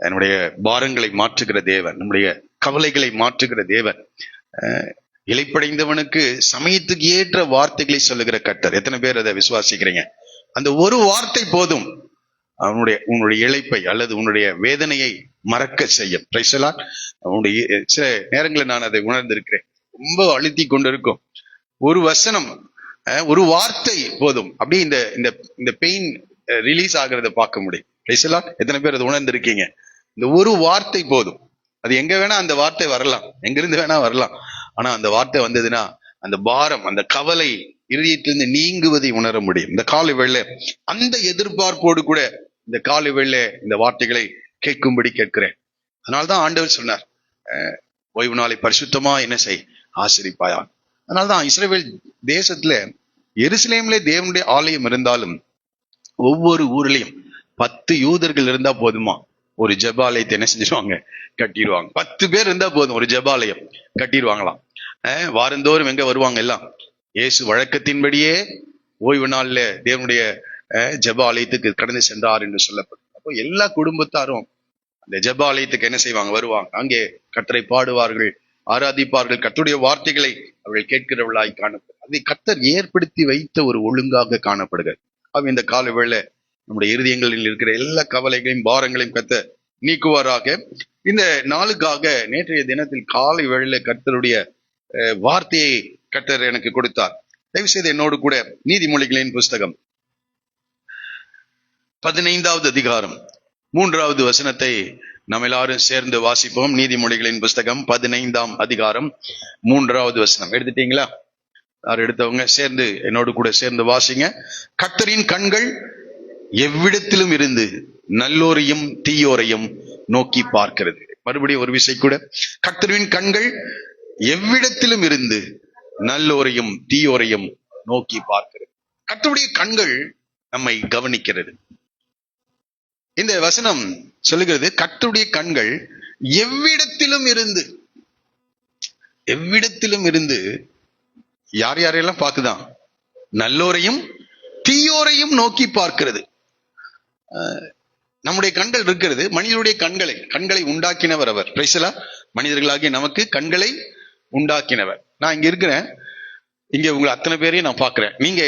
நம்முடைய பாரங்களை மாற்றுகிற தேவன், நம்முடைய கவலைகளை மாற்றுகிற தேவன். இளைப்படைந்தவனுக்கு சமயத்துக்கு ஏற்ற வார்த்தைகளை சொல்லுகிற கர்த்தர். எத்தனை பேர் அதை விசுவாசிக்கிறீங்க? அந்த ஒரு வார்த்தை போதும் உன்னுடைய இழைப்பை அல்லது உன்னுடைய வேதனையை மறக்க செய்யும். உன்னுடைய சில நேரங்களில் நான் அதை உணர்ந்திருக்கிறேன். ரொம்ப அழுத்தி கொண்டிருக்கும் ஒரு வசனம், ஒரு வார்த்தை போதும், அப்படியே இந்த பெயின் ரிலீஸ் ஆகிறத பார்க்க முடியும். எத்தனை பேர் அதை உணர்ந்திருக்கீங்க? இந்த ஒரு வார்த்தை போதும். அது எங்க வேணா அந்த வார்த்தை வரலாம், எங்கிருந்து வேணா வரலாம். ஆனா அந்த வார்த்தை வந்ததுன்னா அந்த பாரம், அந்த கவலை இருதயத்திலிருந்து நீங்குவதை உணர முடியும். இந்த காலை வேளை அந்த எதிர்பார்ப்போடு கூட இந்த காலை வேளை இந்த வார்த்தைகளை கேட்கும்படி கேட்கிறேன். அதனால்தான் ஆண்டவர் சொன்னார், ஓய்வு நாளை பரிசுத்தமா என்ன செய், ஆசரிப்பாயா. அதனால்தான் இஸ்ரவேல் தேசத்துல எருசலேம்ல தேவனுடைய ஆலயம் இருந்தாலும் ஒவ்வொரு ஊர்லயும் 10 யூதர்கள் இருந்தா போதுமா, ஒரு ஜெபாலயத்தை என்ன செஞ்சிருவாங்க, கட்டிடுவாங்க. 10 பேர் இருந்தா போதும், ஒரு ஜெபாலயம் கட்டிடுவாங்களாம். வாரந்தோறும் எங்க வருவாங்க எல்லாம், இயேசு வழக்கத்தின்படியே ஓய்வு நாள்ல தேவனுடைய ஜெபாலயத்துக்கு கடந்து சென்றார் என்று சொல்லப்படும். அப்போ எல்லா குடும்பத்தாரும் அந்த ஜெபாலயத்துக்கு என்ன செய்வாங்க, வருவாங்க. அங்கே கர்த்தரை பாடுவார்கள், ஆராதிப்பார்கள், கர்த்தருடைய வார்த்தைகளை அவர்கள் கேட்கிறவர்களாய் காணப்படும். அதை கர்த்தர் ஏற்படுத்தி வைத்த ஒரு ஒழுங்காக காணப்படுகிறது. அவ இந்த கால வேளை நம்முடைய இருதயங்களில் இருக்கிற எல்லா கவலைகளையும் பாரங்களையும் கர்த்தர் நீக்குவாராக. இந்த நாளுக்காக நேற்றைய தினத்தில் காலை வேளையில கர்த்தருடைய வார்த்தையை கர்த்தர் எனக்கு கொடுத்தார். தயவு செய்து என்னோடு கூட நீதிமொழிகளின் புஸ்தகம் 15வது அதிகாரம் 3வது வசனத்தை நாம் எல்லாரும் சேர்ந்து வாசிப்போம். நீதிமொழிகளின் புஸ்தகம் 15ஆம் அதிகாரம் 3வது வசனம். எடுத்துட்டீங்களா? யார் எடுத்தவங்க சேர்ந்து என்னோடு கூட சேர்ந்து வாசிங்க. கர்த்தரின் கண்கள் எவ்விடத்திலும் இருந்து நல்லோரையும் தீயோரையும் நோக்கி பார்க்கிறது. மறுபடியும் ஒரு விசை கூட, கர்த்தரின் கண்கள் எவ்விடத்திலும் இருந்து நல்லோரையும் தீயோரையும் நோக்கி பார்க்கிறது. கர்த்தருடைய கண்கள் நம்மை கவனிக்கிறது. இந்த வசனம் சொல்லுகிறது, கர்த்தருடைய கண்கள் எவ்விடத்திலும் இருந்து யார் யாரையெல்லாம் பார்க்குதான், நல்லோரையும் தீயோரையும் நோக்கி பார்க்கிறது. நம்முடைய கண்கள் இருக்கிறது. மனிதனுடைய கண்களை உண்டாக்கினவர் அவர். மனிதர்களாகிய நமக்கு கண்களை உண்டாக்கினவர். நான் இங்க இருக்கிறேன், இங்க உங்களை அத்தனை பேரையும் நான் பார்க்கிறேன். நீங்க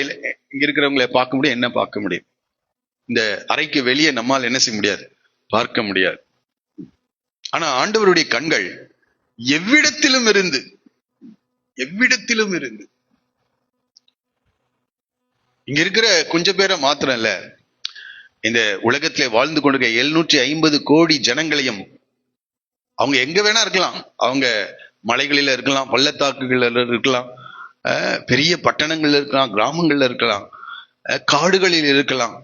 இங்க இருக்கிறவங்களை பார்க்க முடியும், என்ன பார்க்க முடியும்? இந்த அறைக்கு வெளியே நம்மால் என்ன செய்ய முடியாது, பார்க்க முடியாது. ஆனா ஆண்டவருடைய கண்கள் எவ்விடத்திலும் இருந்து இங்க இருக்கிற கொஞ்சம் பேரை மாத்திரம் இல்ல, இந்த உலகத்திலே வாழ்ந்து கொண்டிருக்க 750 கோடி ஜனங்களையும், அவங்க எங்க வேணா இருக்கலாம், அவங்க மலைகளில இருக்கலாம், பள்ளத்தாக்குகள் இருக்கலாம், பெரிய பட்டணங்கள்ல இருக்கலாம், கிராமங்கள்ல இருக்கலாம், காடுகளில் இருக்கலாம்,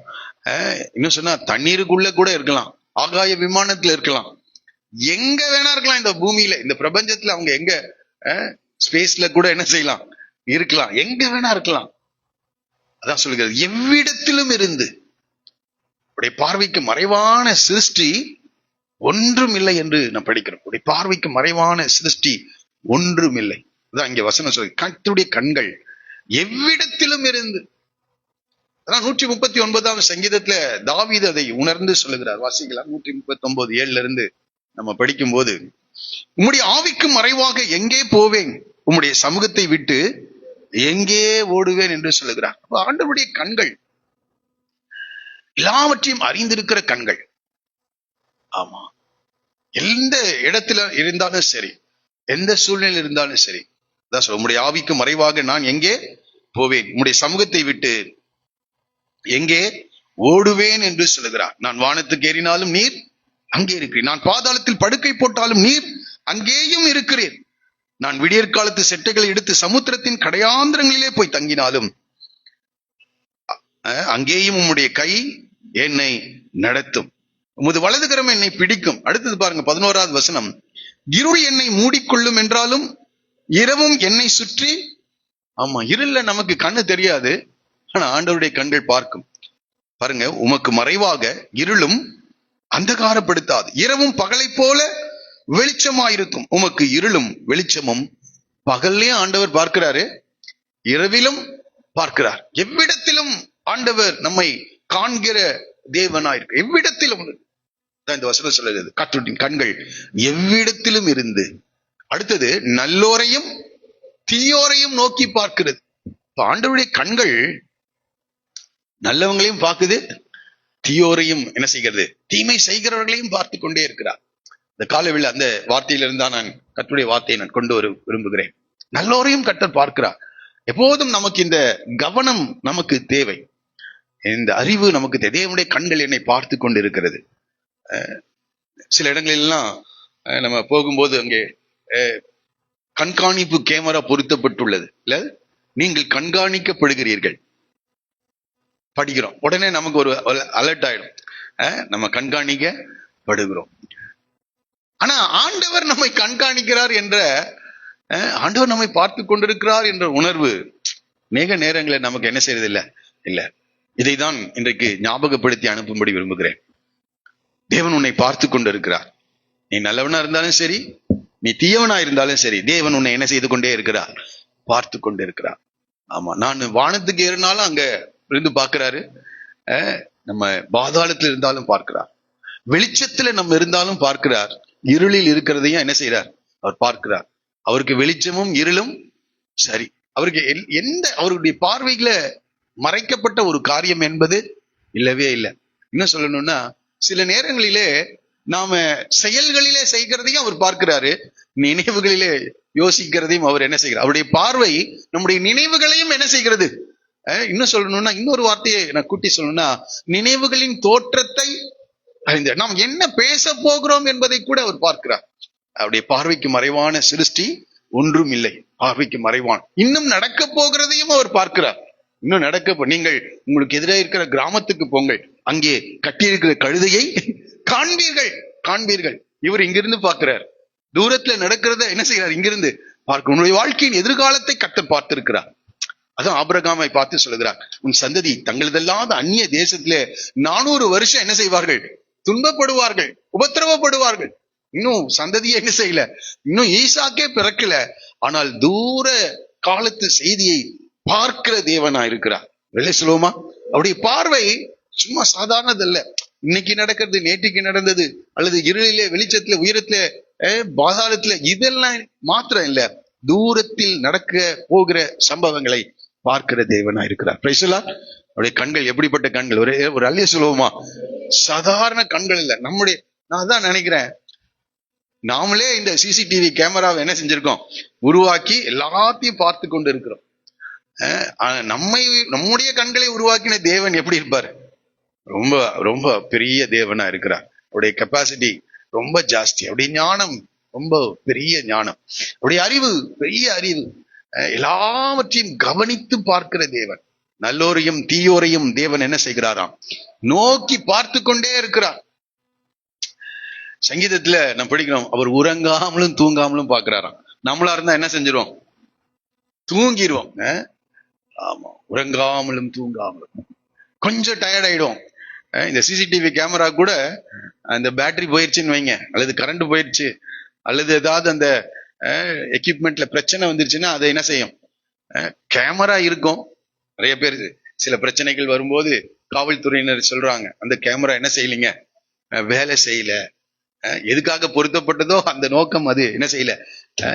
இன்னும் சொன்னா தண்ணீருக்குள்ள கூட இருக்கலாம், ஆகாய விமானத்துல இருக்கலாம், எங்க வேணா இருக்கலாம். இந்த பூமியில, இந்த பிரபஞ்சத்துல அவங்க எங்க ஸ்பேஸ்ல கூட என்ன செய்யலாம், இருக்கலாம், எங்க வேணா இருக்கலாம். அதான் சொல்லுகிறது, எவ்விடத்திலும் இருந்து. உடைய பார்வைக்கு மறைவான சிருஷ்டி ஒன்றும் இல்லை என்று நான் படிக்கிறோம். உடைய பார்வைக்கு மறைவான சிருஷ்டி ஒன்றும் இல்லை. அதான் இங்க வசனம் சொல்லு, கர்த்தருடைய கண்கள் எவ்விடத்திலும் இருந்து. அதான் 139ஆம் சங்கீதத்துல தாவீது அதை உணர்ந்து சொல்லுகிறார். வாசிக்கலாம், 139:7 இருந்து நம்ம படிக்கும் போது, உம்முடைய ஆவிக்கு மறைவாக எங்கே போவேன், உம்முடைய சமூகத்தை விட்டு எங்கே ஓடுவேன் என்று சொல்லுகிறார். ஆண்டவருடைய கண்கள் எல்லாவற்றையும் அறிந்திருக்கிற கண்கள். ஆமா, எந்த இடத்துல இருந்தாலும் சரி, எந்த சூழ்நிலையில் இருந்தாலும் சரி, அதான் சொல்ல, உம்முடைய ஆவிக்கு மறைவாக நான் எங்கே போவேன், உம்முடைய சமூகத்தை விட்டு எங்கே ஓடுவேன் என்று சொல்லுகிறார். நான் வானத்துக்கு ஏறினாலும் நீர் அங்கே இருக்கிறேன், நான் பாதாளத்தில் படுக்கை போட்டாலும் நீர் அங்கேயும் இருக்கிறேன், நான் விடியற்காலத்து செட்டைகளை எடுத்து சமுத்திரத்தின் கடையாந்திரங்களிலே போய் தங்கினாலும் அங்கேயும் உம்முடைய கை என்னை நடத்தும், உமது வலதுகரம் என்னை பிடிக்கும். அடுத்தது பாருங்க, 11வது வசனம், இருள் என்னை மூடிக்கொள்ளும் என்றாலும் இரவும் என்னை சுற்றி. ஆமா, இருள்ல நமக்கு கண்ணு தெரியாது, ஆனா ஆண்டவருடைய கண்கள் பார்க்கும். பாருங்க, உமக்கு மறைவாக இருளும் அந்தகாரப்படுத்தாது, இரவும் பகலை போல வெளிச்சமாயிருக்கும். உமக்கு இருளும் வெளிச்சமும் பகல்லே ஆண்டவர் பார்க்கிறாரு, இரவிலும் பார்க்கிறார். எவ்விடத்திலும் ஆண்டவர் நம்மை காண்கிற தேவனாயிருக்கு, எவ்விடத்திலும். இந்த வசனம் சொல்லுகிறது, கர்த்தருடைய கண்கள் எவ்விடத்திலும் இருந்து. அடுத்தது, நல்லோரையும் தீயோரையும் நோக்கி பார்க்கிறது. இப்ப ஆண்டவருடைய கண்கள் நல்லவங்களையும் பார்க்குது, தீயோரையும் என்ன செய்கிறது, தீமை செய்கிறவர்களையும் பார்த்து கொண்டே இருக்கிறார். இந்த காலவில் அந்த வார்த்தையிலிருந்தா நான் கர்த்தருடைய வார்த்தையை நான் கொண்டு வர விரும்புகிறேன். நல்லோரையும் கர்த்தர் பார்க்கிறார். எப்போதும் நமக்கு இந்த கவனம் நமக்கு தேவை, இந்த அறிவு நமக்கு தேவனுடைய கண்கள் என்னை பார்த்து கொண்டு இருக்கிறது. சில இடங்களெல்லாம் நம்ம போகும்போது அங்கே கண்காணிப்பு கேமரா பொருத்தப்பட்டுள்ளது இல்ல, நீங்கள் கண்காணிக்கப்படுகிறீர்கள் படிக்கிறோம், உடனே நமக்கு ஒரு அலர்ட் ஆயிடும், நம்ம கண்காணிக்கப்படுகிறோம். ஆனா ஆண்டவர் நம்மை கண்காணிக்கிறார் என்ற, ஆண்டவர் நம்மை பார்த்து கொண்டிருக்கிறார் என்ற உணர்வு அநேக நேரங்களில் நமக்கு என்ன செய்யறது இல்ல. இதைதான் இன்றைக்கு ஞாபகப்படுத்தி அனுப்பும்படி விரும்புகிறேன். தேவன் உன்னை பார்த்து கொண்டிருக்கிறார். நீ நல்லவனா இருந்தாலும் சரி, நீ தீயவனா இருந்தாலும் சரி, தேவன் உன்னை என்ன செய்து கொண்டே இருக்கிறார், பார்த்து கொண்டு இருக்கிறார். ஆமா, நான் வானத்துக்கு ஏறினாலும் அங்க இருந்து பார்க்கிறாரு, நம்ம பாதாளத்தில் இருந்தாலும் பார்க்கிறார், வெளிச்சத்துல நம்ம இருந்தாலும் பார்க்கிறார், இருளில் இருக்கிறதையும் என்ன செய்யறார், அவர் பார்க்கிறார். அவருக்கு வெளிச்சமும் இருளும் சரி, அவருக்கு எந்த அவருடைய பார்வையில மறைக்கப்பட்ட ஒரு காரியம் என்பது இல்லவே இல்லை. என்ன சொல்லணும்னா, சில நேரங்களிலே நாம செயல்களிலே செய்கிறதையும் அவர் பார்க்கிறாரு, நினைவுகளிலே யோசிக்கிறதையும் அவர் என்ன செய்கிறார். அவருடைய பார்வை நம்முடைய நினைவுகளையும் என்ன செய்கிறது. இன்னும் சொல்லணும்னா, இன்னொரு வார்த்தையை நான் கூட்டி சொல்லணும்னா, நினைவுகளின் தோற்றத்தை அறிந்த நாம் என்ன பேச போகிறோம் என்பதை கூட அவர் பார்க்கிறார். அவருடைய பார்வைக்கு மறைவான சிருஷ்டி ஒன்றும் இல்லை, பார்வைக்கு மறைவான். இன்னும் நடக்க போகிறதையும் அவர் பார்க்கிறார். இன்னும் நீங்கள் உங்களுக்கு எதிராக இருக்கிற கிராமத்துக்கு போங்கள், அங்கே கட்டியிருக்கிற கழுதையை காண்பீர்கள். இவர் இங்கிருந்து பார்க்கிறார், தூரத்துல நடக்கிறத என்ன செய்கிறார், இங்கிருந்து பார்க்க. உன்னுடைய வாழ்க்கையின் எதிர்காலத்தை கர்த்தர் பார்த்திருக்கிறார். அதான் ஆபிரகாமை பார்த்து சொல்லுகிறார், உன் சந்ததி தங்களதல்லாத அந்நிய தேசத்திலே 400 வருஷம் என்ன செய்வார்கள், துன்பப்படுவார்கள், உபத்திரவப்படுவார்கள். இன்னும் சந்ததியை என்ன செய்யல, இன்னும் ஈசாக்கே பிறக்கல, ஆனால் தூர காலத்து செய்தியை பார்க்கிற தேவனா இருக்கிறார். வெளியே சொல்லுவோமா, அவருடைய பார்வை சும்மா சாதாரணதல்ல. இன்னைக்கு நடக்கிறது, நேற்றுக்கு நடந்தது, அல்லது இருளிலே வெளிச்சத்துல உயரத்துல பாதாளத்துல, இதெல்லாம் மாத்திரம் இல்ல, தூரத்தில் நடக்க போகிற சம்பவங்களை பார்க்கிற தேவனா இருக்கிறார். Price the Lord. அவருடைய கண்கள் எப்படிப்பட்ட கண்கள், ஒரு அல்லைய சொல்லுவோமா, சாதாரண கண்கள் இல்ல. நான் தான் நினைக்கிறேன், நாமளே இந்த சிசிடிவி கேமராவை என்ன செஞ்சிருக்கோம், உருவாக்கி எல்லாத்தையும் பார்த்து கொண்டு இருக்கிறோம். நம்முடைய கண்களை உருவாக்கின தேவன் எப்படி இருப்பார், ரொம்ப ரொம்ப பெரிய தேவனா இருக்கிறார். அவருடைய கெப்பாசிட்டி ரொம்ப ஜாஸ்தி, அவருடைய ஞானம் ரொம்ப பெரிய ஞானம், அவருடைய அறிவு பெரிய அறிவு, எல்லாவற்றையும் கவனித்து பார்க்கிற தேவன். நல்லோரையும் தீயோரையும் தேவன் என்ன செய்கிறாராம், நோக்கி பார்த்து கொண்டே இருக்கிறார். சங்கீதத்துல நம்ம படிக்கிறோம், அவர் உறங்காமலும் தூங்காமலும் பாக்குறாராம். நம்மளா இருந்தா என்ன செஞ்சிருவோம், தூங்கிடுவோம். ஆமா, உறங்காமலும் தூங்காமலும் கொஞ்சம் டயர்ட் ஆயிடும். இந்த சிசிடிவி கேமரா கூட அந்த பேட்டரி போயிருச்சுன்னு வைங்க, அல்லது கரண்ட் போயிருச்சு, அல்லது ஏதாவது அந்த எக்யூப்மெண்ட்ல பிரச்சனை வந்துருச்சுன்னா அதை என்ன செய்யும், கேமரா இருக்கும். நிறைய பேர் சில பிரச்சனைகள் வரும்போது காவல்துறையினர் சொல்றாங்க, அந்த கேமரா என்ன செய்யலைங்க, வேலை செய்யல. எதுக்காக பொருத்தப்பட்டதோ அந்த நோக்கம் அது என்ன செய்யல,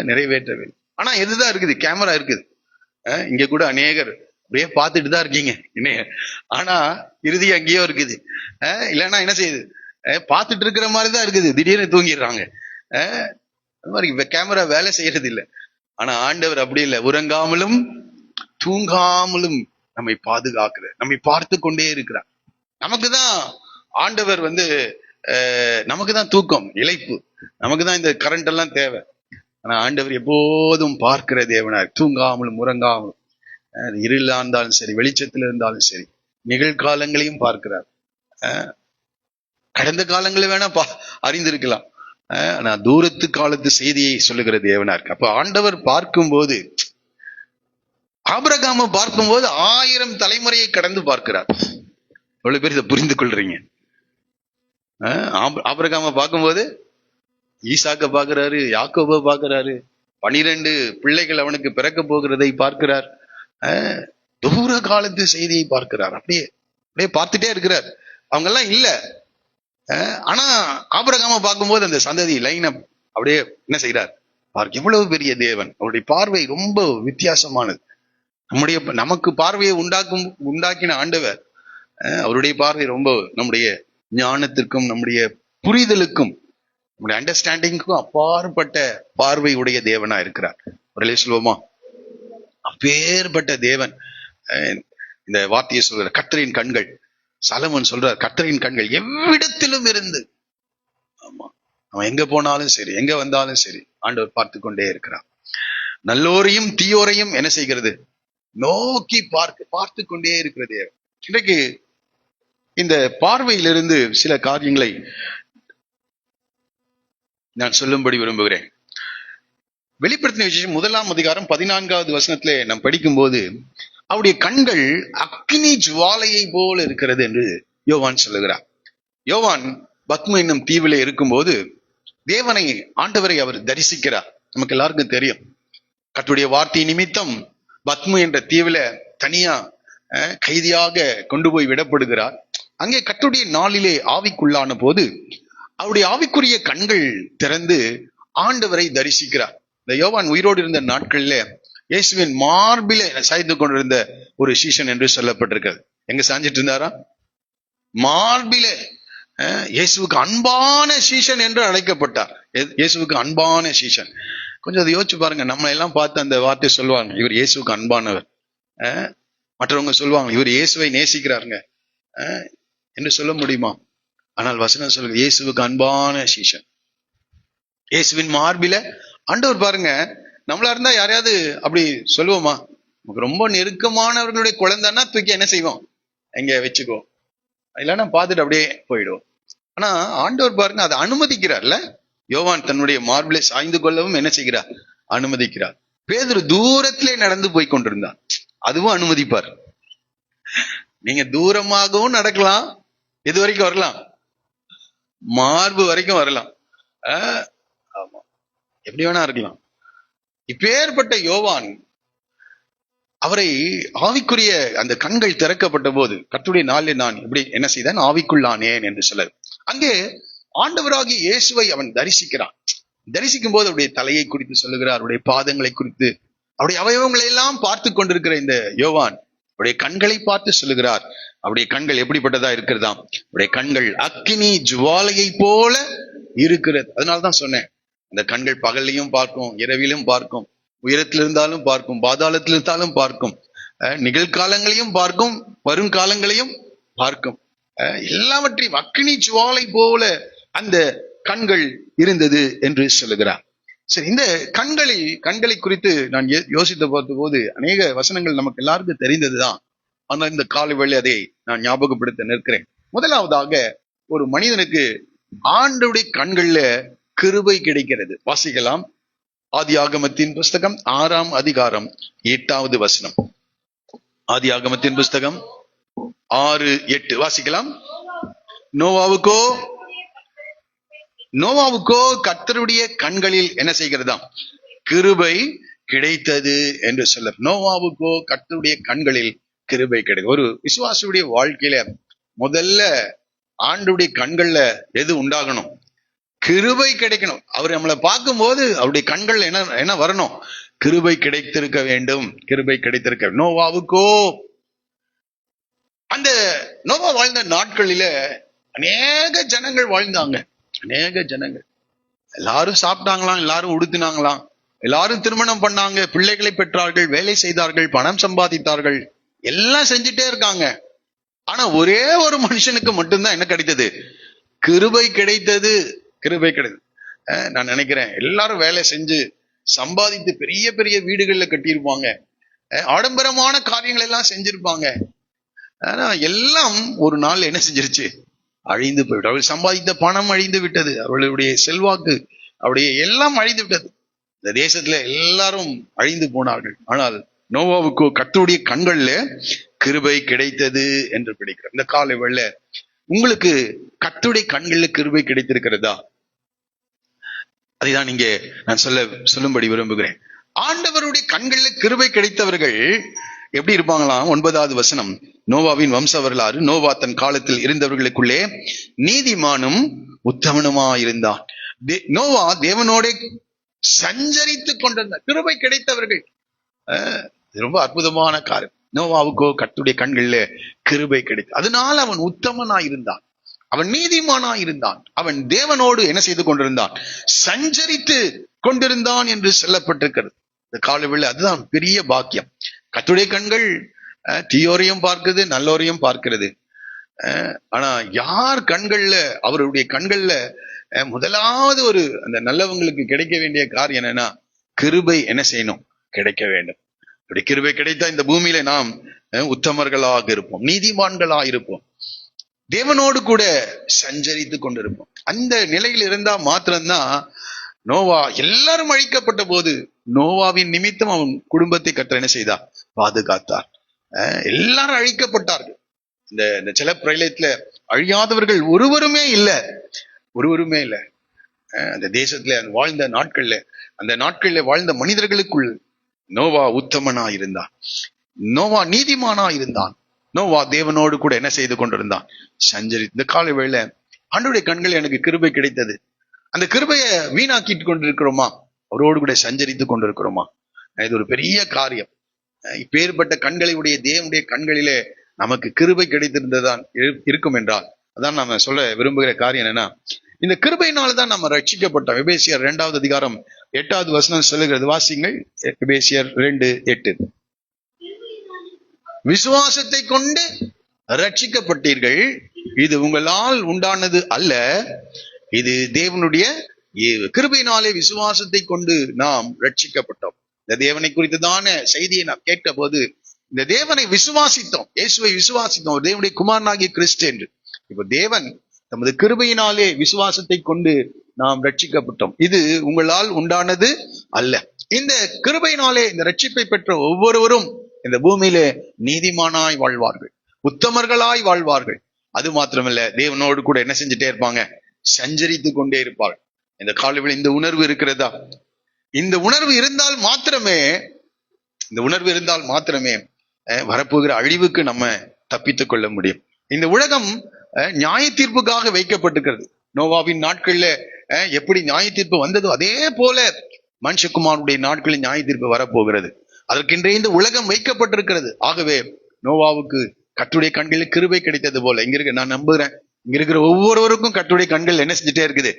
நிறைவேற்றவில்லை. ஆனா எதுதான் இருக்குது, கேமரா இருக்குது. இங்க கூட அநேகர் அப்படியே பார்த்துட்டு தான் இருக்கீங்க, ஆனா இறுதி அங்கேயோ இருக்குது. இல்லைன்னா என்ன செய்யுது, பார்த்துட்டு இருக்கிற மாதிரிதான் இருக்குது, திடீர்னு தூங்கிடுறாங்க. அது மாதிரி கேமரா வேலை செய்யறது இல்லை. ஆனா ஆண்டவர் அப்படி இல்லை, உறங்காமலும் தூங்காமலும் நம்மை பாதுகாக்கிற, நம்மை பார்த்து கொண்டே இருக்கிறார். நமக்குதான் ஆண்டவர் நமக்குதான் தூக்கம், இளைப்பு, நமக்குதான் இந்த கரண்ட் எல்லாம் தேவை. ஆனா ஆண்டவர் எப்போதும் பார்க்கிற தேவனார், தூங்காமலும் உறங்காமலும், இருளா இருந்தாலும் சரி, வெளிச்சத்துல இருந்தாலும் சரி, நிகழ்காலங்களையும் பார்க்கிறார். கடந்த காலங்களை வேணா அறிந்திருக்கலாம், ஆனா தூரத்து காலத்து செய்தியை சொல்லுகிற தேவனா இருக்கு. அப்ப ஆண்டவர் பார்க்கும்போது, ஆபிரகாமை பார்க்கும்போது 1000 தலைமுறையை கடந்து பார்க்கிறார். எவ்வளவு பேர் இதை புரிந்து கொள்றீங்க? ஆபிரகாமை பார்க்கும்போது ஈசாக்க பார்க்கிறாரு, யாக்கோபை பார்க்கிறாரு, 12 பிள்ளைகள் அவனுக்கு பிறக்க போகிறதை பார்க்கிறார், தூர காலத்து செய்தியை பார்க்கிறார். அப்படியே பார்த்துட்டே இருக்கிறார். அவங்க எல்லாம் இல்ல, ஆனா ஆபிரகாமை பார்க்கும்போது அந்த சந்ததி லைனை அப்படியே என்ன செய்யறார், பார்க்க எவ்வளவு பெரிய தேவன். அவருடைய பார்வை ரொம்ப வித்தியாசமானது. நமக்கு பார்வையை உண்டாக்கின ஆண்டவர், அவருடைய பார்வை ரொம்ப நம்முடைய ஞானத்திற்கும் நம்முடைய புரிதலுக்கும் நம்முடைய அண்டர்ஸ்டாண்டிங்க்கும் அப்பாற்பட்ட பார்வை உடைய தேவனா இருக்கிறார். ஒரு சொல்லுவோமா, அப்பேற்பட்ட தேவன். இந்த வார்த்தையை சொல்ற கர்த்தரின் கண்கள், சாலமோன் சொல்றார், கர்த்தரின் கண்கள் எவ்விடத்திலும் இருந்து, ஆமா, அவன் எங்க போனாலும் சரி, எங்க வந்தாலும் சரி, ஆண்டவர் பார்த்து கொண்டே இருக்கிறார். நல்லோரையும் தீயோரையும் என்ன செய்கிறது, நோக்கி பார்த்து கொண்டே இருக்கிறது. இன்றைக்கு இந்த பார்வையிலிருந்து சில காரியங்களை நான் சொல்லும்படி விரும்புகிறேன். வெளிப்படுத்தின விசேஷம் 1ஆம் அதிகாரம் 14வது வசனத்திலே நாம் படிக்கும் போது, அவருடைய கண்கள் அக்னி ஜுவாலையை போல இருக்கிறது என்று யோவான் சொல்லுகிறார். யோவான் பத்மு என்னும் தீவிலே இருக்கும்போது தேவனை, ஆண்டவரை அவர் தரிசிக்கிறார். நமக்கு எல்லாருக்கும் தெரியும், கர்த்தருடைய வார்த்தை நிமித்தம் பத்மு என்ற தீவில தனியா கைதியாக கொண்டு போய் விடப்படுகிறார். அங்கே கர்த்தருடைய நாளிலே ஆவிக்குள்ளான போது அவருடைய ஆவிக்குரிய கண்கள் திறந்து ஆண்டவரை தரிசிக்கிறார். இந்த யோவான் உயிரோடு இருந்த நாட்களில இயேசுவின் மார்பில சாய்ந்து கொண்டிருந்த ஒரு சீஷன் என்று சொல்லப்பட்டிருக்கிறது. எங்க சாஞ்சிட்டு இருந்தாரா? மார்பில. இயேசுவுக்கு அன்பான சீஷன் என்று அழைக்கப்பட்டார். இயேசுவுக்கு அன்பான சீஷன். கொஞ்சம் அதை யோசிச்சு பாருங்க. நம்ம எல்லாம் பார்த்து அந்த வார்த்தை சொல்லுவாங்க, இவர் இயேசுவுக்கு அன்பானவர். மற்றவங்க சொல்லுவாங்க, இவர் இயேசுவை நேசிக்கிறாருங்க என்று சொல்ல முடியுமா? ஆனால் வசனம் சொல்லுங்க, இயேசுவுக்கு அன்பான சீஷன். இயேசுவின் மார்பில ஆண்டவர் பாருங்க. நம்மளா இருந்தா யாரையாவது அப்படி சொல்லுவோமா? நமக்கு ரொம்ப நெருக்கமானவர்களுடைய குழந்தைன்னா தூக்கி என்ன செய்வோம், எங்க வச்சுக்கோ, இல்லைன்னா பார்த்துட்டு அப்படியே போயிடுவோம். ஆனா ஆண்டவர் பாருங்க, அதை அனுமதிக்கிறார்ல. யோவான் தன்னுடைய மார்பிலை சாய்ந்து கொள்ளவும் என்ன செய்கிறார், அனுமதிக்கிறார். பேதுரு தூரத்திலே நடந்து போய் கொண்டிருந்தார், அதுவும் அனுமதிப்பார். நீங்க தூரமாகவும் நடக்கலாம், எது வரைக்கும் வரலாம், மார்பு வரைக்கும் வரலாம். ஆமா, எப்படி வேணா இருக்கலாம். இப்பேற்பட்ட யோவான், அவரை ஆவிக்குரிய அந்த கண்கள் திறக்கப்பட்ட போது, கர்த்தருடைய நாளில் நான் எப்படி என்ன செய்தேன், ஆவிக்குள்ளானேன் என்று சொல்ல, அங்கே ஆண்டவராகிய இயேசுவை அவன் தரிசிக்கிறான். தரிசிக்கும் போது அவருடைய தலையை குறித்து சொல்லுகிறார், அவருடைய பாதங்களை குறித்து, அவருடைய அவயவங்களை எல்லாம் பார்த்து கொண்டிருக்கிற இந்த யோவான் அவருடைய கண்களை பார்த்து சொல்லுகிறார். அவருடைய கண்கள் எப்படிப்பட்டதா இருக்கிறதாம், அவருடைய கண்கள் அக்கினி ஜுவாலையை போல இருக்கிறது. அதனால்தான் சொன்னேன், அந்த கண்கள் பகல்லையும் பார்க்கும், இரவிலும் பார்க்கும், உயரத்தில் இருந்தாலும் பார்க்கும், பாதாளத்தில் இருந்தாலும் பார்க்கும், நிகழ்காலங்களையும் பார்க்கும், வருங்காலங்களையும் பார்க்கும், எல்லாவற்றையும் அக்கினி ஜுவாலை போல அந்த கண்கள் இருந்தது என்று சொல்லுகிறார். சரி, இந்த கண்களை குறித்து நான் யோசித்து பார்த்த போது அநேக வசனங்கள் நமக்கு எல்லாருக்கும் தெரிந்ததுதான். ஆனால் இந்த காலை வேளை அதை நான் ஞாபகப்படுத்த நிற்கிறேன். முதலாவதாக, ஒரு மனிதனுக்கு ஆண்டவருடைய கண்கள்ல கிருபை கிடைக்கிறது. வாசிக்கலாம், ஆதியாகமத்தின் புஸ்தகம் 6ஆம் அதிகாரம் 8வது வசனம். ஆதியாகமத்தின் புஸ்தகம் 6:8 வாசிக்கலாம். நோவாவுக்கோ கர்த்தருடைய கண்களில் என்ன செய்கிறதாம், கிருபை கிடைத்தது என்று சொல்ல. நோவாவுக்கோ கர்த்தருடைய கண்களில் கிருபை கிடைக்கும். ஒரு விசுவாசியுடைய வாழ்க்கையில முதல்ல ஆண்டுடைய கண்கள்ல எது உண்டாகணும், கிருபை கிடைக்கணும். அவர் நம்மளை பார்க்கும் போது அவருடைய கண்கள் என்ன வரணும், கிருபை கிடைத்திருக்க வேண்டும், கிருபை கிடைத்திருக்க. நோவாவுக்கோ, அந்த நோவா வாழ்ந்த நாட்களில அநேக ஜனங்கள் வாழ்ந்தாங்க. அநேக ஜனங்கள் எல்லாரும் சாப்பிட்டாங்களாம், எல்லாரும் உடுத்தினாங்களாம், எல்லாரும் திருமணம் பண்ணாங்க, பிள்ளைகளை பெற்றார்கள், வேலை செய்தார்கள், பணம் சம்பாதித்தார்கள், எல்லாம் செஞ்சுட்டே இருக்காங்க. ஆனா ஒரே ஒரு மனுஷனுக்கு மட்டும்தான் என்ன கிடைத்தது, கிருபை கிடைத்தது. கிருபை கிடைத்தது. நான் நினைக்கிறேன் எல்லாரும் வேலை செஞ்சு சம்பாதித்து பெரிய பெரிய வீடுகள்ல கட்டியிருப்பாங்க, ஆடம்பரமான காரியங்கள் எல்லாம் செஞ்சிருப்பாங்க. ஆனா எல்லாம் ஒரு நாள் என்ன செஞ்சிருச்சு, அழிந்து போய்விட்டு. அவர்கள் சம்பாதித்த பணம் அழிந்து விட்டது, அவர்களுடைய செல்வாக்கு, அவருடைய எல்லாம் அழிந்து விட்டது. இந்த தேசத்துல எல்லாரும் அழிந்து போனார்கள். ஆனால் நோவாவுக்கு கர்த்தருடைய கண்கள்ல கிருபை கிடைத்தது என்று படிக்கிறோம். இந்த காலை வேளை உங்களுக்கு கர்த்தருடைய கண்கள்ல கிருபை கிடைத்திருக்கிறதா? அதைதான் இங்கே நான் சொல்லும்படி விரும்புகிறேன். ஆண்டவருடைய கண்கள்ல கிருபை கிடைத்தவர்கள் எப்படி இருப்பாங்களாம்? 9வது வசனம், நோவாவின் வம்ச வரலாறு. நோவா தன் காலத்தில் இருந்தவர்களுக்குள்ளே நீதிமானும் உத்தமனுமாயிருந்தான். நோவா தேவனோட சஞ்சரித்துக் கொண்டிருந்தார். கிருபை கிடைத்தவர்கள். ரொம்ப அற்புதமான காரியம். நோவாவுக்கோ கர்த்தருடைய கண்களில் கிருபை கிடைத்தது. அதனால அவன் உத்தமனாயிருந்தான், அவன் நீதிமானாயிருந்தான், அவன் தேவனோடு என்ன செய்து கொண்டிருந்தான், சஞ்சரித்து கொண்டிருந்தான் என்று சொல்லப்பட்டிருக்கிறது. இந்த காலவெளியில் அதுதான் பெரிய பாக்கியம். கர்த்தருடைய கண்கள் தீயோரையும் பார்க்குது, நல்லோரையும் பார்க்கிறது. ஆனா யார் கண்கள்ல, அவருடைய கண்கள்ல முதலாவது ஒரு அந்த நல்லவங்களுக்கு கிடைக்க வேண்டிய காரியம் என்னன்னா, கிருபை என்ன செய்யணும், கிடைக்க வேண்டும். அப்படி கிருபை கிடைத்தா இந்த பூமியில நாம் உத்தமர்களாக இருப்போம், நீதிமான்களாக இருப்போம், தேவனோடு கூட சஞ்சரித்து கொண்டிருப்போம். அந்த நிலையில் இருந்தா மாத்திரம்தான் நோவா எல்லாரும் அழிக்கப்பட்ட போது நோவாவின் நிமித்தம் அவன் குடும்பத்தை கர்த்தர் என்ன செய்தார், பாதுகாத்தார். எல்லாரும் அழிக்கப்பட்டார்கள். இந்த ஜல பிரளயத்துல அழியாதவர்கள் ஒருவருமே இல்லை. அந்த தேசத்துல வாழ்ந்த நாட்கள்ல, அந்த நாட்கள்ல வாழ்ந்த மனிதர்களுக்குள் நோவா உத்தமனா இருந்தான், நோவா நீதிமானா இருந்தான், நோவா தேவனோடு கூட என்ன செய்து கொண்டிருந்தான், சஞ்சரி. இந்த கால வேளை ஆண்டவருடைய கண்கள் எனக்கு கிருபை கிடைத்தது. அந்த கிருபையை வீணாக்கிட்டு கொண்டிருக்கிறோமா, அவரோடு கூட சஞ்சரித்து கொண்டிருக்கிறோமா? இது ஒரு பெரிய காரியம். இப்பேற்பட்ட கண்களை உடைய தேவனுடைய கண்களிலே நமக்கு கிருபை கிடைத்திருந்ததான் இருக்கும் என்றால், அதான் நாம சொல்ல விரும்புகிற காரியம் என்னன்னா, இந்த கிருபையினால்தான் நம்ம ரட்சிக்கப்பட்டோம். எபேசியர் 2வது அதிகாரம் 8வது வசனம் சொல்லுகிறது. வாசிங்கள். எபேசியர் 2:8. விசுவாசத்தை கொண்டு ரட்சிக்கப்பட்டீர்கள், இது உங்களால் உண்டானது அல்ல, இது தேவனுடைய கிருபையினாலே விசுவாசத்தை கொண்டு நாம் ரட்சிக்கப்பட்டோம். இந்த தேவனை குறித்ததான செய்தியை நாம் கேட்ட போது இந்த தேவனை விசுவாசித்தோம், இயேசுவை விசுவாசித்தோம், தேவனுடைய குமாரனாகிய கிறிஸ்து என்று. இப்ப தேவன் தமது கிருபையினாலே விசுவாசத்தை கொண்டு நாம் ரட்சிக்கப்பட்டோம், இது உங்களால் உண்டானது அல்ல. இந்த கிருபையினாலே இந்த ரட்சிப்பை பெற்ற ஒவ்வொருவரும் இந்த பூமியிலே நீதிமானாய் வாழ்வார்கள், உத்தமர்களாய் வாழ்வார்கள். அது மாத்திரமல்ல, தேவனோடு கூட என்ன செஞ்சுட்டே இருப்பாங்க, சஞ்சரித்து கொண்டே இருப்பார்கள். இந்த காலவில் இந்த உணர்வு இருக்கிறதா? இந்த உணர்வு இருந்தால் மாத்திரமே வரப்போகிற அழிவுக்கு நம்ம தப்பித்துக் கொள்ள முடியும். இந்த உலகம் நியாய தீர்ப்புக்காக வைக்கப்பட்டிருக்கிறது. நோவாவின் நாட்கள்ல எப்படி நியாய தீர்ப்பு வந்ததோ அதே போல மனுஷகுமாரனுடைய நாட்களில் நியாய தீர்ப்பு வரப்போகிறது. அதற்கென்றே இந்த உலகம் வைக்கப்பட்டிருக்கிறது. ஆகவே நோவாவுக்கு கர்த்தருடைய கண்களில் கிருபை கிடைத்தது போல நான் நம்புகிறேன், இங்க இருக்கிற ஒவ்வொருவருக்கும் கர்த்தருடைய கண்கள் என்ன செஞ்சுட்டே இருக்குது,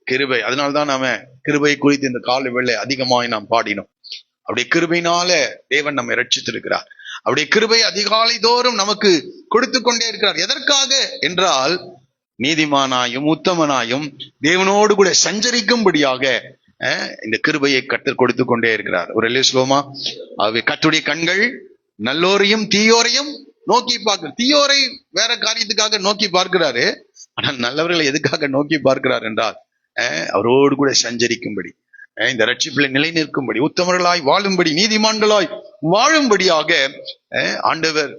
கிருபை. அதனால்தான் நாம கிருபை குறித்து இந்த கால வேளை அதிகமாய் நாம் பாடினோம். அப்படியே கிருபையினால தேவன் நம்மை ரட்சித்திருக்கிறார். அப்படியே கிருபை அதிகாலை தோறும் நமக்கு கொடுத்து கொண்டே இருக்கிறார். எதற்காக என்றால், நீதிமானாயும் உத்தமனாயும் தேவனோடு கூட சஞ்சரிக்கும்படியாக இந்த கிருபையை கர்த்தர் கொடுத்து கொண்டே இருக்கிறார். ஒரு சொல்லுவோமா? ஆகவே கர்த்தருடைய கண்கள் நல்லோரையும் தீயோரையும் நோக்கி பார்க்கிறார். தீயோரை வேற காரியத்துக்காக நோக்கி பார்க்கிறாரு, ஆனால் நல்லவர்களை எதுக்காக நோக்கி பார்க்கிறார் என்றால், அவரோடு கூட சஞ்சரிக்கும்படி, இந்த ரட்சிப்பில நிலை நிற்கும்படி, உத்தமர்களாய் வாழும்படி, நீதிமான்களாய் வாழும்படியாக ஆண்டவர்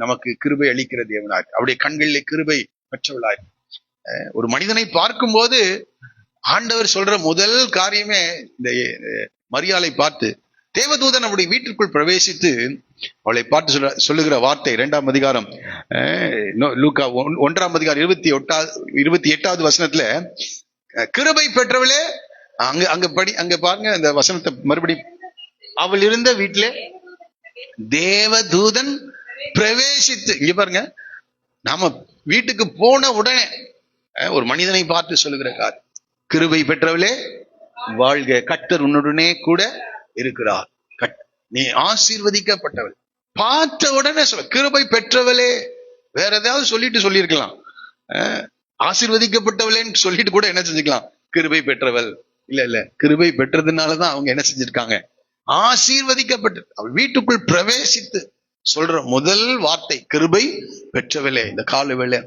நமக்கு கிருபை அளிக்கிற தேவனாய், அவருடைய கண்களிலே கிருபை பெற்றவளாய். ஒரு மனிதனை பார்க்கும் போது ஆண்டவர் சொல்ற முதல் காரியமே, இந்த மரியாளை பார்த்து தேவதூதன் அவருடைய வீட்டிற்குள் பிரவேசித்து அவளை பார்த்து சொல்லுகிற வார்த்தை 2ஆம் அதிகாரம் லூக்கா 1ஆம் அதிகாரம் 28வது வசனத்துல, கிருபை பெற்றவளே, அங்க பாருங்க அந்த வசனத்தை மறுபடியும், அவள் இருந்த வீட்டிலே தேவதூதன் பிரவேசித்து. இங்க பாருங்க, நாம வீட்டுக்கு போன உடனே ஒரு மனிதனை பார்த்து சொல்லுகிற காரியம், கிருபை பெற்றவளே வாழ்க, கர்த்தர் உன்னுடனே கூட இருக்கிறார், நீ ஆசீர்வதிக்கப்பட்டவள். பார்த்த உடனே சொல்ல, கிருபை பெற்றவளே. வேற ஏதாவது சொல்லியிருக்கலாம், ஆசீர்வதிக்கப்பட்டவளேன்னு சொல்லிட்டு கூட என்ன செஞ்சுக்கலாம், கிருபை பெற்றவள். இல்ல, கிருபை பெற்றதுனாலதான் அவங்க என்ன செஞ்சிருக்காங்க, ஆசீர்வதிக்கப்பட்டு அவள் வீட்டுக்குள் பிரவேசித்து சொல்ற முதல் வார்த்தை கிருபை பெற்றவளே. இந்த கால வேளை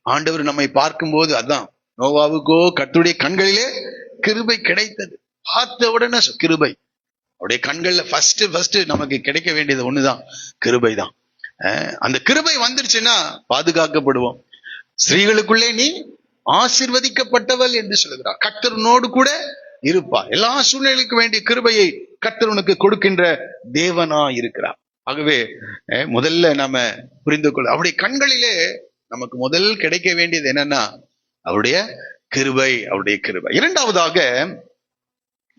ஆண்டவர் நம்மை பார்க்கும் போது அதான், நோவாவுக்கோ கர்த்தருடைய கண்களிலே கிருபை கிடைத்தது. பார்த்த உடனே கிருபை. அவருடைய கண்கள்ல ஃபர்ஸ்ட் நமக்கு கிடைக்க வேண்டியது ஒண்ணுதான், கிருபை தான். அந்த கிருபை வந்துருச்சுன்னா பாதுகாக்கப்படுவோம். ஸ்திரீகளுக்குள்ளே நீ ஆசீர்வதிக்கப்பட்டவள் என்று சொல்லுகிறார். கர்த்தருனோடு கூட இருப்பார். எல்லா சூழ்நிலைக்கு வேண்டிய கிருபையை கர்த்தர் உனக்கு கொடுக்கின்ற தேவனா இருக்கிறார். ஆகவே முதல்ல நாம புரிந்து கொள்ள, அவருடைய கண்களிலே நமக்கு முதல் கிடைக்க வேண்டியது என்னன்னா அவருடைய கிருபை, அவருடைய கிருபை. இரண்டாவதாக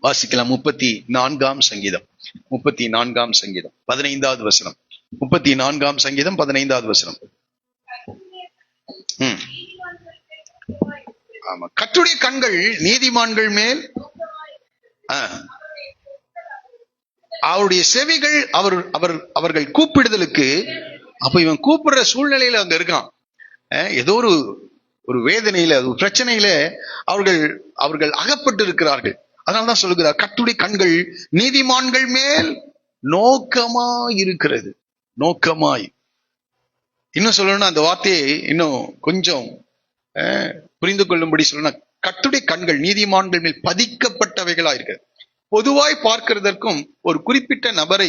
வாசிக்கலாம் 34ஆம் சங்கீதம், 34ஆம் சங்கீதம் 15வது வசனம். 34ஆம் சங்கீதம் 15வது வசனம். ஆமா, கர்த்தருடைய கண்கள் நீதிமான்கள் மேல், அவருடைய செவிகள் அவர்கள் கூப்பிடுதலுக்கு. அப்ப இவன் கூப்பிடுற சூழ்நிலையில அங்க இருக்கான், ஏதோ ஒரு வேதனையில, ஒரு பிரச்சனையில அவர்கள் அகப்பட்டு இருக்கிறார்கள். அதனால்தான் சொல்லுகிறார், கர்த்தருடைய கண்கள் நீதிமான்கள் மேல் நோக்கமாய் இருக்கிறது. நோக்கமாய், இன்னும் சொல்லணும்னா அந்த வார்த்தையை இன்னும் கொஞ்சம் புரிந்து கொள்ளும்படி சொல்லணும். கர்த்தருடைய கண்கள் நீதிமான்கள் மேல் பதிக்கப்பட்டவைகளா இருக்கிறது. பொதுவாய் பார்க்கிறதற்கும் ஒரு குறிப்பிட்ட நபரை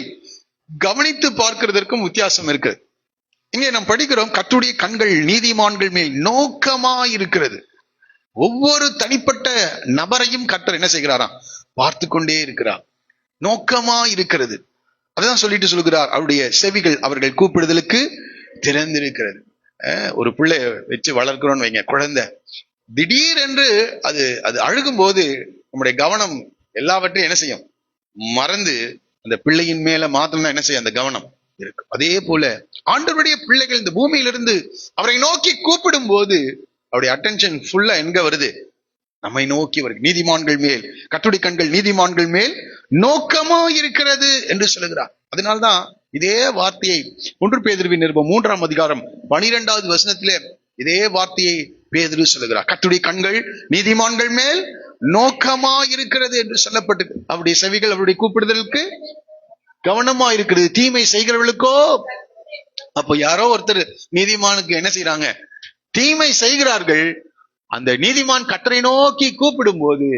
கவனித்து பார்க்கிறதற்கும் வித்தியாசம் இருக்கு. இங்கே நாம் படிக்கிறோம், கர்த்தருடைய கண்கள் நீதிமான்கள் மேல் நோக்கமாய் இருக்கிறது. ஒவ்வொரு தனிப்பட்ட நபரையும் கர்த்தர் என்ன செய்கிறாராம்? பார்த்து கொண்டே இருக்கிறார். நோக்கமா இருக்கிறது. அதான் சொல்லிட்டு சொல்லுகிறார், அவருடைய செவிகள் அவர்கள் கூப்பிடுதலுக்கு திறந்திருக்கிறது. ஒரு பிள்ளை வச்சு வளர்க்கிறோம்னு வைங்க, குழந்தை திடீரென்று அது அழுகும் போது நம்முடைய கவனம் எல்லாவற்றையும் என்ன செய்யும்? மறந்து அந்த பிள்ளையின் மேல மாத்திரம் தான் என்ன செய்யும்? அந்த கவனம் இருக்கு. அதே போல ஆண்டவருடைய பிள்ளைகள் இந்த பூமியிலிருந்து அவரை நோக்கி கூப்பிடும் போது அவருடைய அட்டென்ஷன் ஃபுல்லா எங்க வருது? நம்மை நோக்கி வருது. நீதிமான்கள் மேல், கர்த்தருடைய கண்கள் நீதிமான்கள் மேல் நோக்கமா இருக்கிறது என்று சொல்லுகிறார். அதனால்தான் இதே வார்த்தையை 1 பேதுருவின் நிருபம் 3ஆம் அதிகாரம் 12வது வசனத்திலே இதே வார்த்தையை பேதுரு சொல்லுகிறார். கர்த்தருடைய கண்கள் நீதிமான்கள் மேல் நோக்கமா இருக்கிறது என்று சொல்லப்பட்டு, அவருடைய செவிகள் அவருடைய கூப்பிடுதலுக்கு கவனமா இருக்கிறது. தீமை செய்கிறவர்களுக்கோ, அப்போ யாரோ ஒருத்தர் நீதிமானுக்கு என்ன செய்யறாங்க? தீமை செய்கிறார்கள். அந்த நீதிமான் கர்த்தரை நோக்கி கூப்பிடும் போது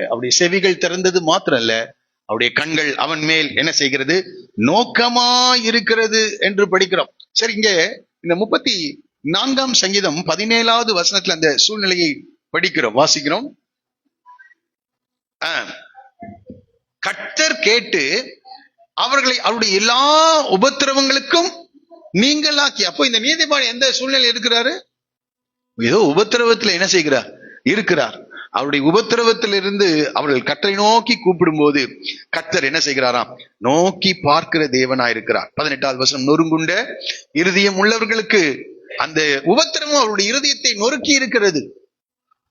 அவருடைய செவிகள் திறந்தது மாத்திரம் அல்ல, அவருடைய கண்கள் அவன் மேல் என்ன செய்கிறது? நோக்கமா இருக்கிறது என்று படிக்கிறோம். சரி, இங்க இந்த 34ஆம் சங்கீதம் 17வது வசனத்துல அந்த சூழ்நிலையை படிக்கிறோம், வாசிக்கிறோம். கர்த்தர் கேட்டு அவர்களை அவருடைய எல்லா உபத்திரவங்களுக்கும் நீங்களாக்கி. அப்போ இந்த நீதிமான் எந்த சூழ்நிலை இருக்கிறாரு? ஏதோ உபத்திரவத்துல என்ன செய்கிறார்? இருக்கிறார். அவருடைய உபத்திரவத்திலிருந்து அவர்கள் கர்த்தரை நோக்கி கூப்பிடும் போது கர்த்தர் என்ன செய்கிறாராம்? நோக்கி பார்க்கிற தேவனாயிருக்கிறார். 18வது வசனம், நொறுங்குண்ட இருதயம் உள்ளவர்களுக்கு. அந்த உபத்திரமும் அவருடைய இருதயத்தை நொறுக்கி இருக்கிறது.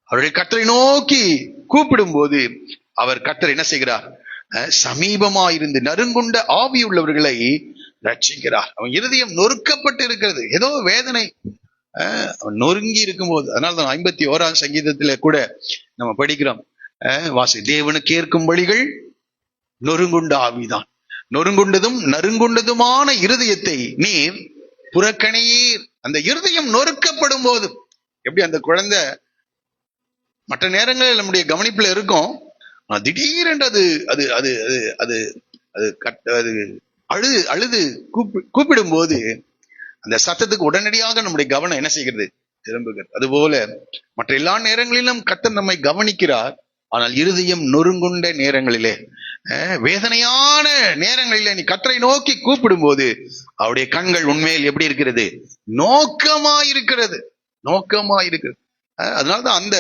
அவர்கள் கர்த்தரை நோக்கி கூப்பிடும் போது அவர் கர்த்தர் என்ன செய்கிறார்? சமீபமாயிருந்து நறுங்குண்ட ஆவி உள்ளவர்களை ரட்சிக்கிறார். அவன் இருதயம் நொறுக்கப்பட்டு இருக்கிறது, ஏதோ வேதனை அவன் நொறுங்கி இருக்கும்போது. அதனால்தான் 51ஆம் சங்கீதத்துல கூட நம்ம படிக்கிறோம், வாசி, தேவனுக்கு ஏற்கும் வழிகள் நொறுங்குண்ட ஆவிதான், நொறுங்குண்டதும் நறுங்குண்டதுமான இருதயத்தை நீர் புறக்கணியீர். அந்த இருதயம் நொறுக்கப்படும் போது, எப்படி அந்த குழந்தை மற்ற நேரங்களில் நம்முடைய கவனிப்புல இருக்கும், திடீரென்று அது அது அது அது அது அழுது அழுது கூப்பிடும் போது அந்த சத்தத்துக்கு உடனடியாக நம்முடைய கவனம் என்ன செய்கிறது? திரும்புகிறது. அதுபோல மற்ற எல்லா நேரங்களிலும் கர்த்தர் நம்மை கவனிக்கிறார். ஆனால் இருதயம் நொறுங்குண்ட நேரங்களிலே, வேதனையான நேரங்களிலே நீ கர்த்தரை நோக்கி கூப்பிடும் போது அவருடைய கண்கள் உண்மையில் எப்படி இருக்கிறது? நோக்கமா இருக்கிறது, நோக்கமா இருக்கிறது. அதனால்தான் அந்த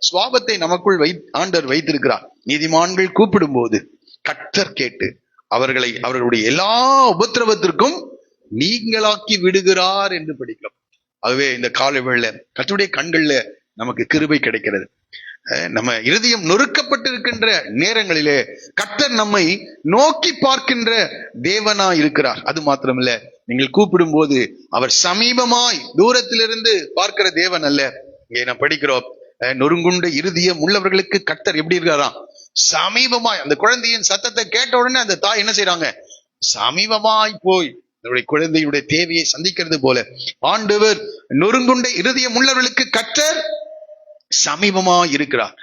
சுவாபத்தை நமக்குள் ஆண்டவர் வைத்திருக்கிறார். நீதிமான்கள் கூப்பிடும் போது கர்த்தர் கேட்டு அவர்களுடைய எல்லா உபத்திரவத்திற்கும் நீங்களாக்கி விடுகிறார் என்று படிக்கலாம். ஆகவே இந்த காலை வேளையில கர்த்தருடைய கண்கள்ல நமக்கு கிருபை கிடைக்கிறது. நம்ம இருதயம் நொறுக்கப்பட்டிருக்கின்ற நேரங்களிலே கர்த்தர் நம்மை நோக்கி பார்க்கின்ற தேவனா இருக்கிறார். அது மாத்திரமல்ல, நீங்கள் கூப்பிடும் போது அவர் சமீபமாய் தூரத்திலிருந்து பார்க்கிற தேவன் அல்ல. இங்கே நான் படிக்கிறோம், நொறுங்குண்ட இருதயம் உள்ளவர்களுக்கு கர்த்தர் எப்படி இருக்காராம்? சமீபமாய். அந்த குழந்தையின் சத்தத்தை கேட்ட உடனே அந்த தாய் என்ன செய்யறாங்க? சமீபமாய் போய் நம்முடைய குழந்தையுடைய தேவையை சந்திக்கிறது போல ஆண்டவர் நொறுங்குண்ட இருதயம் உள்ளவர்களுக்கு கர்த்தர் சமீபமாய் இருக்கிறார்.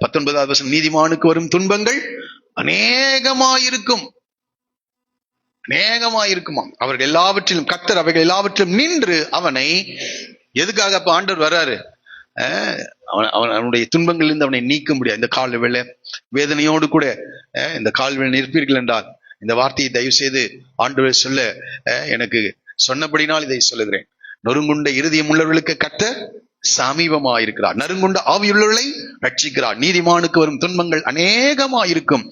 19வது வசனம், நீதிமானுக்கு வரும் துன்பங்கள் அநேகமாயிருக்கும், அநேகமாயிருக்குமா. அவர்கள் எல்லாவற்றிலும் கர்த்தர் அவைகள் எல்லாவற்றிலும் நின்று அவனை, எதுக்காக அப்ப ஆண்டவர் வர்றாரு? அவனுடைய துன்பங்களிலிருந்து அவனை நீக்க முடியாது. இந்த கால் வேளை வேதனையோடு கூட இந்த கால் வேளை நிற்பீர்கள் என்றால் இந்த வார்த்தையை தயவு செய்து ஆண்டவர் சொல்ல எனக்கு சொன்னபடினால் இதை சொல்லுகிறேன். நொறுங்குண்ட இருதயம் உள்ளவர்களுக்கு கர்த்தர் சமீபமாயிருக்கிறார், நறுங்குண்ட ஆவியுள்ளவர்களை ரட்சிக்கிறார். நீதிமானுக்கு வரும் துன்பங்கள் அநேகமாயிருக்கும்,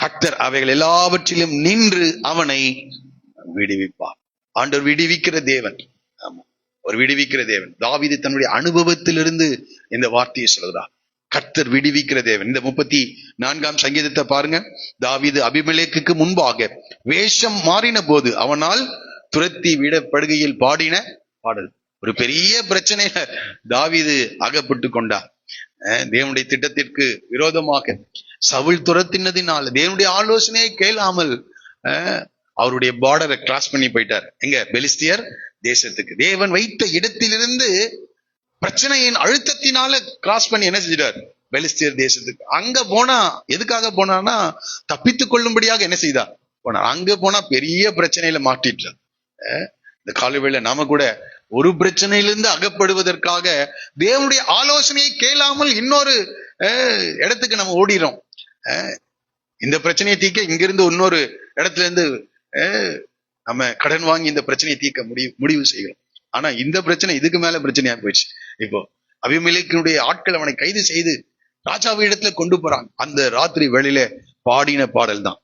கர்த்தர் அவைகள் எல்லாவற்றிலும் நின்று அவனை விடுவிப்பார். ஆண்டவர் விடுவிக்கிற தேவன். ஆமா, ஒரு விடுவிக்கிற தேவன். தாவீது தன்னுடைய அனுபவத்திலிருந்து இந்த வார்த்தையை சொல்கிறார், கர்த்தர் விடுவிக்கிற தேவன். இந்த 34ஆம் சங்கீதத்தை பாருங்க. தாவீது அபிமெலேக்குக்கு முன்பாக வேஷம் மாறின போது அவனால் துரத்தி விடப்படுகையில் பாடின பாடல். ஒரு பெரிய பிரச்சனையில தாவீது அகப்பட்டு கொண்டார். தேவனுடைய திட்டத்திற்கு விரோதமாக சவுல் துரத்தினதினால் தேவனுடைய ஆலோசனையை கேளாமல் அவருடைய பார்டரை கிராஸ் பண்ணி போயிட்டார். எங்க? பெலிஸ்தியர் தேசத்துக்கு. தேவன் வைத்த இடத்திலிருந்து பிரச்சனையின் அழுத்தத்தினால கிராஸ் பண்ணி என்ன செஞ்சிட்டார்? பெலிஸ்தியர் தேசத்துக்கு. அங்க போனா எதுக்காக போனான்னா தப்பித்துக் கொள்ளும்படியாக என்ன செய்தார்? போனார். அங்க போனா பெரிய பிரச்சனையில மாட்டிட்டார். இந்த காலவேளை நாம கூட ஒரு பிரச்சனையிலிருந்து அகப்படுவதற்காக தேவனுடைய ஆலோசனையை கேளாமல் இன்னொரு இடத்துக்கு நம்ம ஓடிறோம். இந்த பிரச்சனையை தீர்க்க இங்கிருந்து இன்னொரு இடத்துல இருந்து நம்ம கடன் வாங்கி இந்த பிரச்சனையை தீர்க்க முடிவு செய்கிறோம். ஆனா இந்த பிரச்சனை இதுக்கு மேல பிரச்சனையா போயிடுச்சு. இப்போ அபிமெலேக்கினுடைய ஆட்கள் அவனை கைது செய்து ராஜாவை இடத்துல கொண்டு போறாங்க. அந்த ராத்திரி வேளையில பாடின பாடல் தான்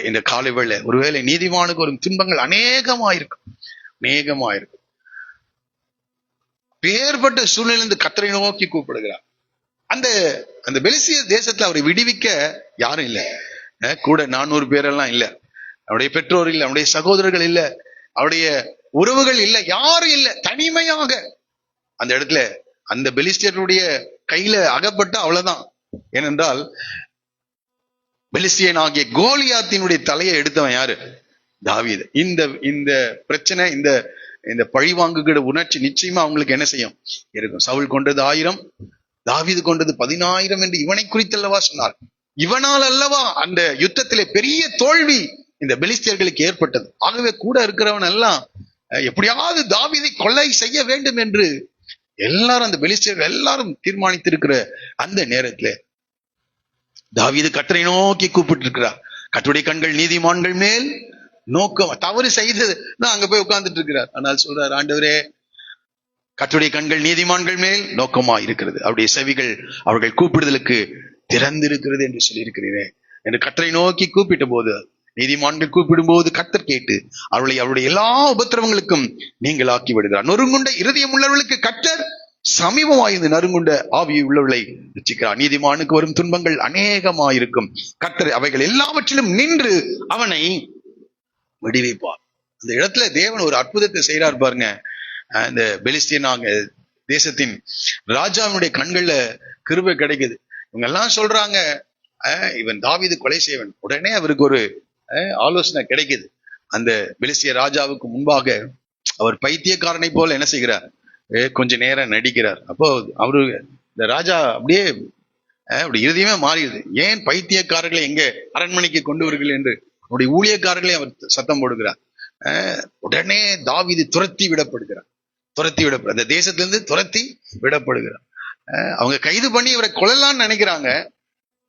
இந்த காலை வேளை. ஒருவேளை நீதிமானுக்கு ஒரு துன்பங்கள் அநேகமாயிருக்கும். பேர்பட்ட சூழ்நிலையிலிருந்து கர்த்தரை நோக்கி கூப்பிடுகிறார். அந்த பெலிஸ்தியர் தேசத்துல அவரை விடுவிக்க யாரும் இல்லை. கூட 400 பேரெல்லாம் இல்லை. அவருடைய பெற்றோர் இல்லை, அவருடைய சகோதரர்கள் இல்லை, அவருடைய உறவுகள் இல்லை, யாரும் இல்லை. தனிமையாக அந்த இடத்துல அந்த பெலிஸ்தியருடைய கையில அகப்பட்ட அவ்வளவுதான். ஏனென்றால் பெலிஸ்தியன் ஆகிய கோலியாத்தினுடைய தலையை எடுத்தவன் யாரு? தாவீது. இந்த பிரச்சனை, இந்த பழிவாங்குகிற உணர்ச்சி நிச்சயமா அவங்களுக்கு என்ன செய்யும்? இருக்கும். சவுல் கொண்டது 1000, தாவீது கொண்டது 10000 என்று இவனை குறித்தல்லவா சொன்னார். இவனால் அல்லவா அந்த யுத்தத்திலே பெரிய தோல்வி இந்த பெலிஸ்தியர்களுக்கு ஏற்பட்டது. ஆகவே கூட இருக்கிறவன் எல்லாம் எப்படியாவது தாவீதை கொலை செய்ய வேண்டும் என்று எல்லாரும், அந்த பெலிஸ்தியர்கள் எல்லாரும் தீர்மானித்திருக்கிற அந்த நேரத்துல தாவீது கர்த்தரை நோக்கி கூப்பிட்டு இருக்கிறார். கர்த்தருடைய கண்கள் நீதிமான்கள் மேல் நோக்கம். தவறு செய்தது நான் அங்க போய் உட்கார்ந்துட்டு இருக்கிறார். ஆனால் சொல்றார், ஆண்டவரே கர்த்தருடைய கண்கள் நீதிமான்கள் மேல் நோக்கமா இருக்கிறது, அவருடைய செவிகள் அவர்கள் கூப்பிடுதலுக்கு திறந்திருக்கிறது என்று சொல்லியிருக்கிறேன் என்று கர்த்தரை நோக்கி கூப்பிட்ட போது, நீதிமான்கள் கூப்பிடும் போது கர்த்தர் கேட்டு அவருடைய எல்லா உபத்திரவங்களுக்கும் நீங்கள் ஆக்கி விடுகிறார். நொறுங்குண்ட இருதயம் உள்ளவர்களுக்கு கர்த்தர் சமீபமாயிருந்து நறுங்குண்ட ஆவி உள்ளவர்களை ரட்சிக்கிறார். நீதிமானுக்கு வரும் துன்பங்கள் அநேகமாயிருக்கும், கர்த்தர் அவைகள் எல்லாவற்றிலும் நின்று அவனை விடுவிப்பார். அந்த இடத்துல தேவன் ஒரு அற்புதத்தை செய்யறார் பாருங்க. இந்த பெலிஸ்தியனாக தேசத்தின் ராஜாவினுடைய கண்கள்ல கிருபை கிடைக்குது. இவங்க எல்லாம் சொல்றாங்க, இவன் தாவீது கொலை செய்வன். உடனே அவருக்கு ஒரு ஆலோசனை கிடைக்குது. அந்த பெலிஸ்திய ராஜாவுக்கு முன்பாக அவர் பைத்தியக்காரனை போல என்ன செய்கிறார்? கொஞ்ச நேரம் நடிக்கிறார். அப்போ அவரு இந்த ராஜா அப்படியே அப்படி இறுதியுமே மாறிடுது. ஏன் பைத்தியக்காரர்களை எங்க அரண்மனைக்கு கொண்டு வருகிறீர்கள் என்று அவருடைய ஊழியக்காரர்களை அவர் சத்தம் போடுகிறார். உடனே தாவீது துரத்தி விடப்படுகிறார். அந்த தேசத்திலிருந்து துரத்தி விடப்படுகிறார். அவங்க கைது பண்ணி இவரை கொல்லலாம்னு நினைக்கிறாங்க.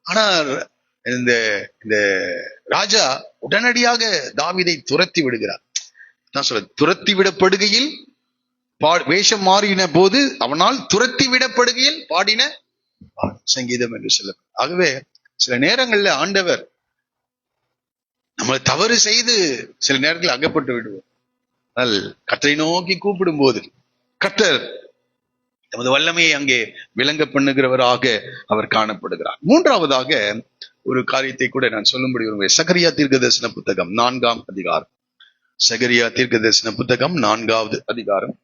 ஆனா இந்த ராஜா உடனடியாக தாவீதை துரத்தி விடுகிறார். நான் சொல்ல, துரத்தி விடப்படுகையில் வேஷம் மாறின போது அவனால் துரத்தி விடப்படுகையில் பாடின சங்கீதம் என்று சொல்ல. ஆகவே சில நேரங்கள்ல ஆண்டவர் நம்மளை தவறு செய்து சில நேரத்தில் அகப்பட்டு விடுவோம். ஆனால் கர்த்தரை நோக்கி கூப்பிடும் போது கர்த்தர் தமது வல்லமையை அங்கே விளங்க பண்ணுகிறவராக அவர் காணப்படுகிறார். மூன்றாவதாக ஒரு காரியத்தை கூட நான் சொல்லும்படி வருவேன். சகரியா தீர்க்கதரிசன புத்தகம் 4ஆம் அதிகாரம். சகரியா தீர்க்கதரிசன புத்தகம் 4வது அதிகாரம்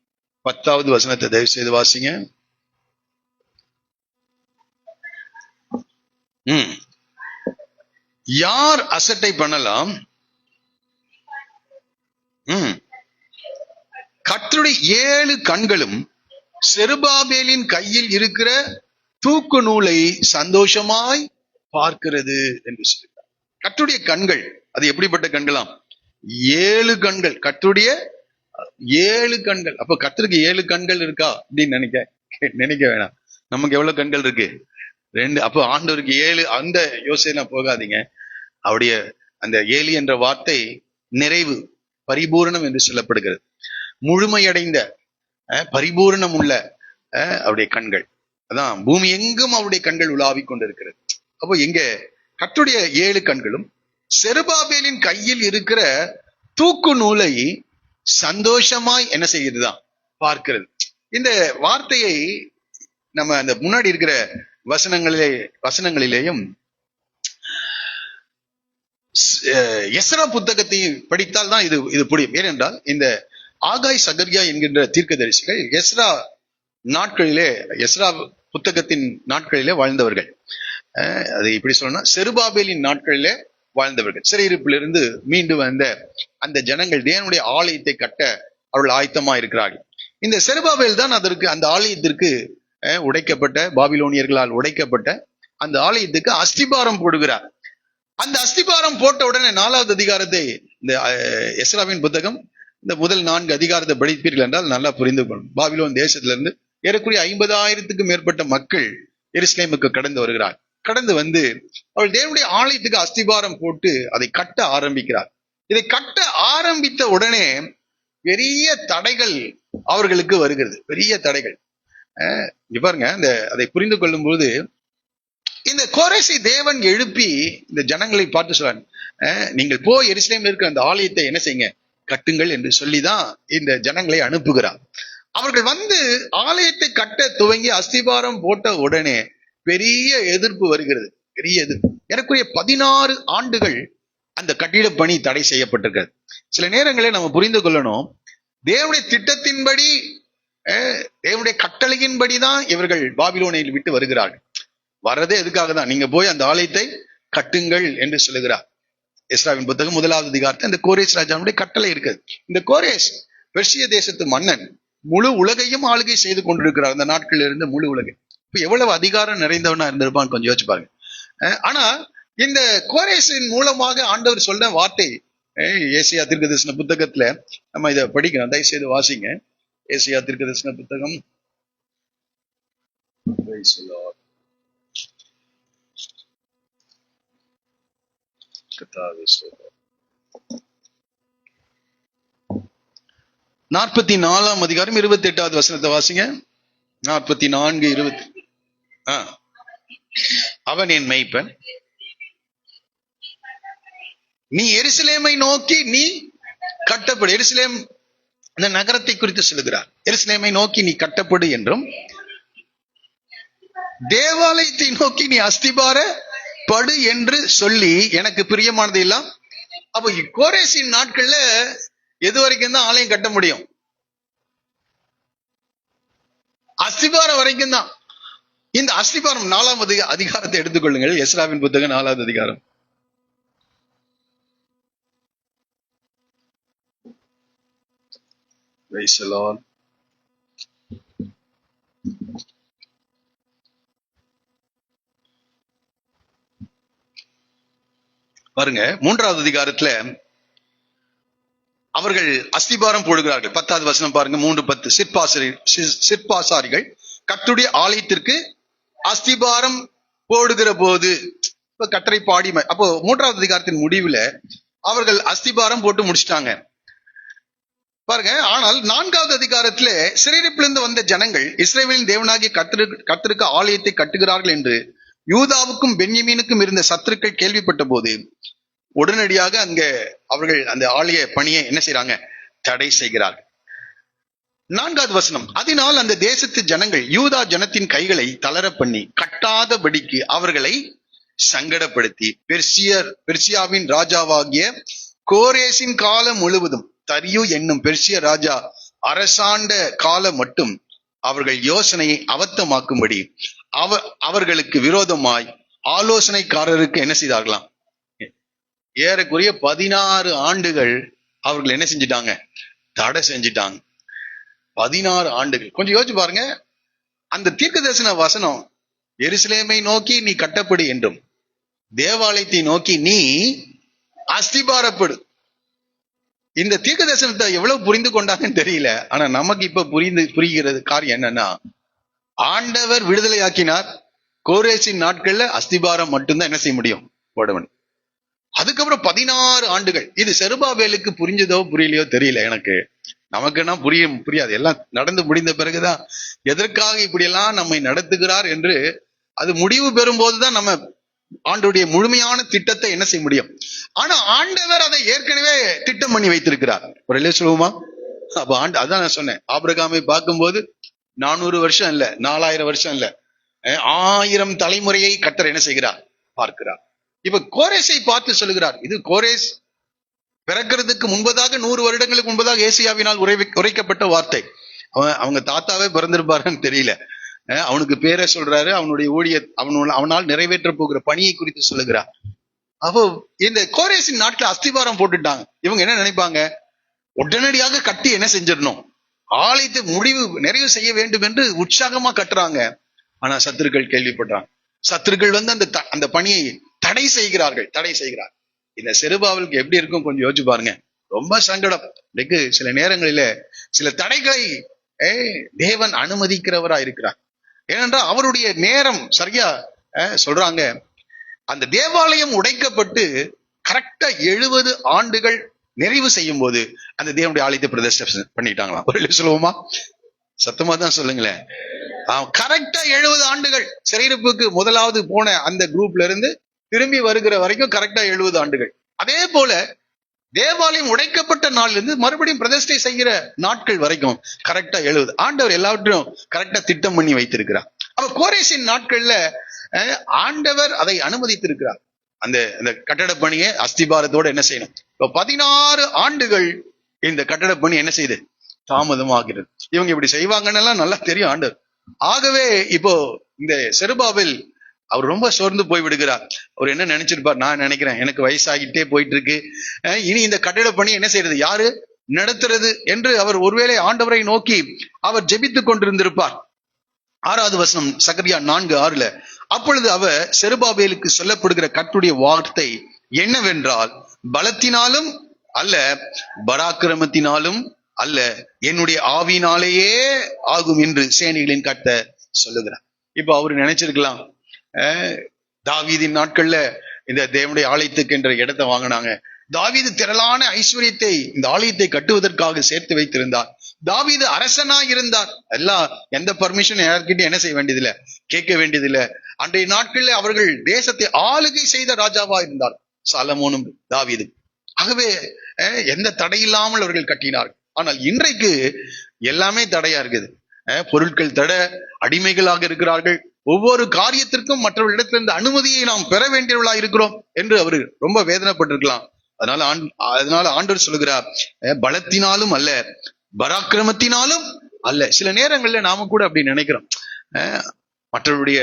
10வது வசனத்தை தயவு செய்து வாசிங்க. யார் அசட்டை பண்ணலாம்? கர்த்தருடைய 7 கண்களும் செருபாபேலின் கையில் இருக்கிற தூக்கு நூலை சந்தோஷமாய் பார்க்கிறது என்று சொல்கிறார். கர்த்தருடைய கண்கள் அது எப்படிப்பட்ட கண்களாம்? 7 கண்கள். கர்த்தருடைய 7 கண்கள். அப்ப கர்த்தருக்கு 7 கண்கள் இருக்கா அப்படின்னு நினைக்க வேணாம். நமக்கு எவ்வளவு கண்கள் இருக்கு? 2. அப்போ ஆண்டவருக்கு 7. அந்த யோசனை போகாதீங்க. அவருடைய அந்த ஏலி என்ற வார்த்தை நிறைவு, பரிபூரணம் என்று சொல்லப்படுகிறது. முழுமையடைந்த பரிபூரணம் உள்ள அவருடைய கண்கள், அதான் பூமி எங்கும் அவருடைய கண்கள் உலாவிக் கொண்டிருக்கிறது. அப்போ எங்க கர்த்தருடைய 7 கண்களும் செருபாபேலின் கையில் இருக்கிற தூக்கு நூலை சந்தோஷமாய் என்ன செய்யுதுதான் பார்க்கிறது. இந்த வார்த்தையை நம்ம அந்த முன்னாடி இருக்கிற வசனங்களிலேயும் எஸ்ரா புத்தகத்தை படித்தால் தான் இது புரியும். ஏனென்றால் இந்த ஆகாய் சகரியா என்கின்ற தீர்க்கதரிசிகள் எஸ்ரா புத்தகத்தின் நாட்களிலே வாழ்ந்தவர்கள். அது இப்படி சொல்லணும், செருபாபேலின் நாட்களிலே வாழ்ந்தவர்கள். சிறையிருப்பிலிருந்து மீண்டு வந்த அந்த ஜனங்கள் தேவனுடைய ஆலயத்தை கட்ட அவர்கள் ஆயத்தமா இருக்கிறார்கள். இந்த செருபாபேல் தான் அந்த ஆலயத்திற்கு உடைக்கப்பட்ட, பாபிலோனியர்களால் உடைக்கப்பட்ட அந்த ஆலயத்துக்கு அஸ்திபாரம் போடுகிறார். அந்த அஸ்திபாரம் போட்ட உடனே 4வது அதிகாரத்தை, இந்த எஸ்ராவின் புத்தகம் இந்த முதல் 4 அதிகாரத்தை படிப்பீர்கள் என்றால் நல்லா புரிந்து கொள்ளும். பாபிலோன் தேசத்திலிருந்து ஏறக்குறைய 50,000க்கும் மேற்பட்ட மக்கள் எருசலேமுக்கு கடந்து வருகிறார். கடந்து வந்து அவள் தேவனுடைய ஆலயத்துக்கு அஸ்திபாரம் போட்டு அதை கட்ட ஆரம்பிக்கிறார். இதை கட்ட ஆரம்பித்த உடனே பெரிய தடைகள் அவர்களுக்கு வருகிறது, பெரிய தடைகள். பாருங்க, அதை புரிந்து கொள்ளும் போது இந்த கோரேசை தேவன் எழுப்பி இந்த ஜனங்களை பார்த்து சொல்றாங்க, நீங்கள் போய் எருசலேமில் இருக்கிற அந்த ஆலயத்தை என்ன செய்யுங்க, கட்டுங்கள் என்று சொல்லிதான் இந்த ஜனங்களை அனுப்புகிறார். அவர்கள் வந்து ஆலயத்தை கட்ட துவங்கி அஸ்திபாரம் போட்ட உடனே பெரிய எதிர்ப்பு வருகிறது, பெரிய எதிர்ப்பு. எனக்குரிய 16 ஆண்டுகள் அந்த கட்டிட பணி தடை செய்யப்பட்டிருக்கிறது. சில நேரங்களில் நம்ம புரிந்து கொள்ளணும், தேவனுடைய திட்டத்தின்படி, தேவனுடைய கட்டளையின்படிதான் இவர்கள் பாபிலோனில் விட்டு வருகிறார்கள். வர்றதே எதுக்காக தான், நீங்க போய் அந்த ஆலயத்தை கட்டுங்கள் என்று சொல்லுகிறார். எஸ்ராவின் புத்தகம் 1வது அதிகாரத்தில் இந்த கோரேஸ் ராஜாவுடைய கட்டளை இருக்குது. இந்த கோரேஸ் பெர்சிய தேசத்து மன்னன், முழு உலகையும் ஆளுகை செய்து கொண்டிருக்கிறார் அந்த நாட்களில் இருந்து. முழு உலகை இப்ப எவ்வளவு அதிகாரம் நிறைந்தவனா இருந்திருப்பான்னு கொஞ்சம் யோசிச்சு பாருங்க. ஆனா இந்த கோரேசின் மூலமாக ஆண்டவர் சொல்ற வார்த்தை ஏசியா தீர்க்கதரிசன புத்தகத்துல நம்ம இதை படிக்கிறோம், தயவு செய்து வாசிங்க. ஏசியா தீர்க்கதரிசன புத்தகம் 44ஆம் அதிகாரம் 28வது வசனத்தை வாசிங்க. 44:20. அவன் என் மெய்ப்பன், நீ எருசலேமை நோக்கி நீ கட்டப்படு. எருசலேம் இந்த நகரத்தை குறித்து சொல்லுகிறார். எருசலேமை நோக்கி நீ கட்டப்படு என்றும், தேவாலயத்தை நோக்கி நீ அஸ்திபார படு என்று சொல்லி எனக்கு பிரியமானது எல்லாம். அப்போ கோரேசின் நாட்கள்ல எது வரைக்கும் தான் ஆலயம் கட்ட முடியும்? அஸ்திபாரம் வரைக்கும் தான். இந்த அஸ்திபாரம் 4வது அதிகாரத்தை எடுத்துக்கொள்ளுங்கள். எஸ்ராவின் புத்தகம் 4வது அதிகாரம். பாருங்க, 3வது அதிகாரத்துல அவர்கள் அஸ்திபாரம் போடுகிறார்கள். 10வது வசனம் பாருங்க, 3:10. சிற்பாசாரிகள் கர்த்தருடைய ஆலயத்திற்கு அஸ்திபாரம் போடுகிற போது, இப்ப கட்டளை பாடி, அப்போ 3வது அதிகாரத்தின் முடிவுல அவர்கள் அஸ்திபாரம் போட்டு முடிச்சிட்டாங்க பாருங்க. ஆனால் 4வது அதிகாரத்துல சிறையிருப்பிலிருந்து வந்த ஜனங்கள் இஸ்ரவேலின் தேவனாகிய கர்த்தருக்கு ஆலயத்தை கட்டுகிறார்கள் என்று யூதாவுக்கும் பென்யமீனுக்கும் இருந்த சத்துருக்கள் கேள்விப்பட்ட போது உடனடியாக அங்க அவர்கள் அந்த ஆலய பணியை என்ன செய்யறாங்க, தடை செய்கிறார்கள். 4வது வசனம், அதனால் அந்த தேசத்து ஜனங்கள் யூதா ஜனத்தின் கைகளை தளர பண்ணி கட்டாதபடிக்கு அவர்களை சங்கடப்படுத்தி பெர்சியாவின் ராஜாவாகிய கோரேசின் காலம் முழுவதும், தரியு என்னும் பெர்சிய ராஜா அரசாண்ட காலம் மட்டும் அவர்கள் யோசனையை அவத்தமாக்கும்படி அவர்களுக்கு விரோதமாய் ஆலோசனைக்காரருக்கு என்ன செய்தார்களாம், ஏறக்குறைய 16 ஆண்டுகள் அவர்கள் என்ன செஞ்சிட்டாங்க, தடை செஞ்சிட்டாங்க. 16 ஆண்டுகள். கொஞ்சம் யோசிச்சு பாருங்க. அந்த தீர்க்கதரிசன வசனம், எருசலேமை நோக்கி நீ கட்டப்படு என்றும், தேவாலயத்தை நோக்கி நீ அஸ்திபாரப்படு. இந்த தீர்க்கதரிசனத்தை எவ்வளவு புரிந்து கொண்டாங்கன்னு தெரியல. ஆனா நமக்கு இப்ப புரிகிறது காரியம் என்னன்னா, ஆண்டவர் விடுதலையாக்கினார். கோரேசின் நாட்கள்ல அஸ்திபாரம் மட்டும்தான் என்ன செய்ய முடியும், போடவன். அதுக்கப்புறம் 16 ஆண்டுகள். இது செருபாபேலுக்கு புரிஞ்சதோ புரியலையோ தெரியல எனக்கு. நமக்குன்னா புரியாது. எல்லாம் நடந்து முடிந்த பிறகுதான் எதற்காக இப்படியெல்லாம் நம்மை நடத்துகிறார் என்று அது முடிவு பெறும்போதுதான் நம்ம ஆண்டவருடைய முழுமையான திட்டத்தை என்ன செய்ய முடியும். ஆனா ஆண்டவர் அதை ஏற்கனவே திட்டம் பண்ணி வைத்திருக்கிறார். ஒரு இல்லையா சொல்லுவோமா? அப்ப அதான் நான் சொன்னேன், ஆபிரகாமை பார்க்கும்போது 400 வருஷம் இல்ல, 4000 வருஷம் இல்ல, 1000 தலைமுறையை கர்த்தர் என்ன செய்கிறார், பார்க்கிறார். இப்ப கோரேசை பார்த்து சொல்லுகிறார், இது கோரேஸ் பிறக்கிறதுக்கு முன்பதாக 100 வருடங்களுக்கு முன்பதாக ஏசியாவினால் உரைக்கப்பட்ட வார்த்தை. அவங்க தாத்தாவே பிறந்திருப்பாருன்னு தெரியல. அவனுக்கு பேரை சொல்றாரு, அவனுடைய அவனால் நிறைவேற்ற போகிற பணியை குறித்து சொல்லுகிறார். அப்போ இந்த கோரேசின் நாட்கள் அஸ்திபாரம் போட்டுட்டாங்க. இவங்க என்ன நினைப்பாங்க, உடனடியாக கட்டி என்ன செஞ்சிடணும், ஆலயத்தை நிறைவு செய்ய வேண்டும் என்று உற்சாகமா கட்டுறாங்க. ஆனா சத்துருக்கள் கேள்விப்படுறாங்க. சத்துருக்கள் அந்த பணியை தடை செய்கிறார்கள். இந்த செருபாவிலுக்கு எப்படி இருக்கும் கொஞ்சம் யோசிச்சு பாருங்க. ரொம்ப சங்கடம். இன்னைக்கு சில நேரங்களில சில தடைகளை தேவன் அனுமதிக்கிறவரா இருக்கிறார். ஏனென்றால் அவருடைய நேரம் சரியா சொல்றாங்க. அந்த தேவாலயம் உடைக்கப்பட்டு கரெக்டா 70 ஆண்டுகள் நிறைவு செய்யும் போது அந்த தேவனுடைய ஆலயத்தை பிரதிஷ்டை பண்ணிட்டாங்களாம். ஒரு சொல்லுவோமா? சத்தமா தான் சொல்லுங்களேன். கரெக்டா 70 ஆண்டுகள் சிறையிருப்புக்கு முதலாவது போன அந்த குரூப்ல இருந்து திரும்பி வருகிற வரைக்கும் கரெக்டா 70 ஆண்டுகள். அதே போல தேவாலயம் உடைக்கப்பட்ட நாள்ல இருந்து மறுபடியும் பிரதிஷ்டை செய்கிற நாட்கள் வரைக்கும் கரெக்டா 70. ஆண்டவர் எல்லாவற்றையும் கரெக்டா திட்டம் பண்ணி வைத்திருக்கிறார். அப்ப கோரேசின் நாட்கள்ல ஆண்டவர் அதை அனுமதித்திருக்கிறார். அந்த கட்டட பணியை அஸ்திபாரத்தோட என்ன செய்யணும். இப்ப 16 ஆண்டுகள் இந்த கட்டட பணி என்ன செய்யுது, தாமதமாகிறது. இவங்க இப்படி செய்வாங்கன்னு நல்லா தெரியும் ஆண்டவர். ஆகவே இப்போ இந்த செருபாபேல் அவர் ரொம்ப சோர்ந்து போய் விடுகிறார். அவர் என்ன நினைச்சிருப்பார், நான் நினைக்கிறேன் எனக்கு வயசாகிட்டே போயிட்டு இருக்கு, இனி இந்த கட்டிட பணி என்ன செய்யறது, யாரு நடத்துறது என்று அவர் ஒருவேளை ஆண்டவரை நோக்கி அவர் ஜெபித்துக் கொண்டிருந்திருப்பார். 6வது வசனம் சகரியா 4:6. அப்பொழுது அவர் செருபாபேலுக்கு சொல்லப்படுகிற கர்த்தருடைய வார்த்தை என்னவென்றால், பலத்தினாலும் அல்ல, பராக்கிரமத்தினாலும் அல்ல, என்னுடைய ஆவியினாலேயே ஆகும் என்று சேனைகளின் கர்த்தர் சொல்லுகிறார். இப்ப அவரு நினைச்சிருக்கலாம், தாவீதின் நாட்கள்ல இந்த தேவனுடைய ஆலயத்துக்கு என்ற இடத்தை வாங்கினாங்க. தாவீது திரளான ஐஸ்வர்யத்தை இந்த ஆலயத்தை கட்டுவதற்காக சேர்த்து வைத்திருந்தார். தாவீது அரசனாய் இருந்தார். எந்த பர்மிஷன் யார்கிட்ட என்ன செய்ய வேண்டியதில்லை, கேட்க வேண்டியதில்லை. அன்றைய நாட்களில் அவர்கள் தேசத்தை ஆளுகை செய்த ராஜாவா இருந்தார் சாலமோனும் தாவீது. ஆகவே எந்த தடையில்லாமல் அவர்கள் கட்டினார்கள். ஆனால் இன்றைக்கு எல்லாமே தடையா இருக்குது. பொருட்கள் தடை, அடிமைகளாக இருக்கிறார்கள். ஒவ்வொரு காரியத்திற்கும் மற்றவர்களிடத்திலிருந்து அனுமதியை நாம் பெற வேண்டியவர்களா இருக்கிறோம் என்று அவர் ரொம்ப வேதனைப்பட்டிருக்கலாம். அதனால ஆண்டவர் சொல்லுகிறார், பலத்தினாலும் அல்ல, பராக்கிரமத்தினாலும் அல்ல. சில நேரங்கள்ல நாம கூட அப்படி நினைக்கிறோம், மற்றவருடைய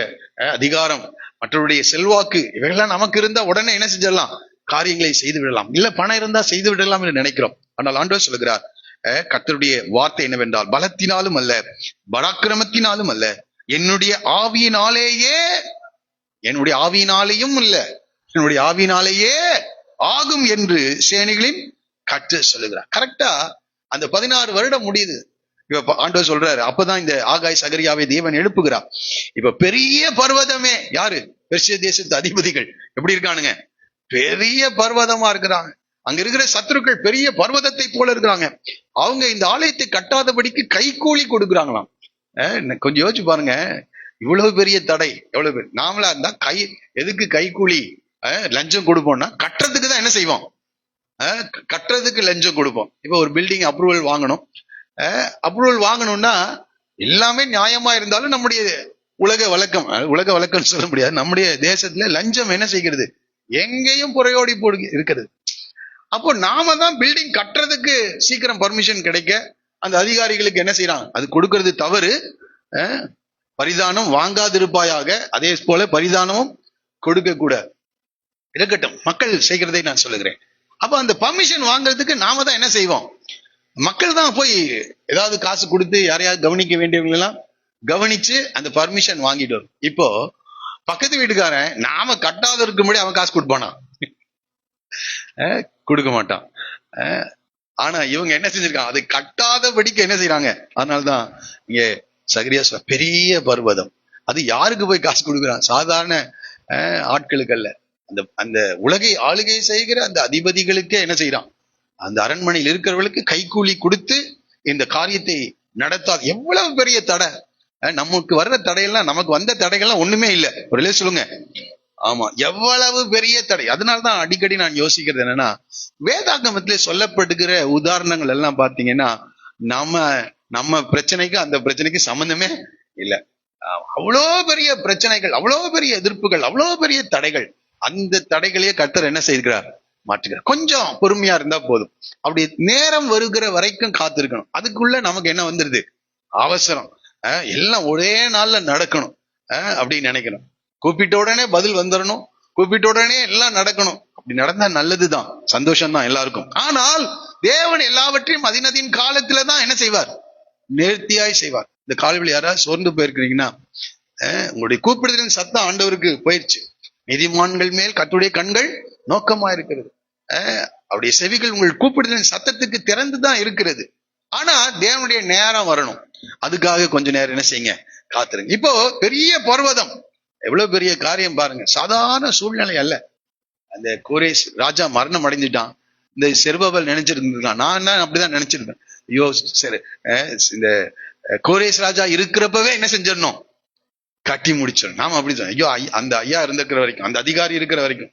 அதிகாரம், மற்றவருடைய செல்வாக்கு இவைகள்லாம் நமக்கு இருந்தா உடனே என்ன செஞ்சிடலாம், காரியங்களை செய்து விடலாம், இல்ல பணம் இருந்தா செய்து விடலாம் என்று நினைக்கிறோம். ஆனால் ஆண்டவர் சொல்லுகிறார், கர்த்தருடைய வார்த்தை என்னவென்றால், பலத்தினாலும் அல்ல, பராக்கிரமத்தினாலும் அல்ல, என்னுடைய ஆவியினாலேயும் இல்ல, என்னுடைய ஆவியினாலேயே ஆகும் என்று சேனைகளின் கர்த்தர் சொல்லுகிறார். கரெக்டா அந்த 16 வருடம் முடியுது. இப்ப ஆண்டவர் சொல்றாரு, அப்பதான் இந்த ஆகாய் சகரியாவை தேவன் எழுப்புகிறார். இப்ப பெரிய பர்வதமே, யாரு, பெர்சிய தேசத்து அதிபதிகள் எப்படி இருக்கானுங்க, பெரிய பர்வதமா இருக்கிறாங்க. அங்க இருக்கிற சத்துருக்கள் பெரிய பர்வதத்தை போல இருக்கிறாங்க. அவங்க இந்த ஆலயத்தை கட்டாதபடிக்கு கைகூலி கொடுக்குறாங்களாம். கொஞ்சம் யோசிச்சு பாருங்க, இவ்வளவு பெரிய தடை, எவ்வளவு பேர் நாமளா இருந்தா எதுக்கு கைகூலி லஞ்சம் கொடுப்போம்னா, கட்டுறதுக்கு தான் என்ன செய்வோம், கட்டுறதுக்கு லஞ்சம் கொடுப்போம். இப்ப ஒரு பில்டிங் அப்ரூவல் வாங்கணும்னா எல்லாமே நியாயமா இருந்தாலும் நம்முடைய உலக வழக்கம் சொல்ல முடியாது. நம்முடைய தேசத்துல லஞ்சம் என்ன செய்கிறது, எங்கேயும் புறையோடி இருக்கிறது. அப்போ நாம தான் பில்டிங் கட்டுறதுக்கு சீக்கிரம் பர்மிஷன் கிடைக்க அந்த அதிகாரிகளுக்கு என்ன செய்யறாங்க, அது கொடுக்கறது தவறு, பரிதானம் வாங்காதிருப்பாயாக, அதே போல பரிதானமும் கொடுக்க கூடாது, இருக்கட்டும், மக்கள் செய்கிறதை நான் சொல்லுகிறேன். அப்ப அந்த பர்மிஷன் வாங்குறதுக்கு நாம தான் என்ன செய்வோம், மக்கள் தான் போய் ஏதாவது காசு கொடுத்து யாரையாவது கவனிக்க வேண்டியவங்க எல்லாம் கவனிச்சு அந்த பர்மிஷன் வாங்கிட்டு வரும். இப்போ பக்கத்து வீட்டுக்காரன் நாம கட்டாத இருக்கும்படி அவன் காசு கொடுப்பானா, கொடுக்க மாட்டான். ஆனா இவங்க என்ன செஞ்சிருக்காங்க, அதை கட்டாதபடிக்கு என்ன செய்யறாங்க. அதனால்தான் இங்க சகரியா சொல்ல, பெரிய பர்வதம், அது யாருக்கு போய் காசு கொடுக்குறான், சாதாரண ஆட்களுக்கு அல்ல, அந்த அந்த உலகை ஆளுகை செய்கிற அந்த அதிபதிகளுக்கே என்ன செய்யறான், அந்த அரண்மனையில் இருக்கிறவர்களுக்கு கைக்கூலி கொடுத்து இந்த காரியத்தை நடத்தாது. எவ்வளவு பெரிய தடை! நமக்கு வர்ற தடையெல்லாம், நமக்கு வந்த தடைகள்லாம் ஒண்ணுமே இல்லை. ஒரு சொல்லுங்க, ஆமா, எவ்வளவு பெரிய தடை. அதனால்தான் அடிக்கடி நான் யோசிக்கிறது என்னன்னா, வேதாகமத்திலே சொல்லப்படுகிற உதாரணங்கள் எல்லாம் பாத்தீங்கன்னா நம்ம நம்ம பிரச்சனைக்கு அந்த பிரச்சனைக்கு சம்பந்தமே இல்லை. அவ்வளோ பெரிய பிரச்சனைகள், அவ்வளோ பெரிய எதிர்ப்புகள், அவ்வளோ பெரிய தடைகள். அந்த தடைகளையே கர்த்தர் என்ன செய்கிறார், மாற்றுகிறார். கொஞ்சம் பொறுமையா இருந்தா போதும். அப்படி நேரம் வருகிற வரைக்கும் காத்திருக்கணும். அதுக்குள்ள நமக்கு என்ன வந்துருது, அவசரம். எல்லாம் ஒரே நாள்ல நடக்கணும் அப்படின்னு நினைக்கணும். கூப்பிட்ட உடனே பதில் வந்துடணும், கூப்பிட்ட உடனே எல்லாம் நடக்கணும். அப்படி நடந்தா நல்லதுதான், சந்தோஷம் தான் எல்லாருக்கும். ஆனால் தேவன் எல்லாவற்றையும் அதினதின் காலத்துலதான் என்ன செய்வார், நேர்த்தியாய் செய்வார். இந்த காலையில் யாராவது சோர்ந்து போயிருக்கிறீங்கன்னா, உங்களுடைய கூப்பிடுதலின் சத்தம் ஆண்டவருக்கு போயிடுச்சு. நீதிமான்கள் மேல் கர்த்தருடைய கண்கள் நோக்கமா இருக்கிறது. அவருடைய செவிகள் உங்கள் கூப்பிடுதலின் சத்தத்துக்கு திறந்துதான் இருக்கிறது. ஆனா தேவனுடைய நேரம் வரணும். அதுக்காக கொஞ்ச நேரம் என்ன செய்யுங்க, காத்துருங்க. இப்போ பெரிய பர்வதம், எவ்வளவு பெரிய காரியம் பாருங்க. சாதாரண சூழ்நிலை அல்ல. அந்த கோரேஸ் ராஜா மரணம் அடைஞ்சிட்டான். இந்த செருபாபேல் நினைச்சிருந்தான், நான் அப்படிதான் நினைச்சிருந்தேன். ஐயோ சரி, இந்த கோரேஸ் ராஜா இருக்கிறப்பவே என்ன செஞ்சிடணும், கட்டி முடிச்சிடணும். நாம அப்படிதான், ஐயோ அந்த ஐயா இருந்திருக்கிற வரைக்கும், அந்த அதிகாரி இருக்கிற வரைக்கும்,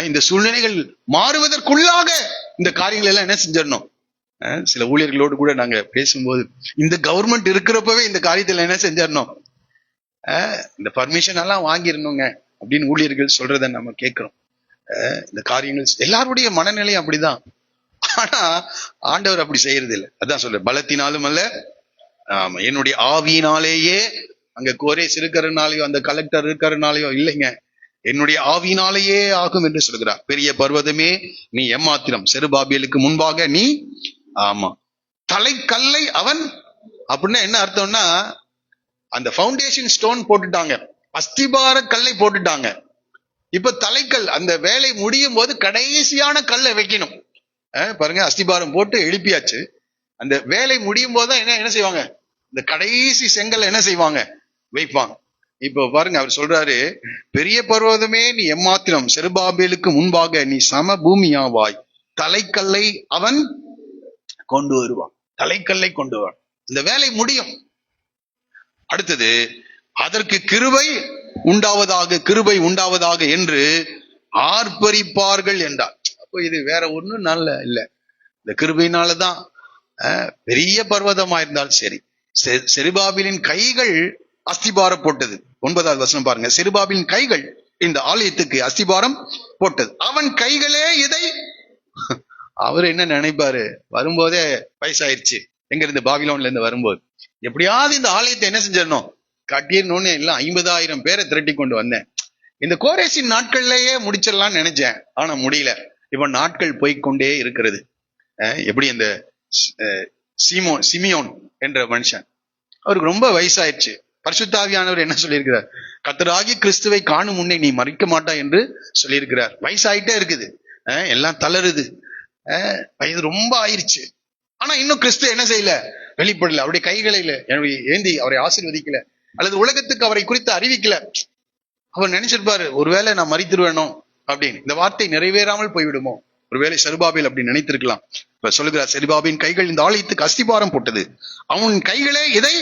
இந்த சூழ்நிலைகள் மாறுவதற்குள்ளாக இந்த காரியங்கள் எல்லாம் என்ன செஞ்சிடணும். சில ஊழியர்களோடு கூட நாங்க பேசும்போது, இந்த கவர்மெண்ட் இருக்கிறப்பவே இந்த காரியத்துல என்ன செஞ்சிடணும், இந்த பர்மிஷன் எல்லாம் வாங்கிடணுங்க அப்படின்னு ஊழியர்கள் சொல்றத நம்ம கேட்கிறோம். இந்த காரியங்கள் எல்லாருடைய மனநிலையும் அப்படிதான். ஆனா ஆண்டவர் அப்படி செய்யறது இல்லை. அதான் சொல்ற, பலத்தினாலும் அல்ல, ஆமா, என்னுடைய ஆவியினாலேயே. அங்க கோரேஸ் இருக்கிறனாலையோ அந்த கலெக்டர் இருக்கிறனாலையோ இல்லைங்க, என்னுடைய ஆவியினாலேயே ஆகும் என்று சொல்கிறார். பெரிய பர்வதமே நீ எம்மாத்திரம், செருபாபேலுக்கு முன்பாக நீ, ஆமா, தலைக்கல்லை அவன். அப்படின்னா என்ன அர்த்தம்னா, அந்த பவுண்டேஷன் ஸ்டோன் போட்டுட்டாங்க, அஸ்திபார கல்லை போட்டுட்டாங்க. இப்ப தலைக்கல், அந்த வேலை முடியும் போது கடைசியான கல்லை வைக்கணும். பாருங்க, அஸ்திபாரம் போட்டு எழுப்பியாச்சு. அந்த வேலை முடியும் போதுதான் என்ன செய்வாங்க, இந்த கடைசி செங்கல் என்ன செய்வாங்க, வைப்பாங்க. இப்போ பாருங்க, அவர் சொல்றாரு, பெரிய பர்வதமே நீ எம்மாத்திரம், செருபாபேலுக்கு முன்பாக நீ சம பூமியாவாய், தலைக்கல்லை அவன் கொண்டு வருவான், தலைக்கல்லை கொண்டு வருவான். இந்த வேலை முடியும். அடுத்தது, அதற்கு கிருபை உண்டாவதாக, கிருபை உண்டாவதாக என்று ஆர்ப்பரிப்பார்கள் என்றார். அப்போ இது வேற ஒண்ணும் நல்ல இல்ல, இந்த கிருபையினாலதான். பெரிய பர்வதமா இருந்தாலும் சரி, செருபாபேலின் கைகள் அஸ்திபாரம் போட்டது. 9வது வசனம் பாருங்க, செருபாபேலின் கைகள் இந்த ஆலயத்துக்கு அஸ்திபாரம் போட்டது. அவன் கைகளே இதை. அவர் என்ன நினைப்பாரு, வரும்போதே வயசாயிருச்சு, எங்க இருந்து, பாபிலோன்ல இருந்து வரும்போது, எப்படியாவது இந்த ஆலயத்தை என்ன செஞ்சிடணும், கட்டிடணும்னு எல்லாம் 50,000 பேரை திரட்டி கொண்டு வந்தேன். இந்த கோரேசின் நாட்கள்லயே முடிச்சிடலாம்னு நினைச்சேன், ஆனா முடியல. இப்ப நாட்கள் போய்கொண்டே இருக்கிறது. எப்படி இந்த சிமியோன் என்ற மனுஷன், அவருக்கு ரொம்ப வயசாயிடுச்சு. பரிசுத்த ஆவியானவர் என்ன சொல்லியிருக்கிறார், கர்த்தராகிய கிறிஸ்துவை காணும் முன்னே நீ மறிக்க மாட்டா என்று சொல்லியிருக்கிறார். வயசாயிட்டே இருக்குது, எல்லாம் தளருது, வயது ரொம்ப ஆயிருச்சு. ஆனா இன்னும் கிறிஸ்து என்ன செய்யல, வெளிப்படல. அவருடைய கைகளை ஏந்தி அவரை ஆசீர்வதிக்கல, அல்லது உலகத்துக்கு அவரை குறித்து அறிவிக்கல. அவர் நினைச்சிருப்பாரு, ஒருவேளை நான் மரித்துருவேணும் அப்படின்னு, இந்த வார்த்தை நிறைவேறாமல் போய்விடுமோ, ஒருவேளை செருபாபேல் அப்படி நினைத்திருக்கலாம். இப்ப சொல்லுகிறார், செருபாபின் கைகள் இந்த ஆலயத்துக்கு அஸ்திபாரம் போட்டது, அவன் கைகளே இதை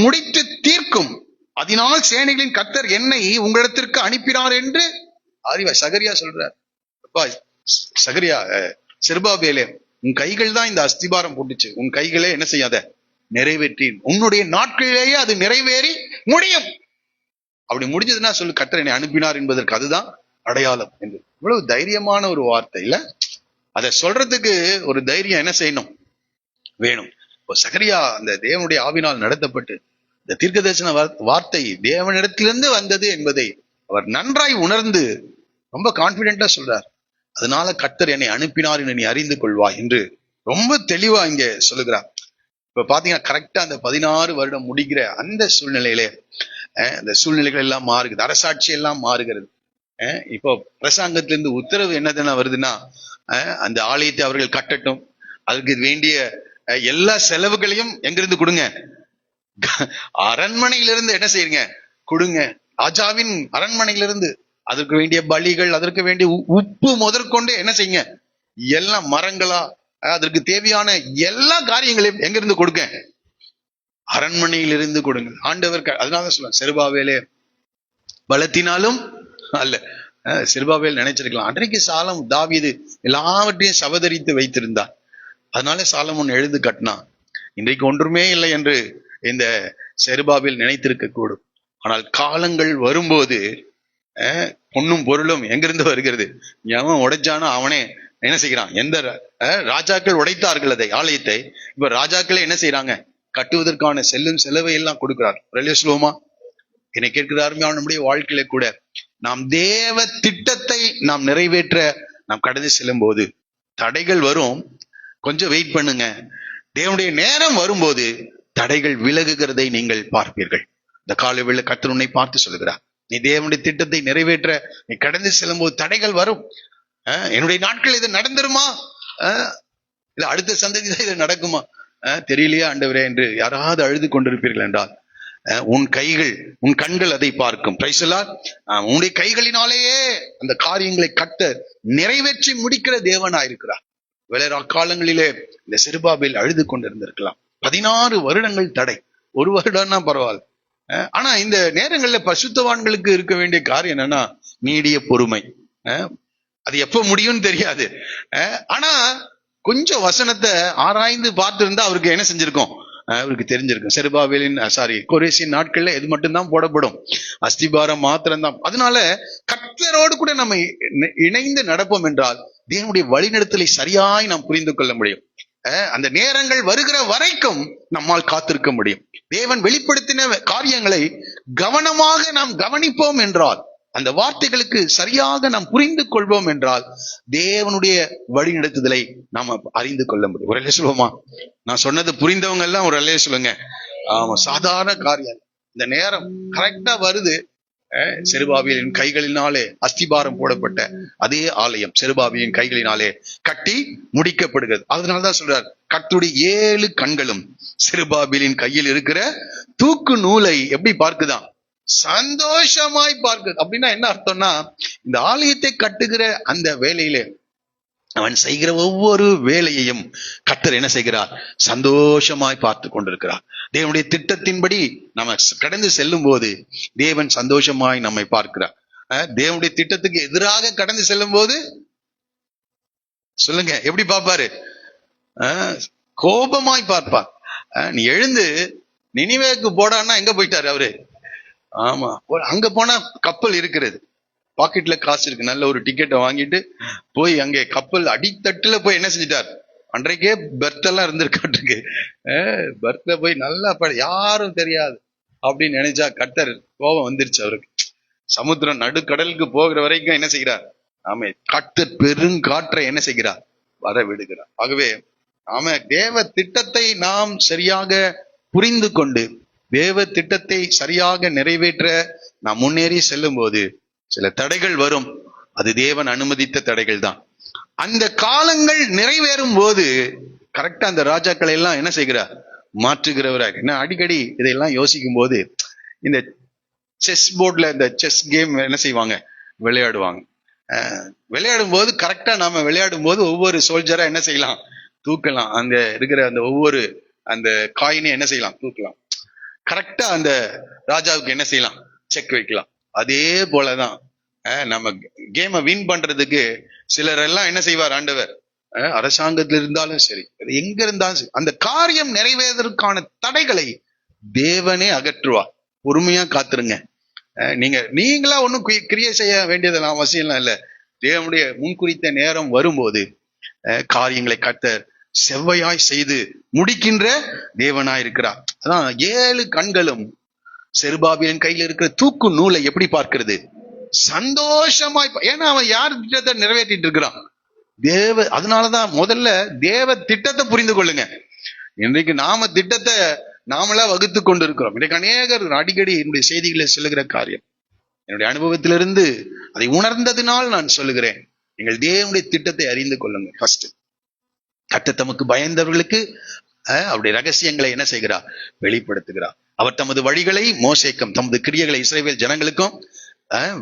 முடித்து தீர்க்கும், அதனால் சேனைகளின் கர்த்தர் என்னை உங்களிடத்திற்கு அனுப்பினார் என்று அறிவாய். சகரியா சொல்றார், அப்பா சகரியா, செருபாபேலே, உன் கைகள் தான் இந்த அஸ்திபாரம் போட்டுச்சு, உன் கைகளே என்ன செய்யாத, நிறைவேற்றி, உன்னுடைய நாட்களிலேயே அது நிறைவேறி முடியும். அப்படி முடிஞ்சதுன்னா சொல்லு, கர்த்தர் என்னை அனுப்பினார் என்பதற்கு அதுதான் அடையாளம் என்று. இவ்வளவு தைரியமான ஒரு வார்த்தை இல்ல, அதை சொல்றதுக்கு ஒரு தைரியம் என்ன செய்யணும், வேணும். இப்போ சகரியா அந்த தேவனுடைய ஆவினால் நடத்தப்பட்டு இந்த தீர்க்கதரிசன வார்த்தை தேவனிடத்திலிருந்து வந்தது என்பதை அவர் நன்றாய் உணர்ந்து ரொம்ப கான்பிடென்டா சொல்றார். அதனால கர்த்தர் என்னை அனுப்பினார் என்று நீ அறிந்து கொள்வாய் என்று ரொம்ப தெளிவா இங்க சொல்லுகிறார். இப்ப பாத்தீங்கன்னா கரெக்டா அந்த 16 வருடம் முடிக்கிற அந்த சூழ்நிலையிலே அந்த சூழ்நிலைகள் எல்லாம் மாறுகிறது, அரசாட்சி எல்லாம் மாறுகிறது. இப்போ அரசாங்கத்திலிருந்து உத்தரவு என்னதுன்னா வருதுன்னா, அந்த ஆலயத்தை அவர்கள் கட்டட்டும், அதுக்கு வேண்டிய எல்லா செலவுகளையும் எங்கிருந்து கொடுங்க, அரண்மனையிலிருந்து என்ன செய்யுங்க கொடுங்க, ராஜாவின் அரண்மனையிலிருந்து. அதற்கு வேண்டிய பலிகள், அதற்கு வேண்டிய உப்பு முதற்கொண்டு என்ன செய்யுங்க, எல்லாம் மரங்களா, அதற்கு தேவையான எல்லா காரியங்களையும் எங்கிருந்து கொடுங்க, அரண்மனையில் இருந்து கொடுங்க. ஆண்டவர் அதனால சொல்ல, செருபாவேலே பலத்தினாலும் அல்ல. செருபாவேல் நினைச்சிருக்கலாம், அன்றைக்கு தாவீது எல்லாவற்றையும் சவதரித்து வைத்திருந்தார், அதனால சாலமோன் எழுந்து கட்டினான். இன்றைக்கு ஒன்றுமே இல்லை என்று இந்த செருபாவேல் நினைத்திருக்க கூடும். ஆனால் காலங்கள் வரும்போது பொன்னும் பொருளும் எங்கிருந்து வருகிறது, எவன் உடைச்சானோ அவனே என்ன செய்கிறான். எந்த ராஜாக்கள் உடைத்தார்கள் அதை, ஆலயத்தை, இப்ப ராஜாக்களே என்ன செய்யறாங்க, கட்டுவதற்கான செலவை எல்லாம் கொடுக்கிறார். சொல்லுவோமா? என்னை கேட்கிறாருமே, நம்முடைய வாழ்க்கையில கூட நாம் தேவ திட்டத்தை நாம் நிறைவேற்ற நாம் கடந்து செல்லும் போது தடைகள் வரும். கொஞ்சம் வெயிட் பண்ணுங்க, தேவனுடைய நேரம் வரும்போது தடைகள் விலகுகிறதை நீங்கள் பார்ப்பீர்கள். இந்த காலைவேளை கர்த்தர் உன்னை பார்த்து சொல்லுகிறார், நீ தேவனுடைய திட்டத்தை நிறைவேற்ற நீ கடந்து செல்லும் போது தடைகள் வரும். என்னுடைய நாட்கள் இது நடந்துருமா, இல்ல அடுத்த சந்ததி தான் இது நடக்குமா, தெரியலையா ஆண்டவரே என்று யாராவது அழுது கொண்டிருப்பீர்கள் என்றால், உன் கைகள், உன் கண்கள் அதை பார்க்கும். Price the Lord. உன்னுடைய கைகளினாலேயே அந்த காரியங்களை கட்ட நிறைவேற்றி முடிக்கிற தேவனாயிருக்கிறார். வேற காலங்களிலே இந்த செருபாபேல் அழுது கொண்டிருந்திருக்கலாம். 16 வருடங்கள் தடை, ஒரு வருடம்னா பரவாயில்ல. ஆனா இந்த நேரங்கள்ல பரிசுத்தவான்களுக்கு இருக்க வேண்டிய காரியம் என்னன்னா நீடிய பொறுமை. அது எப்ப முடியும்னு தெரியாது. ஆனா கொஞ்சம் வசனத்தை ஆராய்ந்து பார்த்திருந்தா அவருக்கு என்ன செஞ்சிருக்கும், அவருக்கு தெரிஞ்சிருக்கும். செருபாபேலின் கோரேசின் நாட்கள்ல இது மட்டும்தான் போடப்படும், அஸ்திபாரம் மாத்திரம்தான். அதனால கர்த்தரோடு கூட நம்ம இணைந்து நடப்போம் என்றால் தேவனுடைய வழிநடத்தலை சரியாய் நாம் புரிந்து கொள்ள முடியும். அந்த நேரங்கள் வருகிற வரைக்கும் நம்மால் காத்திருக்க முடியும். தேவன் வெளிப்படுத்தின காரியங்களை கவனமாக நாம் கவனிப்போம் என்றால், அந்த வார்த்தைகளுக்கு சரியாக நாம் புரிந்து கொள்வோம் என்றால் தேவனுடைய வழிநடத்துதலை நாம் அறிந்து கொள்ள முடியும். ஒரு அல்லேலூயா சொல்லுவோமா? நான் சொன்னது புரிந்தவங்க எல்லாம் ஒரு அல்லேலூயா சொல்லுங்க. ஆமா, சாதாரண காரியம். இந்த நேரம் கரெக்டா வருது. செருபாபேலின் கைகளினாலே அஸ்திபாரம் போடப்பட்ட அதே ஆலயம் செருபாபேலின் கைகளினாலே கட்டி முடிக்கப்படுகிறது. அதனாலதான் சொல்றார், கர்த்தருடைய 7 கண்களும் செருபாபேலின் கையில் இருக்கிற தூக்கு நூலை எப்படி பார்க்குதான், சந்தோஷமாய் பார்க்குது. அப்படின்னா என்ன அர்த்தம்னா, இந்த ஆலயத்தை கட்டுகிற அந்த வேலையிலே அவன் செய்கிற ஒவ்வொரு வேலையையும் கர்த்தர் என்ன செய்கிறார், சந்தோஷமாய் பார்த்து கொண்டிருக்கிறார். தேவனுடைய திட்டத்தின்படி நம்ம கடந்து செல்லும் போது தேவன் சந்தோஷமாய் நம்மை பார்க்கிறார். தேவனுடைய திட்டத்துக்கு எதிராக கடந்து செல்லும் போது சொல்லுங்க எப்படி பார்ப்பாரு, கோபமாய் பார்ப்பார். நீ எழுந்து நினிவேக்கு போடான்னா எங்க போயிட்டாரு அவரு? ஆமா, அங்க போனா கப்பல் இருக்கிறது, பாக்கெட்ல காசு இருக்கு, நல்ல ஒரு டிக்கெட்டை வாங்கிட்டு போய் அங்கே கப்பல் அடித்தட்டுல போய் என்ன செஞ்சிட்டார், அன்றைக்கே பெர்த் எல்லாம் இருந்திருக்காட்டுருக்கு, பெர்த்ல போய் நல்லா யாரும் தெரியாது அப்படின்னு நினைச்சா கர்த்தர் கோபம் வந்துருச்சு அவருக்கு. சமுத்திரம் நடுக்கடலுக்கு போகிற வரைக்கும் என்ன செய்கிறார், ஆமே கர்த்தர் பெருங்காற்றை என்ன செய்கிறார், வர விடுகிறார். ஆகவே ஆமா, தேவ திட்டத்தை நாம் சரியாக புரிந்து கொண்டு தேவ திட்டத்தை சரியாக நிறைவேற்ற நாம் முன்னேறி செல்லும் போது சில தடைகள் வரும். அது தேவன் அனுமதித்த தடைகள் தான். அந்த காலங்கள் நிறைவேறும் போது கரெக்டா அந்த ராஜாக்களை எல்லாம் என்ன செய்கிறார், மாற்றுகிறவராக. நான் அடிக்கடி இதையெல்லாம் யோசிக்கும் போது, இந்த செஸ் போர்ட்ல இந்த செஸ் கேம் என்ன செய்வாங்க, விளையாடுவாங்க. விளையாடும் போது கரெக்டா நாம விளையாடும் போது ஒவ்வொரு சோல்ஜரா என்ன செய்யலாம், தூக்கலாம். அந்த இருக்கிற அந்த ஒவ்வொரு அந்த காயினை என்ன செய்யலாம், தூக்கலாம். கரெக்டா அந்த ராஜாவுக்கு என்ன செய்யலாம், செக் வைக்கலாம். அதே போலதான் நம்ம கேமை வின் பண்றதுக்கு சிலர் எல்லாம் என்ன செய்வார் ஆண்டவர், அரசாங்கத்தில் இருந்தாலும் சரி, எங்க இருந்தாலும் சரி, அந்த காரியம் நிறைவேறதற்கான தடைகளை தேவனே அகற்றுவார். பொறுமையா காத்துருங்க. நீங்களா ஒன்னும் கிரியை செய்ய வேண்டியதெல்லாம் அவசியம் இல்லை. தேவனுடைய முன்குறித்த நேரம் வரும்போது காரியங்களை கர்த்தர் செவ்வையாய் செய்து முடிக்கின்ற தேவனாய் இருக்கிறார். அதான் 7 கண்களும் செருபாபேலின் கையில் இருக்கிற தூக்கு நூலை எப்படி பார்க்கிறது, சந்தோஷமாய். ஏன்னா அவன் யார் திட்டத்தை நிறைவேற்றிட்டு இருக்கிறான், அதனாலதான் முதல்ல தேவ திட்டத்தை புரிந்து கொள்ளுங்க. இன்றைக்கு நாம திட்டத்தை நாமளா வகுத்து கொண்டு இருக்கிறோம். இன்றைக்கு அநேகர் அடிக்கடி என்னுடைய செய்திகளை சொல்லுகிற காரியம், என்னுடைய அனுபவத்திலிருந்து அதை உணர்ந்ததினால் நான் சொல்லுகிறேன், நீங்கள் தேவனுடைய திட்டத்தை அறிந்து கொள்ளுங்க. ஃபர்ஸ்ட் கர்த்தர் தமக்கு பயந்தவர்களுக்கு அவருடைய ரகசியங்களை என்ன செய்கிறார், வெளிப்படுத்துகிறார். அவர் தமது வழிகளை மோசேக்கும் தமது கிரியைகளை இஸ்ரவேல் ஜனங்களுக்கும்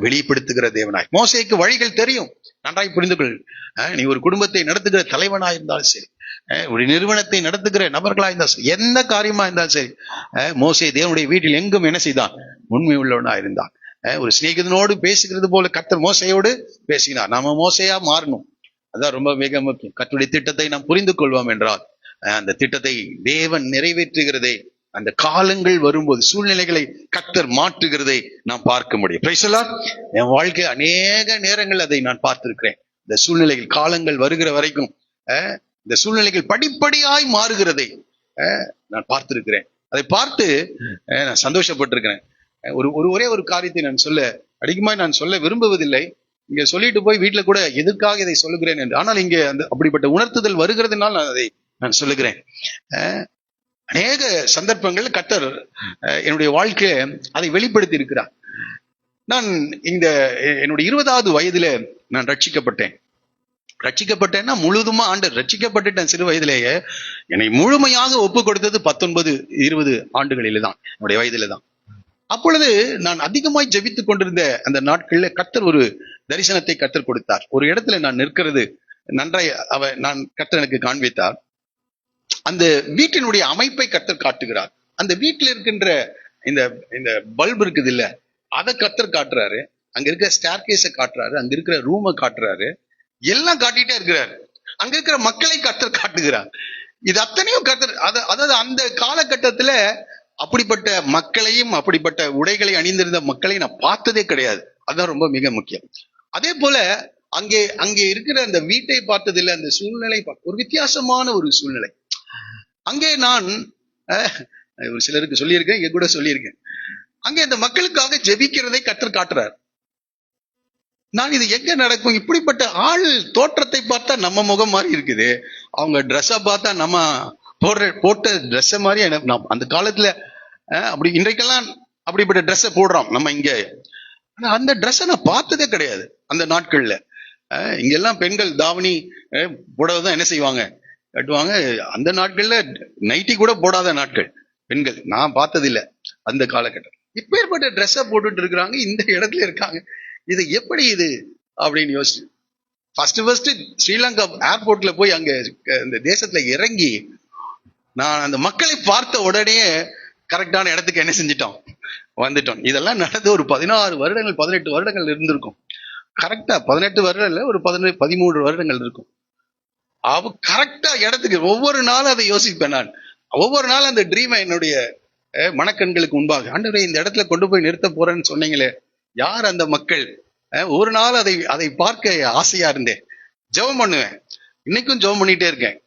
வெளிப்படுத்துகிற தேவனாய். மோசேக்கு வழிகள் தெரியும், நன்றாய் புரிந்து கொள். நீ ஒரு குடும்பத்தை நடத்துகிற தலைவனாய் இருந்தாலும் சரி, ஒரு நிறுவனத்தை நடத்துகிற நபர்களாக இருந்தாலும் சரி, எந்த காரியமா இருந்தாலும் சரி, மோசே தேவனுடைய வீட்டில் எங்கும் என்ன செய்தான்? உண்மை உள்ளவனா இருந்தான். ஒரு சிநேகிதனோடு பேசுகிறது போல கர்த்தர் மோசையோடு பேசினார். நாம மோசையா மாறணும். அதான் ரொம்ப மிக முக்கியம். கர்த்தருடைய திட்டத்தை நாம் புரிந்து கொள்வோம் என்றால் அந்த திட்டத்தை தேவன் நிறைவேற்றுகிறதை, அந்த காலங்கள் வரும்போது சூழ்நிலைகளை கர்த்தர் மாற்றுகிறதை நாம் பார்க்க முடியும். Price the Lord. என் வாழ்க்கை அநேக நேரங்கள் அதை நான் பார்த்திருக்கிறேன். இந்த சூழ்நிலைகள் காலங்கள் வருகிற வரைக்கும் இந்த சூழ்நிலைகள் படிப்படியாய் மாறுகிறதை நான் பார்த்திருக்கிறேன். அதை பார்த்து நான் சந்தோஷப்பட்டிருக்கிறேன். ஒரே ஒரு காரியத்தை நான் அதிகமாக நான் சொல்ல விரும்புவதில்லை. இங்க சொல்லிட்டு போய் வீட்டுல கூட எதற்காக இதை சொல்லுகிறேன் என்று. ஆனால் இங்க அந்த அப்படிப்பட்ட உணர்த்துதல் வருகிறதுனால் நான் சொல்லுகிறேன். அநேக சந்தர்ப்பங்கள் கர்த்தர் என்னுடைய வாழ்க்கையை அதை வெளிப்படுத்தி இருக்கிறார். நான் என்னுடைய 20வது வயதுல நான் ரட்சிக்கப்பட்டேன்னா முழுதுமா ரட்சிக்கப்பட்டுட்டேன். சிறு வயதிலேயே என்னை முழுமையாக ஒப்பு கொடுத்தது 19-20 ஆண்டுகளில தான், என்னுடைய வயதுல தான். அப்பொழுது நான் அதிகமாய் ஜெபித்துக் கொண்டிருந்த அந்த நாட்கள்ல கர்த்தர் ஒரு தரிசனத்தை கர்த்தர் கொடுத்தார். ஒரு இடத்துல நான் நிற்கிறது நன்றாய் கர்த்தர் எனக்கு காண்பித்தார். அந்த வீட்டினுடைய அமைப்பை கர்த்தர் காட்டுகிறார். அந்த வீட்டில் இருக்கின்ற இந்த பல்பு இருக்குது இல்ல, அதை கர்த்தர் காட்டுறாரு. அங்க இருக்கிற ஸ்டேர்கேஸை காட்டுறாரு, அங்க இருக்கிற ரூமை காட்டுறாரு, எல்லாம் காட்டிட்டே இருக்கிறாரு. அங்க இருக்கிற மக்களை கர்த்தர் காட்டுகிறார். இது அத்தனையும் கர்த்தர் அதாவது அந்த காலகட்டத்துல அப்படிப்பட்ட மக்களையும் அப்படிப்பட்ட உடைகளை அணிந்திருந்த மக்களை நான் பார்த்ததே கிடையாது. அதுதான் ரொம்ப மிக முக்கியம். அதே போல அங்கே இருக்கிற அந்த வீட்டை பார்த்ததில்லை, அந்த சூழ்நிலை ஒரு வித்தியாசமான ஒரு சூழ்நிலை. அங்கே நான் ஒரு சிலருக்கு சொல்லியிருக்கேன், இங்க கூட சொல்லியிருக்கேன். அங்கே அந்த மக்களுக்காக ஜெபிக்கிறதை கர்த்தர் காட்டுறார். நான் இது எங்க நடக்கும்? இப்படிப்பட்ட ஆள் தோற்றத்தை பார்த்தா நம்ம முகம் மாதிரி இருக்குது, அவங்க ட்ரெஸ்ஸை பார்த்தா நம்ம போட்ட ட்ரெஸ் மாதிரி. அந்த காலத்துல அப்படி இன்றைக்கெல்லாம் அப்படிப்பட்ட ட்ரெஸ்ஸை போடுறோம் நம்ம இங்க. அந்த ட்ரெஸ்ஸை நான் பார்த்ததே கிடையாது அந்த நாட்கள்ல. இங்கெல்லாம் பெண்கள் தாவணி புடவைதான் என்ன செய்வாங்க, கட்டுவாங்க. அந்த நாட்கள்ல நைட்டி கூட போடாத நாட்கள் பெண்கள் நான் பார்த்ததில்லை அந்த காலகட்டம். இப்பேற்பட்ட ட்ரெஸ்ஸை போட்டுட்டு இருக்கிறாங்க, இந்த இடத்துல இருக்காங்க. இது எப்படி இது அப்படின்னு யோசிச்சு ஃபர்ஸ்ட் ஸ்ரீலங்கா ஏர்போர்ட்ல போய் அங்க இந்த தேசத்துல இறங்கி நான் அந்த மக்களை பார்த்த உடனே கரெக்டான இடத்துக்கு என்ன செஞ்சிட்டோம், வந்துட்டோம். இதெல்லாம் நடந்து ஒரு 16 வருடங்கள் 18 வருடங்கள் இருந்திருக்கும். கரெக்டா 18 வருடம் இல்ல, ஒரு 13 வருடங்கள் இருக்கும். கரெக்டா இடத்துக்கு ஒவ்வொரு நாளும் அதை யோசிப்பேன் நான். ஒவ்வொரு நாளும் அந்த ட்ரீமை என்னுடைய மனக்கண்களுக்கு முன்பாக, ஆண்டவரே இந்த இடத்துல கொண்டு போய் நிறுத்த போறேன்னு சொன்னீங்களே, யார் அந்த மக்கள்? ஒரு நாள் அதை பார்க்க ஆசையா இருந்தேன். ஜெபம் பண்ணுவேன், இன்னைக்கும் ஜெபம் பண்ணிட்டே இருக்கேன்.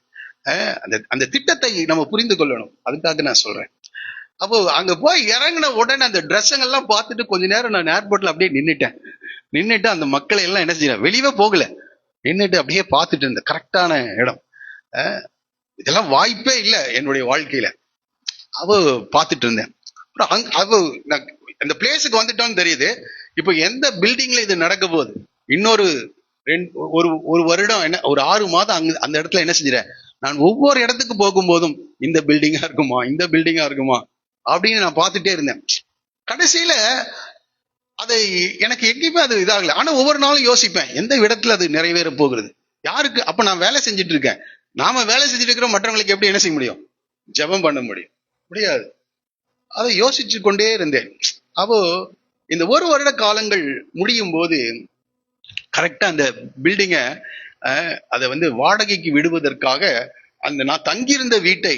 அந்த திட்டத்தை நம்ம புரிந்து கொள்ளணும், அதுக்காக நான் சொல்றேன். அப்போ அங்க போய் இறங்கின உடனே அந்த ட்ரெஸ்ஸுங்கெல்லாம் பார்த்துட்டு கொஞ்ச நேரம் நான் ஏர்போர்ட்ல அப்படியே நின்னுட்டு அந்த மக்களை எல்லாம் என்ன செய்யறேன், வெளியவே போகல, நின்னுட்டு அப்படியே பார்த்துட்டு இருந்த கரெக்டான இடம். இதெல்லாம் வாய்ப்பே இல்லை என்னுடைய வாழ்க்கையில. பார்த்துட்டு இருந்தேன். அப்புறம் அந்த பிளேஸுக்கு வந்துட்டோன்னு தெரியுது. இப்போ எந்த பில்டிங்ல இது நடக்க போகுது, இன்னொரு ஒரு வருடம் என்ன, ஒரு 6 மாதம் அந்த இடத்துல என்ன செஞ்சிடறேன் நான். ஒவ்வொரு இடத்துக்கு போகும்போதும் இந்த பில்டிங்கா இருக்குமா, இந்த பில்டிங்கா இருக்குமா அப்படின்னு நான் பார்த்துட்டே இருந்தேன். கடைசியில அதை எனக்கு எங்கேயுமே அது இதாகல. ஆனா ஒவ்வொரு நாளும் யோசிப்பேன், எந்த இடத்துல அது நிறைவேற போகிறது, யாருக்கு. அப்ப நான் வேலை செஞ்சுட்டு இருக்கேன், நாம வேலை செஞ்சுட்டு இருக்கிறோம், மற்றவங்களுக்கு எப்படி என்ன செய்ய முடியும், ஜெபம் பண்ண முடியாது. அதை யோசிச்சு கொண்டே இருந்தேன். அப்போ இந்த 1 வருட காலங்கள் முடியும் போது கரெக்டா அந்த பில்டிங்க அதை வாடகைக்கு விடுவதற்காக நான் தங்கியிருந்த வீட்டை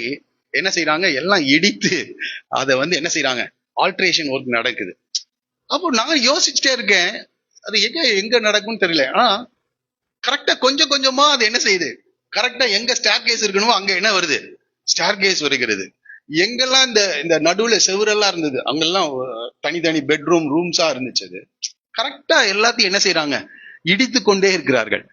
என்ன செய்யறாங்க, எல்லாம் இடித்து அதை என்ன செய்யறாங்க, ஆல்ட்ரேஷன் ஒர்க் நடக்குது. அப்போ நான் யோசிச்சுட்டே இருக்கேன், அது எங்க நடக்கும்னு தெரியல. ஆனா கரெக்டா கொஞ்சம் கொஞ்சமா அது என்ன செய்யுது, கரெக்டா எங்க ஸ்டேர் கேஸ் இருக்கணுமோ அங்க என்ன வருது, ஸ்டேர் கேஸ் வருகிறது. எங்கெல்லாம் இந்த நடுவுல செவரெல்லாம் இருந்தது, அங்கெல்லாம் தனித்தனி பெட்ரூம் ரூம்ஸா இருந்துச்சு. அது கரெக்டா எல்லாத்தையும் என்ன செய்யறாங்க, இடித்து கொண்டே இருக்கிறார்கள்.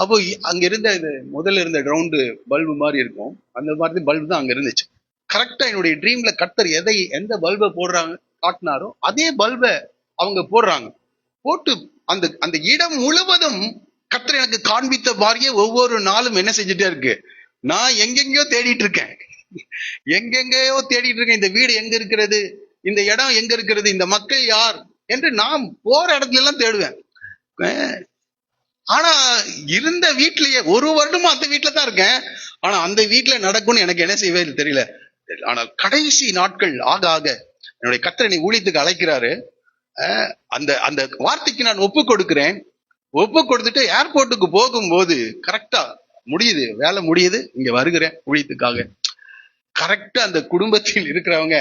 அப்போ அங்க இருந்த முதல்ல இருந்த ரவுண்டு பல்பு மாதிரி இருக்கும், அந்த மாதிரி பல்பு தான் அங்க இருந்துச்சு. கரெக்டா என்னுடைய ட்ரீம்ல கர்த்தர் எந்த பல்பை போடுறாங்க காட்டினாரோ அதே பல்பை அவங்க போடுறாங்க. போட்டு அந்த இடம் முழுவதும் கர்த்தர் எனக்கு காண்பித்த மாதிரியே ஒவ்வொரு நாளும் என்ன செஞ்சுட்டே இருக்கு. நான் எங்கெங்கயோ தேடிட்டு இருக்கேன், இந்த வீடு எங்க இருக்கிறது, இந்த இடம் எங்க இருக்கிறது, இந்த மக்கள் யார், என்று நான் போற இடத்துல எல்லாம் தேடுவேன். ஆனா இருந்த வீட்லயே 1 வருடமா அந்த வீட்டுல தான் இருக்கேன். ஆனா அந்த வீட்டுல நடக்கும்னு எனக்கு என்ன செய்வே தெரியல. ஆனால் கடைசி நாட்கள் ஆக ஆக என்னுடைய கர்த்தர் என்னை ஊழியத்துக்கு அழைக்கிறாரு. அந்த அந்த வார்த்தைக்கு நான் ஒப்பு கொடுக்கிறேன். ஒப்பு கொடுத்துட்டு ஏர்போர்ட்டுக்கு போகும்போது கரெக்டா முடியுது, வேலை முடியுது, இங்க வருகிறேன் ஊழியத்துக்காக. கரெக்டா அந்த குடும்பத்தில் இருக்கிறவங்க,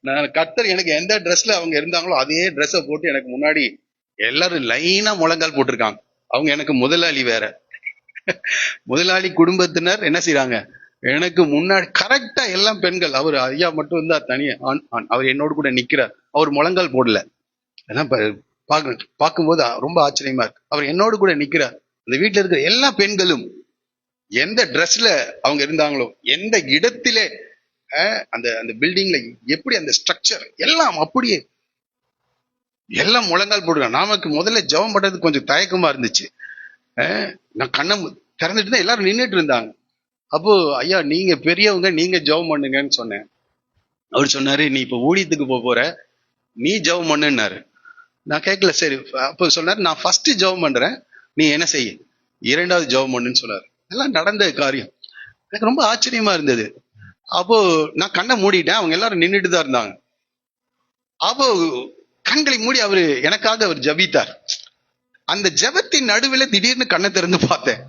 நான் கர்த்தர் எனக்கு எந்த ட்ரெஸ்ல அவங்க இருந்தாங்களோ அதே ட்ரெஸ்ஸை போட்டு எனக்கு முன்னாடி எல்லாரும் லைனா முழங்கால் போட்டிருக்காங்க. அவங்க எனக்கு முதலாளி வேற. முதலாளி குடும்பத்தினர் என்ன செய்யறாங்க, எனக்கு முன்னாடி கரெக்டா எல்லாம் பெண்கள். அவர் ஐயா மட்டும் இருந்தா தனியா, அவர் என்னோடு கூட நிக்கிறார். அவர் முழங்கால் போடல. பார்க்கும்போது ரொம்ப ஆச்சரியமா இருக்கு. அவர் என்னோடு கூட நிக்கிறார். அந்த வீட்டுல இருக்கிற எல்லா பெண்களும் எந்த ட்ரெஸ்ல அவங்க இருந்தாங்களோ, எந்த இடத்திலே அந்த அந்த பில்டிங்ல எப்படி அந்த ஸ்ட்ரக்சர் எல்லாம் அப்படியே எல்லாம் முழங்கால் போடுறாங்க. நமக்கு முதல்ல ஜெபம் பண்றதுக்கு கொஞ்சம் தயக்கமா இருந்துச்சு. நான் கண்ணை திறந்துட்டு தான் எல்லாரும் நின்றுட்டு இருந்தாங்க. அப்போ ஐயா நீங்க பெரியவங்க, நீங்க ஜெபம் பண்ணுங்கன்னு சொன்னேன். அவர் சொன்னாரு, நீ இப்ப ஊழியத்துக்கு போற, நீ ஜெபம் பண்ணுன்னாரு. நான் கேட்கல. சரி. அப்போ சொன்னாரு, நான் ஃபர்ஸ்ட் ஜெபம் பண்றேன், நீ என்ன செய்ய 2வது ஜெபம் பண்ணுன்னு சொன்னாரு. எல்லாம் நடந்த காரியம். எனக்கு ரொம்ப ஆச்சரியமா இருந்தது. அப்போ நான் கண்ணை மூடிட்டேன். அவங்க எல்லாரும் நின்றுட்டு தான் இருந்தாங்க. அப்போ கண்களை மூடி அவரு எனக்காக அவர் ஜபித்தார். அந்த ஜபத்தின் நடுவில் திடீர்னு கண்ணை திறந்து பார்த்தேன்.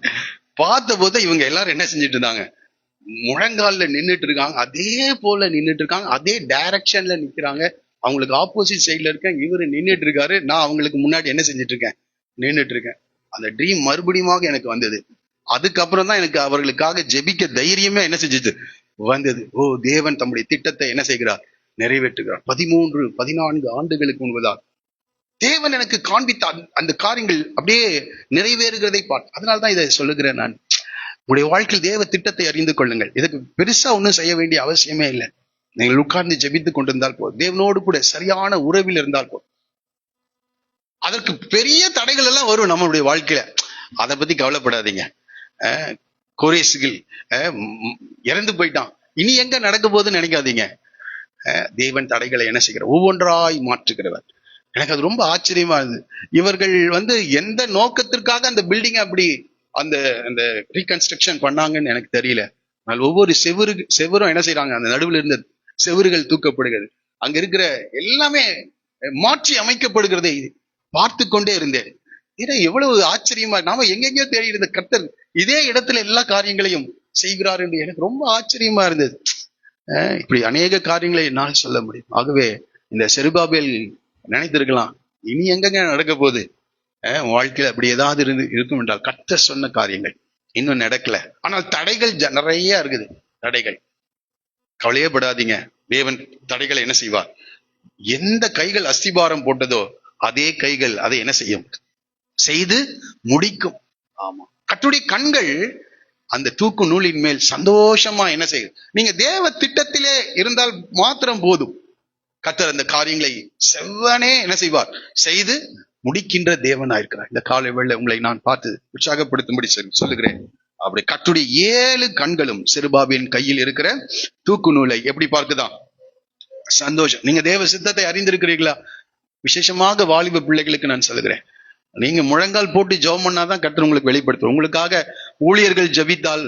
பார்த்த போது இவங்க எல்லாரும் என்ன செஞ்சுட்டு இருந்தாங்க, முழங்கால்ல நின்றுட்டு இருக்காங்க. அதே போல நின்றுட்டு இருக்காங்க, அதே டைரக்ஷன்ல நிக்கிறாங்க. அவங்களுக்கு ஆப்போசிட் சைட்ல இருக்கேன், இவரு நின்றுட்டு இருக்காரு. நான் அவங்களுக்கு முன்னாடி என்ன செஞ்சுட்டு இருக்கேன், நின்றுட்டு இருக்கேன். அந்த ட்ரீம் மறுபடியும் எனக்கு வந்தது. அதுக்கப்புறம் தான் எனக்கு அவர்களுக்காக ஜெபிக்க தைரியமே என்ன செஞ்சுச்சு வந்தது. ஓ, தேவன் தம்முடைய திட்டத்தை என்ன செய்கிறார், நிறைவேற்றுகிறார். 13-14 ஆண்டுகளுக்கு முன்புதான் தேவன் எனக்கு காண்பித்த அந்த காரியங்கள் அப்படியே நிறைவேறுகிறதை பார்த்து, அதனால்தான் இதை சொல்லுகிறேன். நான் உங்களுடைய வாழ்க்கையில் தேவ திட்டத்தை அறிந்து கொள்ளுங்கள். இதுக்கு பெருசா ஒன்றும் செய்ய வேண்டிய அவசியமே இல்லை. நீங்கள் உட்கார்ந்து ஜெபித்துக் கொண்டிருந்தால் போதும், தேவனோடு கூட சரியான உறவில் இருந்தால் போதும். அதற்கு பெரிய தடைகள் எல்லாம் வரும் நம்மளுடைய வாழ்க்கையில, அதை பத்தி கவலைப்படாதீங்க. கோரேசுகள் இறந்து போயிட்டான், இனி எங்க நடக்க போகுதுன்னு நினைக்காதீங்க. தேவன் தடைகளை என்ன செய்கிறார், ஒவ்வொன்றாய் மாற்றுகிறவர். எனக்கு அது ரொம்ப ஆச்சரியமா இருந்தது. இவர்கள் எந்த நோக்கத்திற்காக அந்த பில்டிங் அப்படி அந்த அந்த ரீகன்ஸ்ட்ரக்ஷன் பண்ணாங்கன்னு எனக்கு தெரியல. ஆனால் ஒவ்வொரு செவரும் என்ன செய்யறாங்க, அந்த நடுவில் இருந்த செவறுகள் தூக்கப்படுகிறது, அங்க இருக்கிற எல்லாமே மாற்றி அமைக்கப்படுகிறதை பார்த்து கொண்டே இருந்தேன். ஏன்னா எவ்வளவு ஆச்சரியமா, நாம எங்கெங்கயோ தேடி இருந்த கர்த்தர் இதே இடத்துல எல்லா காரியங்களையும் செய்கிறார் என்று எனக்கு ரொம்ப ஆச்சரியமா இருந்தது. இப்படி அநேக காரியங்களை என்னால் சொல்ல முடியும். ஆகவே இந்த செருபாபேல் நினைத்திருக்கலாம், இனி எங்கங்க நடக்க போகுது, வாழ்க்கையில அப்படி ஏதாவது இருக்கும் என்றால் கர்த்தர் சொன்ன காரியங்கள் இன்னும் நடக்கல. ஆனால் தடைகள் நிறைய இருக்குது. தடைகள் கவலையே படாதீங்க, தேவன் தடைகளை என்ன செய்வார். எந்த கைகள் அஸ்திபாரம் போட்டதோ அதே கைகள் அதை என்ன செய்யும், செய்து முடிக்கும். ஆமா, கர்த்தருடைய கண்கள் அந்த தூக்கு நூலின் மேல் சந்தோஷமா என்ன செய்யும். நீங்க தேவ திட்டத்திலே இருந்தால் மாத்திரம் போதும், கர்த்தர் அந்த காரியங்களை செவ்வனே என்ன செய்வார், செய்து முடிக்கின்ற தேவனா இருக்கிறார். இந்த காலை வேளை உங்களை நான் பார்த்து உற்சாகப்படுத்தும்படி சொல்லுகிறேன். அப்படி கர்த்தருடைய 7 கண்களும் செருபாபேலின் கையில் இருக்கிற தூக்கு நூலை எப்படி பார்க்குதான், சந்தோஷம். நீங்க தேவ சித்தத்தை அறிந்திருக்கிறீர்களா? விசேஷமாக வாலிப பிள்ளைகளுக்கு நான் சொல்லுகிறேன், நீங்க முழங்கால் போட்டு ஜெபம் பண்ணாதான் கர்த்தர் உங்களுக்கு வெளிப்படுத்தும். உங்களுக்காக ஊழியர்கள் ஜெபித்தால்,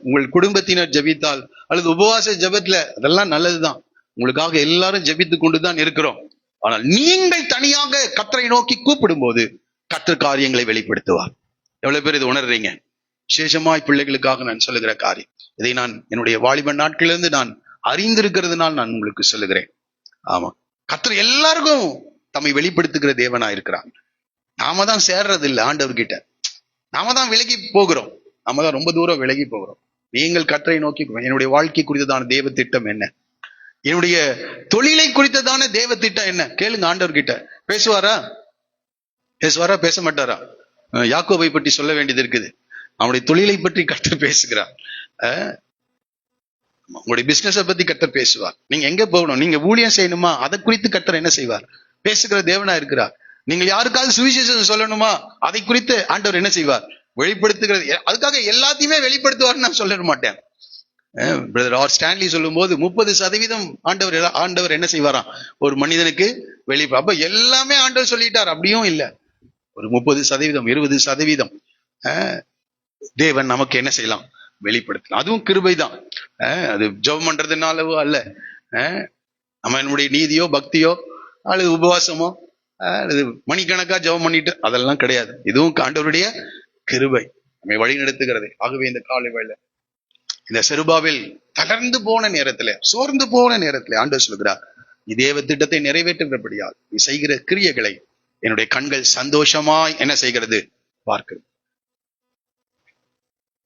உங்கள் குடும்பத்தினர் ஜெபித்தால், அல்லது உபவாச ஜெபத்துல, அதெல்லாம் நல்லதுதான். உங்களுக்காக எல்லாரும் ஜெபித்து கொண்டுதான் இருக்கிறோம். ஆனால் நீங்கள் தனியாக கர்த்தரை நோக்கி கூப்பிடும் போது கர்த்தர் காரியங்களை வெளிப்படுத்துவார். எவ்வளவு பேர் இது உணர்றீங்க? விசேஷமாய் பிள்ளைகளுக்காக நான் சொல்லுகிற காரியம். இதை நான் என்னுடைய வாலிப நாட்களிலிருந்து நான் அறிந்திருக்கிறதுனால் நான் உங்களுக்கு சொல்லுகிறேன். ஆமா, கர்த்தர் எல்லாருக்கும் தம்மை வெளிப்படுத்துகிற தேவனா இருக்கிறான். நாம தான் சேர்றது இல்லை ஆண்டவர்கிட்ட, நாம தான் விலகி போகிறோம், நாம தான் ரொம்ப தூரம் விலகி போகிறோம். நீங்கள் கர்த்தரை நோக்கி, என்னுடைய வாழ்க்கை குறித்ததான தேவ திட்டம் என்ன, என்னுடைய தொழிலை குறித்ததான தேவ திட்டம் என்ன, கேளுங்க ஆண்டவர்கிட்ட. பேசுவாரா? பேச மாட்டாரா? யாக்கோபை பற்றி சொல்ல வேண்டியது இருக்குது. அவனுடைய தொழிலை பற்றி கர்த்தர் பேசுகிறார். உங்களுடைய பிசினஸை பத்தி கர்த்தர் பேசுவார். நீங்க எங்க போகணும், நீங்க ஊழியம் செய்யணுமா, அதை குறித்து கர்த்தர் என்ன செய்வார், பேசுகிற தேவனா இருக்கிறார். நீங்கள் யாருக்காவது சுவிசேஷம் சொல்லணுமா, அதை குறித்து ஆண்டவர் என்ன செய்வார், வெளிப்படுத்துகிறது. அதுக்காக எல்லாத்தையுமே வெளிப்படுத்துவார்னு நான் சொல்ல மாட்டேன். பிரதர் ஆர் ஸ்டான்லி சொல்லும் போது 30% ஆண்டவர் என்ன செய்வாராம் ஒரு மனிதனுக்கு வெளியே. அப்ப எல்லாமே ஆண்டவர் சொல்லிட்டார் அப்படியும் இல்ல. ஒரு 30%, 20% தேவன் நமக்கு என்ன செய்யலாம், வெளிப்படுத்தலாம். அதுவும் கிருபைதான். அது ஜெபம் பண்றதுனாலவோ அல்ல, நம்ம என்னுடைய நீதியோ பக்தியோ அல்லது உபவாசமோ அல்லது மணிக்கணக்கா ஜெபம் பண்ணிட்டு அதெல்லாம் கிடையாது. இதுவும் ஆண்டவருடைய கிருபை நம்மை வழி நடத்துகிறது. ஆகவே இந்த காலை வேளை இந்த செருபாவில் தளர்ந்து போன நேரத்துல, சோர்ந்து போன நேரத்துல ஆண்டவர் சொல்கிறார், நீ தேவ திட்டத்தை நிறைவேற்றுகிறபடியால் நீ செய்கிற கிரியைகளை என்னுடைய கண்கள் சந்தோஷமாய் என்ன செய்கிறது, பார்க்கிறது.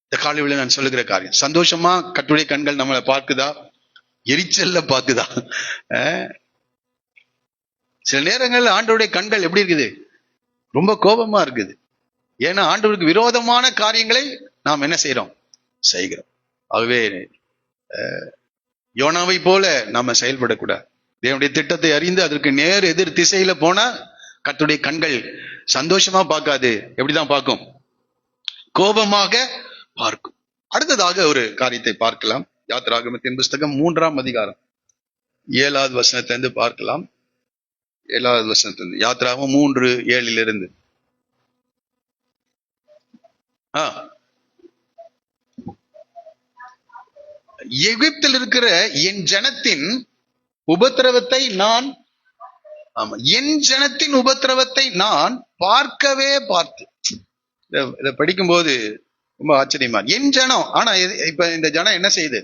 இந்த காலையில நான் சொல்லுகிற காரியம், சந்தோஷமா கர்த்தருடைய கண்கள் நம்மளை பார்க்குதா, எரிச்சல்ல பார்க்குதா? சில நேரங்கள்ல ஆண்டவருடைய கண்கள் எப்படி இருக்குது, ரொம்ப கோபமா இருக்குது. ஏன்னா ஆண்டவருக்கு விரோதமான காரியங்களை நாம் என்ன செய்யறோம், செய்கிறோம். ஆகவே யோனாவை போல நாம செயல்படக்கூடாது. தேவனுடைய திட்டத்தை அறிந்து அதற்கு நேர் எதிர் திசையில போனா கர்த்தருடைய கண்கள் சந்தோஷமா பார்க்காது, எப்படிதான் பார்க்கும், கோபமாக பார்க்கும். அடுத்ததாக ஒரு காரியத்தை பார்க்கலாம். யாத்திராகமத்தின் புஸ்தகம் 3ஆம் அதிகாரம் 7வது வசனத்திலிருந்து பார்க்கலாம். 7வது வசனத்திலிருந்து, யாத்திராகமம் 3:7 எகிப்தில் இருக்கிற என் ஜனத்தின் உபத்திரவத்தை நான் பார்க்கவே பார்த்து. இதை படிக்கும்போது ரொம்ப ஆச்சரியமா, என் ஜனம், ஆனா இப்ப இந்த ஜனம் என்ன செய்யுது,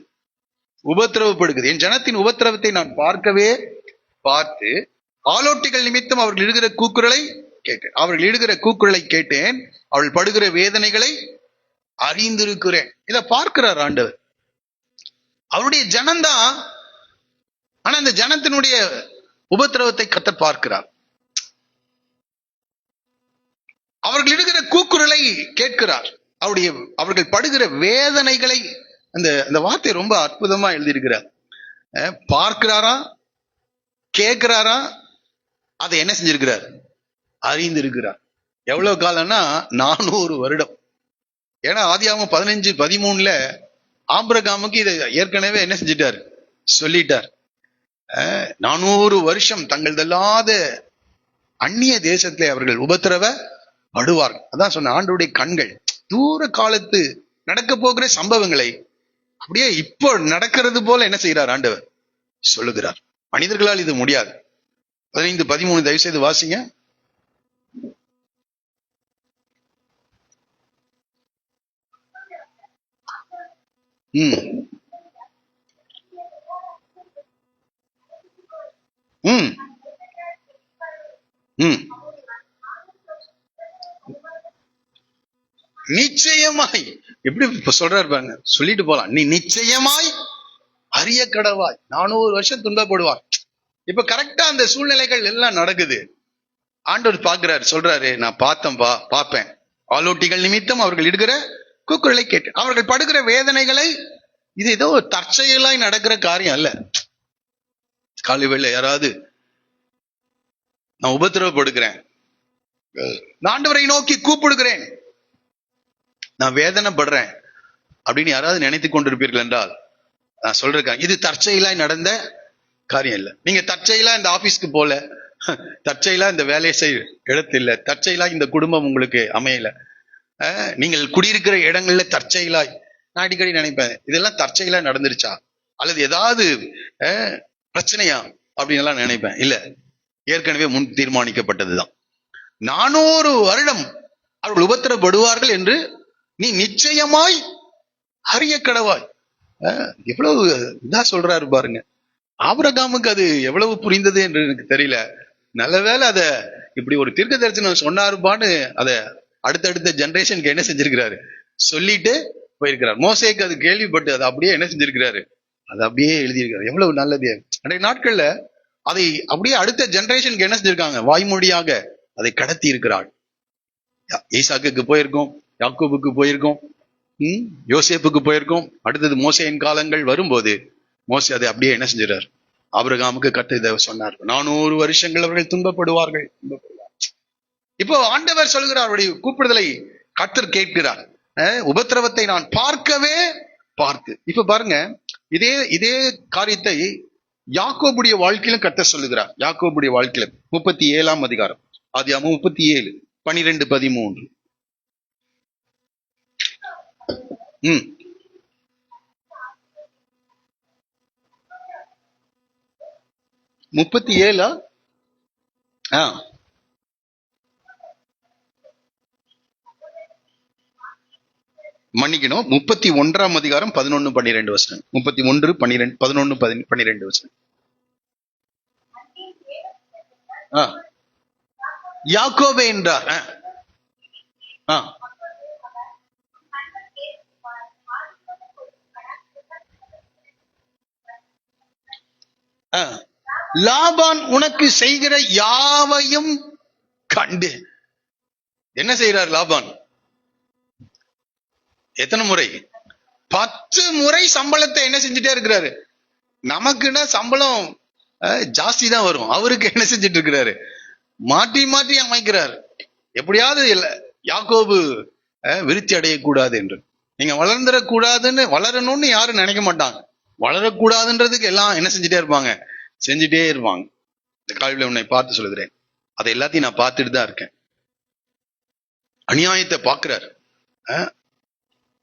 உபத்திரவப்படுகிறது. என் ஜனத்தின் உபத்திரவத்தை நான் பார்க்கவே பார்த்து ஆலோட்டிகள் நிமித்தம் அவர்கள் இடுகிற கூக்குரலை கேட்டேன், அவள் படுகிற வேதனைகளை அறிந்திருக்கிறேன். இதை பார்க்கிறார் ஆண்டவர். அவருடைய ஜனம்தான், ஆனா இந்த ஜனத்தினுடைய உபத்திரவத்தை கர்த்தர் பார்க்கிறார். அவர்கள் இடுகிற கூக்குரலை கேட்கிறார், அவர்கள் படுகிற வேதனைகளை. அந்த வார்த்தை ரொம்ப அற்புதமா எழுதியிருக்கிறார். பார்க்கிறாரா, கேட்கிறாரா, அதை என்ன செஞ்சிருக்கிறார், அறிந்திருக்கிறார். எவ்வளவு காலம்னா 400 வருடம். ஏன்னா ஆதியாகமம் 15:13 ஆபிரகாமுக்கு இதை ஏற்கனவே என்ன செஞ்சிட்டார், சொல்லிட்டார். 400 வருஷம் தங்களதல்லாத அந்நிய தேசத்திலே அவர்கள் உபத்திரவப்படுவார்கள். அதான் சொன்ன, ஆண்டவருடைய கண்கள் தூர காலத்து நடக்க போகிற சம்பவங்களை அப்படியே இப்போ நடக்கிறது போல என்ன செய்கிறார் ஆண்டவர் சொல்லுகிறார். மனிதர்களால் இது முடியாது. 15:13 தயவு செய்து வாசிங்க. நிச்சயமாய், எப்படி சொல்றாரு பாருங்க, சொல்லிட்டு போலாம், நீ நிச்சயமாய் அறிய கடவாய், 400 வருஷம் துன்பப்படுவார். இப்ப கரெக்டா அந்த சூழ்நிலைகள் எல்லாம் நடக்குது. ஆண்டவர் பார்க்கிறாரு, சொல்றாரு, நான் பார்ப்பேன். ஆலோட்டிகள் நிமித்தம் அவர்கள் இடுகிற கூக்குரலை கேட்டு அவர்கள் படுகிற வேதனைகளை. இது ஏதோ தற்செயலாய் நடக்கிற காரியம் அல்ல. காலைவேளை யாராவது நான் உபத்திரவப்படுகிறேன், நான் ஆண்டவரை நோக்கி கூப்பிடுகிறேன், நான் வேதனைப்படுறேன் அப்படின்னு யாராவது நினைத்து கொண்டிருப்பீர்கள் என்றால் நான் சொல்றேன், இது தற்செயலாய் நடந்த காரியம் இல்லை. நீங்க தற்செயலா இந்த ஆபீஸ்க்கு போல, தற்செயலா இந்த வேலையை செய்ய இடத்து இல்லை, தற்செயலா இந்த குடும்பம் உங்களுக்கு அமையல, நீங்கள் குடியிருக்கிற இடங்கள்ல தற்செயலாய். நான் அடிக்கடி நினைப்பேன், இதெல்லாம் தற்செயலா நடந்துருச்சா அல்லது ஏதாவது பிரச்சனையா அப்படின்னு எல்லாம் நினைப்பேன். இல்ல, ஏற்கனவே முன் தீர்மானிக்கப்பட்டதுதான். 400 வருடம் அவர்கள் உபத்திரப்படுவார்கள் என்று நீ நிச்சயமாய் அறிய கடவாய். எவ்வளவு இதா சொல்றாரு பாருங்க. ஆபிரகாமுக்கு அது எவ்வளவு புரிந்தது என்று எனக்கு தெரியல. நல்ல வேளை அத இப்படி ஒரு தீர்க்க தரிசனம் சொன்னாருப்பான்னு அதை அடுத்தடுத்த ஜெனரேஷனுக்கு என்ன செஞ்சிருக்கிறாரு, சொல்லிட்டு போயிருக்கிறார். மோசேக்கு அது கேள்விப்பட்டு அதை அப்படியே என்ன செஞ்சிருக்கிறாரு, அதை அப்படியே எழுதியிருக்காரு. எவ்வளவு நல்லது. அன்றைய நாட்கள்ல அதை அப்படியே அடுத்த ஜெனரேஷனுக்கு என்ன செஞ்சிருக்காங்க, வாய்மொழியாக அதை கடத்தி இருக்கிறாள். ஈசாக்குக்கு போயிருக்கோம், யாக்கோபுக்கு போயிருக்கோம், யோசேப்புக்கு போயிருக்கோம். அடுத்தது மோசேயின் காலங்கள் வரும்போது மோசே அதை அப்படியே என்ன செஞ்சார், ஆபிரகாமுக்கு கர்த்தர் இதை சொன்னார், 400 வருஷங்கள் அவர்கள் துன்பப்படுவார்கள். இப்போ ஆண்டவர் சொல்கிறார், அவருடைய கூப்பிடுதலை கர்த்தர் கேட்கிறார். உபத்திரவத்தை நான் பார்க்கவே பார்த்து. இப்ப பாருங்க, இதே இதே காரியத்தை யாக்கோபுடைய வாழ்க்கையிலும் கர்த்தர் சொல்லுகிறார். யாக்கோபுடைய வாழ்க்கையில 37ஆம் அதிகாரம், ஆதியாகமம் 37 12 13. 37 மன்னிக்கணும், 31ஆம் அதிகாரம் 11 12 வசனம். 31 12 11 12 வசனம். யாக்கோபே என்றார். லாபான் உனக்கு செய்கிற யாவையும் கண்டு. என்ன செய்கிறார் லாபான்? எத்தனை முறை? 10 முறை சம்பளத்தை என்ன செஞ்சுட்டே இருக்கிறாரு. நமக்குன்னா சம்பளம் ஜாஸ்தி தான் வரும், அவருக்கு என்ன செஞ்சுட்டு இருக்கிறாரு? மாற்றி மாற்றி அமைக்கிறார். எப்படியாவது யாக்கோபு விருத்தி அடையக்கூடாது என்று. நீங்க வளர்ந்துடக்கூடாதுன்னு, வளரணும்னு யாரும் நினைக்க மாட்டாங்க. வளரக்கூடாதுன்றதுக்கு எல்லாம் என்ன செஞ்சுட்டே இருப்பாங்க? செஞ்சுட்டே இருப்பாங்க. இந்த காலையில உன்னை பார்த்து சொல்லுகிறேன், அதை எல்லாத்தையும் நான் பார்த்துட்டு தான் இருக்கேன். அநியாயத்தை பார்க்கிறார்.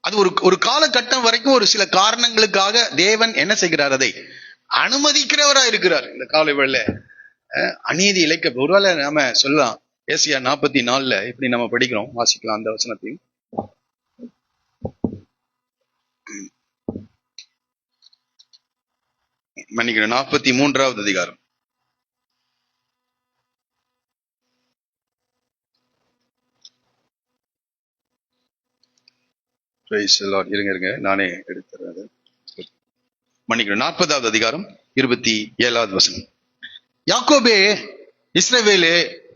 அது ஒரு காலகட்டம் வரைக்கும் ஒரு சில காரணங்களுக்காக தேவன் என்ன செய்கிறார்? அதை அனுமதிக்கிறவரா இருக்கிறார். இந்த காலை வேளை அநீதி இழைக்க ஒருவேளை நாம சொல்லலாம். ஏசியா 44 இப்படி நம்ம படிக்கிறோம், வாசிக்கலாம் அந்த வசனத்தையும். மன்னிக்கணும், 43ஆவது அதிகாரம். இருங்க நானே எடுத்துறேன். மன்னிக்கணும், 40ஆவது அதிகாரம் 27ஆவது வசனம். யாக்கோபே, இஸ்ரவேலே,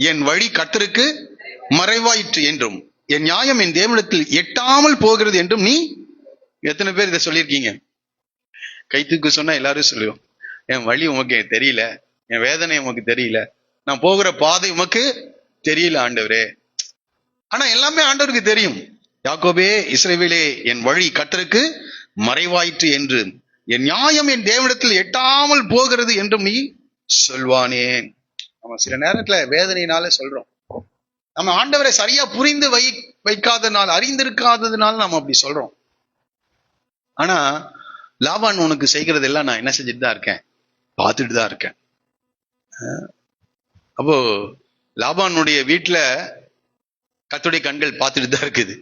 என் வழி கர்த்தருக்கு மறைவாயிற்று என்றும் என் நியாயம் என் தேவனிடத்தில் எட்டாமல் போகிறது என்றும் நீ. எத்தனை பேர் இதை சொல்லியிருக்கீங்க? கைத்துக்கு சொன்னா எல்லாரும் சொல்லுவோம், என் வழி உமக்கு தெரியல, என் வேதனை உமக்கு தெரியல, நான் போகிற பாதை உமக்கு தெரியல ஆண்டவரே. ஆனா எல்லாமே ஆண்டவருக்கு தெரியும். யாக்கோபே, இஸ்ரவேலே, என் வழி கர்த்தருக்கு மறைவாயிற்று என்று என் நியாயம் என் தேவனிடத்தில் எட்டாமல் போகிறது என்றும் நீ சொல்வானே. நம்ம சில நேரத்துல வேதனையினால சொல்றோம், நம்ம ஆண்டவரை சரியா புரிந்து வைக்காதனால, அறிந்திருக்காததுனால நம்ம அப்படி சொல்றோம். ஆனா லாபான் உனக்கு செய்கிறது எல்லாம் நான் என்ன செஞ்சுட்டு தான் இருக்கேன், பார்த்துட்டு தான் இருக்கேன். அப்போ லாபானுடைய வீட்டுல கர்த்தருடைய கண்கள் பார்த்துட்டு தான் இருக்குது.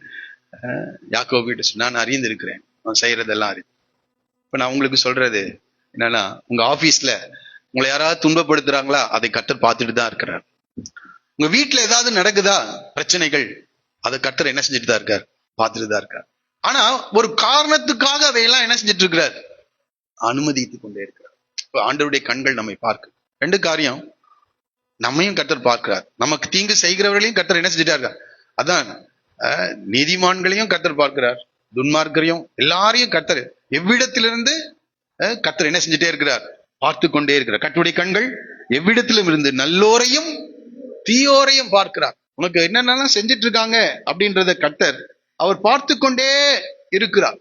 யாக்கோபு கிட்ட நான் அறிந்திருக்கிறேன், அவன் செய்யறதெல்லாம் அறிந்து. இப்ப நான் உங்களுக்கு சொல்றது என்னன்னா, உங்க ஆபீஸ்ல உங்களை யாராவது துன்பப்படுத்துறாங்களா, அதை கர்த்தர் பார்த்துட்டு தான் இருக்கிறார். உங்க வீட்டுல ஏதாவது நடக்குதா பிரச்சனைகள், அதை கர்த்தர் என்ன செஞ்சுட்டு தான் இருக்கார், பார்த்துட்டு தான் இருக்கார். ஆனா ஒரு காரணத்துக்காக அதையெல்லாம் என்ன செஞ்சுட்டு இருக்கிறார், அனுமதித்து கொண்டே இருக்கிறார். இப்ப ஆண்டவருடைய கண்கள் நம்மை பார்க்க 2 காரியம். நம்மையும் கர்த்தர் பார்க்கிறார், நமக்கு தீங்கு செய்கிறவர்களையும் கர்த்தர் என்ன செஞ்சுட்டா இருக்கார். அதான் நீதிமான்களையும் கர்த்தர் பார்க்கிறார், துன்மார்க்கரையும், எல்லாரையும் கர்த்தர் எவ்விடத்திலிருந்து கர்த்தர் என்ன செஞ்சுட்டே இருக்கிறார், பார்த்து கொண்டே இருக்கிறார். கர்த்தருடைய கண்கள் எவ்விடத்திலும் இருந்து நல்லோரையும் தீயோரையும் பார்க்கிறார். உனக்கு என்னென்னலாம் செஞ்சிட்டு இருக்காங்க அப்படின்றத கர்த்தர் அவர் பார்த்து கொண்டே இருக்கிறார்.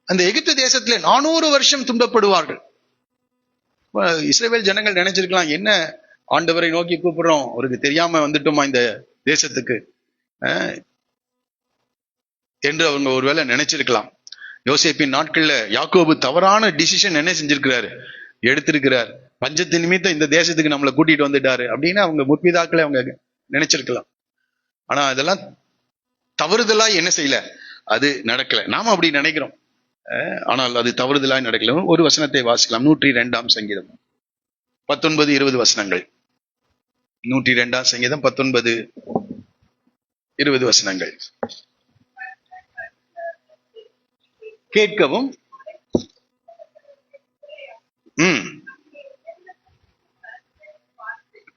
அந்த எகிப்து தேசத்துல 400 வருஷம் துன்பப்படுவார்கள். இஸ்ரவேல் ஜனங்கள் நினைச்சிருக்கலாம், என்ன ஆண்டவரை நோக்கி கூப்பிடுறோம், அவருக்கு தெரியாம வந்துட்டோமா இந்த தேசத்துக்கு என்று அவங்க ஒருவேளை நினைச்சிருக்கலாம். யோசேப்பின் நாட்கள்ல யாக்கோபு தவறான டிசிஷன் என்ன செஞ்சிருக்கிறாரு, எடுத்திருக்கிறார். பஞ்சத்து நிமித்தம் இந்த தேசத்துக்கு நம்மளை கூட்டிட்டு வந்துட்டாரு அப்படின்னு அவங்க முற்பிதாக்களை அவங்க நினைச்சிருக்கலாம். ஆனா அதெல்லாம் தவறுதலாய் என்ன செய்யல, அது நடக்கல. நாம அப்படி நினைக்கிறோம், ஆனால் அது தவறுதலாய் நடக்கல. ஒரு வசனத்தை வாசிக்கலாம். 102ஆம் சங்கீதம் 19 20 வசனங்கள். 102ஆம் சங்கீதம் 19 20 வசனங்கள். கேட்கவும்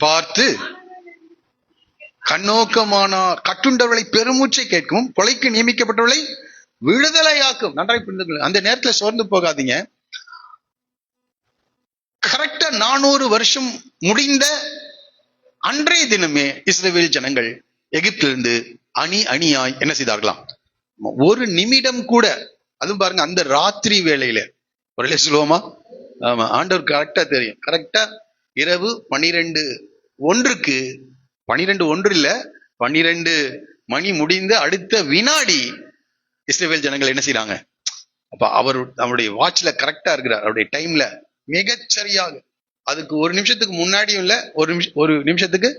பார்த்து கண்ணோக்கமானார். கட்டுண்டவர்களை பெருமூச்சை கேட்கவும் கொலைக்கு நியமிக்கப்பட்டவர்களை விடுதலையாக்கும். நன்றாய் புரிந்து கொள்ளுங்கள். அந்த நேரத்துல சோர்ந்து போகாதீங்க. கரெக்டா 400 வருஷம் முடிந்த அன்றைய தினமே இஸ்ரவேல் ஜனங்கள் எகிப்திலிருந்து அணியாய் என்ன செய்தார்களாம், ஒரு நிமிடம் கூட, அதுவும் பாருங்க அந்த ராத்திரி வேளையில, ஒரு சொல்லுவோமா? ஆமா, ஆண்டவர் கரெக்டா தெரியும். கரெக்டா இரவு 12:01 12:01 இல்ல, 12 மணி முடிந்து அடுத்த வினாடி இஸ்ரவேல் ஜனங்கள் என்ன செய்யறாங்க? அப்ப அவருடைய வாட்ச்ல கரெக்டா இருக்கிறார், அவருடைய டைம்ல மிகச்சரியாக. அதுக்கு ஒரு நிமிஷத்துக்கு முன்னாடியும் இல்ல, ஒரு நிமிஷத்துக்கு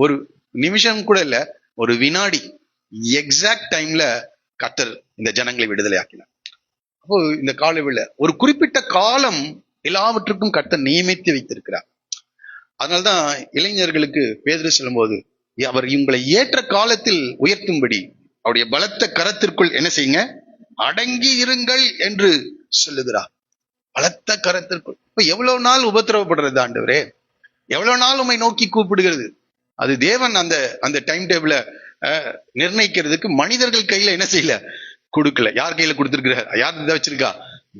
ஒரு நிமிஷம் கூட இல்ல, ஒரு வினாடி எக்ஸாக்ட் டைம்ல கர்த்தர் இந்த ஜனங்களை விடுதலை ஆக்கினார். அப்போ இந்த காலவில் ஒரு குறிப்பிட்ட காலம் எல்லாவற்றுக்கும் கர்த்தர் நியமித்து வைத்திருக்கிறார். அதனால்தான் இளைஞர்களுக்கு பேதுரு சொல்லும் போது, அவர் உங்களை ஏற்ற காலத்தில் உயர்த்தும்படி அவருடைய பலத்த கரத்திற்குள் என்ன செய்யுங்க, அடங்கி இருங்கள் என்று சொல்லுகிறார். பலத்த கரத்திற்குள். இப்ப எவ்வளவு நாள் உபத்திரவப்படுறது ஆண்டவரே? எவ்வளவு நாள் உம்மை நோக்கி கூப்பிடுகிறது? அது தேவன் அந்த டைம் டேபிள நிர்ணயிக்கிறதுக்கு மனிதர்கள் கையில என்ன செய்யல, கொடுக்கல. யார் கையில கொடுத்திருக்கிறார்? யார் இதை வச்சிருக்கா?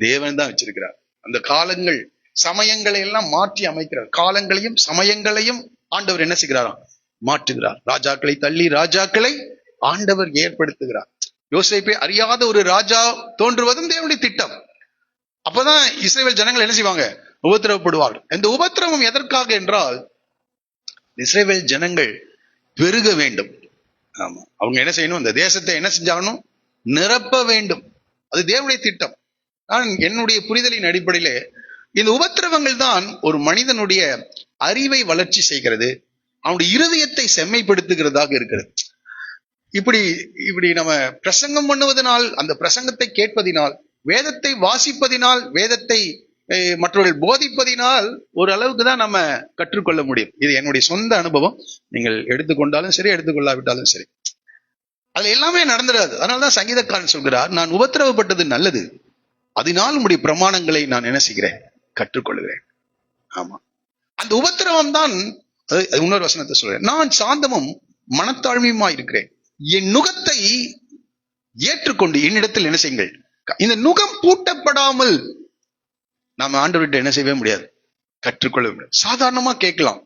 தேவன் தான் வச்சிருக்கிறார். அந்த காலங்கள் சமயங்களை எல்லாம் மாற்றி அமைக்கிறார். காலங்களையும் சமயங்களையும் ஆண்டவர் என்ன செய்கிறாராம்? மாற்றுகிறார். ராஜாக்களை தள்ளி ராஜாக்களை ஆண்டவர் ஏற்படுத்துகிறார். யோசேப்பை அறியாத ஒரு ராஜா தோன்றுவதும் தேவனுடைய திட்டம். அப்பதான் இஸ்ரவேல் ஜனங்கள் என்ன செய்வாங்க? உபத்திரவப்படுவார்கள். இந்த உபத்திரவம் எதற்காக என்றால், இஸ்ரவேல் ஜனங்கள் பெருக வேண்டும். ஆமா, அவங்க என்ன செய்யணும்? இந்த தேசத்தை என்ன செஞ்சாகணும்? நிரப்ப வேண்டும். அது தேவனுடைய திட்டம். நான் என்னுடைய புரிதலின் அடிப்படையிலே இந்த உபத்திரவங்கள் தான் ஒரு மனிதனுடைய அறிவை வளர்ச்சி செய்கிறது, அவனுடைய இருதயத்தை செம்மைப்படுத்துகிறதாக இருக்கிறது. இப்படி நம்ம பிரசங்கம் பண்ணுவதனால், அந்த பிரசங்கத்தை கேட்பதினால், வேதத்தை வாசிப்பதினால், வேதத்தை மற்றவர்கள் போதிப்பதினால் ஒரு அளவுக்கு தான் நம்ம கற்றுக்கொள்ள முடியும். இது என்னுடைய சொந்த அனுபவம். நீங்கள் எடுத்துக்கொண்டாலும் சரி, எடுத்துக்கொள்ளாவிட்டாலும் சரி, அதுல எல்லாமே நடந்துடாது. அதனாலதான் சங்கீதக்காரன் சொல்கிறார், நான் உபத்திரவப்பட்டது நல்லது, அதனால் உங்களுடைய பிரமாணங்களை நான் என்ன செய்கிறேன்? கற்றுக்கொள்கிறேன். ஆமா, அந்த உபத்திரவம் தான். இன்னொரு வசனத்தை சொல்றேன், நான் சாந்தமும் மனத்தாழ்மையுமா இருக்கிறேன், என் நுகத்தை ஏற்றுக்கொண்டு என்னிடத்தில் என்ன செய்யுங்கள். இந்த நுகம் பூட்டப்படாமல் நாம ஆண்டவர்கிட்ட என்ன செய்யவே முடியாது, கற்றுக்கொள்ள முடியாது. சாதாரணமா கேட்கலாம்.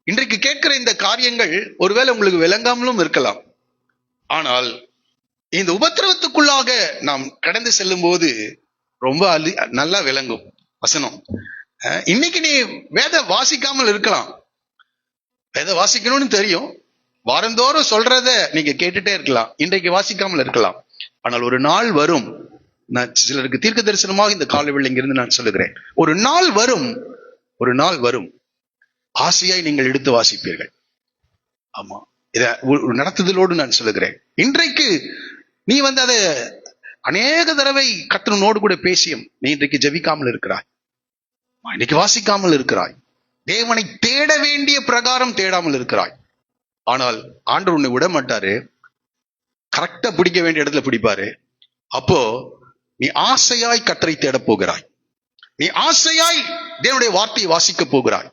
இன்றைக்கு கேட்கிற இந்த காரியங்கள் ஒருவேளை உங்களுக்கு விளங்காமலும் இருக்கலாம். ஆனால் இந்த உபத்திரவத்துக்குள்ளாக நாம் கடந்து செல்லும் போது ரொம்ப நல்லா விளங்கும் வசனம். இன்னைக்கு நீ வேத வாசிக்காமல் இருக்கலாம், வேத வாசிக்கணும்னு தெரியும், வாரந்தோறும் சொல்றத நீங்க கேட்டுட்டே இருக்கலாம், இன்றைக்கு வாசிக்காமல் இருக்கலாம். ஆனால் ஒரு நாள் வரும், நான் சிலருக்கு தீர்க்க தரிசனமாக இந்த காலவெளியில் இங்கிருந்து நான் சொல்லுகிறேன், ஒரு நாள் வரும், ஒரு நாள் வரும், ஆசையாய் நீங்கள் எடுத்து வாசிப்பீர்கள். ஆமா, இத ஒரு நடத்துதலோடு நான் சொல்லுகிறேன். இன்றைக்கு நீ அதை அநேக தடவை கர்த்தனோடு கூட பேசியும் நீ இன்றைக்கு ஜெபிக்காமல் இருக்கிறாய், இன்னைக்கு வாசிக்காமல் இருக்கிறாய், தேவனை தேட வேண்டிய பிரகாரம் தேடாமல் இருக்கிறாய். ஆனால் ஆண்டவர் உன்னை விட மாட்டாரு, கரெக்டா பிடிக்க வேண்டிய இடத்துல பிடிப்பாரு. அப்போ நீ ஆசையாய் கர்த்தரை தேட போகிறாய், நீ ஆசையாய் தேவனுடைய வார்த்தையை வாசிக்க போகிறாய்.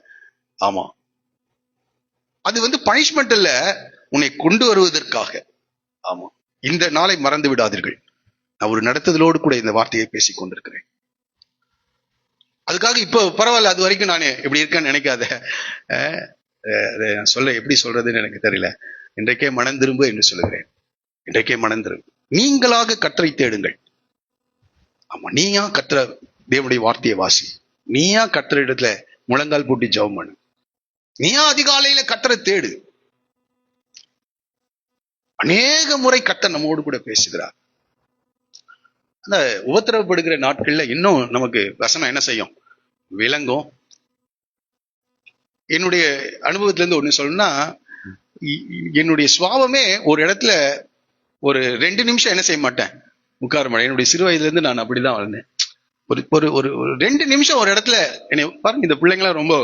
ஆமா, அது பனிஷ்மெண்ட் இல்ல, உன்னை கொண்டு வருவதற்காக. ஆமா, இந்த நாளை மறந்து விடாதீர்கள். நான் ஒரு நடத்துதலோடு கூட இந்த வார்த்தையை பேசிக் கொண்டிருக்கிறேன். அதுக்காக இப்போ பரவாயில்ல, அது வரைக்கும் நான் இப்படி இருக்கேன்னு நினைக்காத. சொல்ல எப்படி சொல்றதுன்னு எனக்கு தெரியல. இன்றைக்கே மனம் திரும்ப என்று சொல்லுகிறேன். இன்றைக்கே மனம் திரும்ப, நீங்களாக கர்த்தரை தேடுங்கள். ஆமா, நீயா கர்த்தர தேவனுடைய வார்த்தையை வாசி, நீயா கர்த்தர இடத்துல முழங்கால் போட்டி ஜெபம் பண்ணு, நீயா அதிகாலையில கர்த்தரை தேடு. அநேக முறை கர்த்தர் நம்மோடு கூட பேசுகிறார். அந்த உபத்திரவப்படுகிற நாட்கள்ல இன்னும் நமக்கு வசனம் என்ன செய்யும், விளங்கும். என்னுடைய அனுபவத்துல இருந்து ஒண்ணு சொல்லணும்னா, என்னுடைய சுவாபமே ஒரு இடத்துல ஒரு 2 நிமிஷம் என்ன செய்ய மாட்டேன், உட்கார மாட்டேன். என்னுடைய சிறு வயதுல இருந்து நான் அப்படிதான் வளர்ந்தேன். ஒரு 2 நிமிஷம் ஒரு இடத்துல என்னை பாருங்க, இந்த பிள்ளைங்களாம் ரொம்ப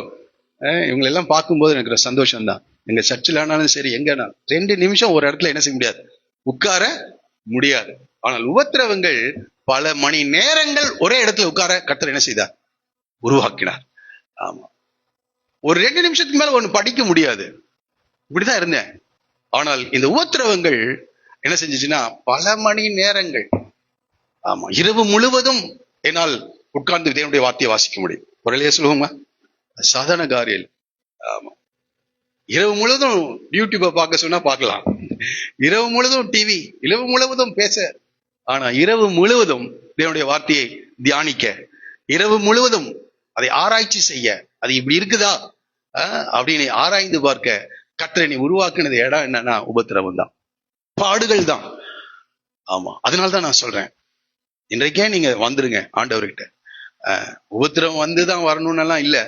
இவங்களெல்லாம் பார்க்கும்போது எனக்கு ஒரு சந்தோஷம் தான். எங்க சர்ச்சில் ஆனாலும் சரி, எங்கனாலும் 2 நிமிஷம் ஒரு இடத்துல என்ன செய்ய முடியாது, உட்கார முடியாது. ஆனால் உபத்திரவங்கள் பல மணி நேரங்கள் ஒரே இடத்துல உட்கார கர்த்தர் என்ன செய்தார், உருவாக்கினார். ஆமா, ஒரு 2 நிமிஷத்துக்கு மேல ஒண்ணு படிக்க முடியாது, இப்படிதான் இருந்தேன். ஆனால் இந்த உபத்திரவங்கள் என்ன செஞ்சுச்சுன்னா பல மணி நேரங்கள், ஆமா, இரவு முழுவதும் என்னால் உட்கார்ந்து தேவனுடைய வார்த்தையை வாசிக்க முடியும். ஒரு சொல்லுவோங்க, சாதாரண காரியம். ஆமா, இரவு முழுவதும் யூடியூபை பார்க்க சொன்னா பார்க்கலாம், இரவு முழுவதும் டிவி, இரவு முழுவதும் பேச, ஆனா இரவு முழுவதும் தேவனுடைய வார்த்தையை தியானிக்க, இரவு முழுவதும் அதை ஆராய்ச்சி செய்ய, அது இப்படி இருக்குதா அப்படின்னு ஆராய்ந்து பார்க்க கர்த்தர் நீ உருவாக்குனது இடம் என்னன்னா உபத்திரவம் தான், பாடுகள் தான். ஆமா, அதனால்தான் நான் சொல்றேன், இன்றைக்கே நீங்க வந்துருங்க ஆண்டவர்கிட்ட. உபத்திரவம் வந்துதான் வரணும்னு எல்லாம் இல்ல.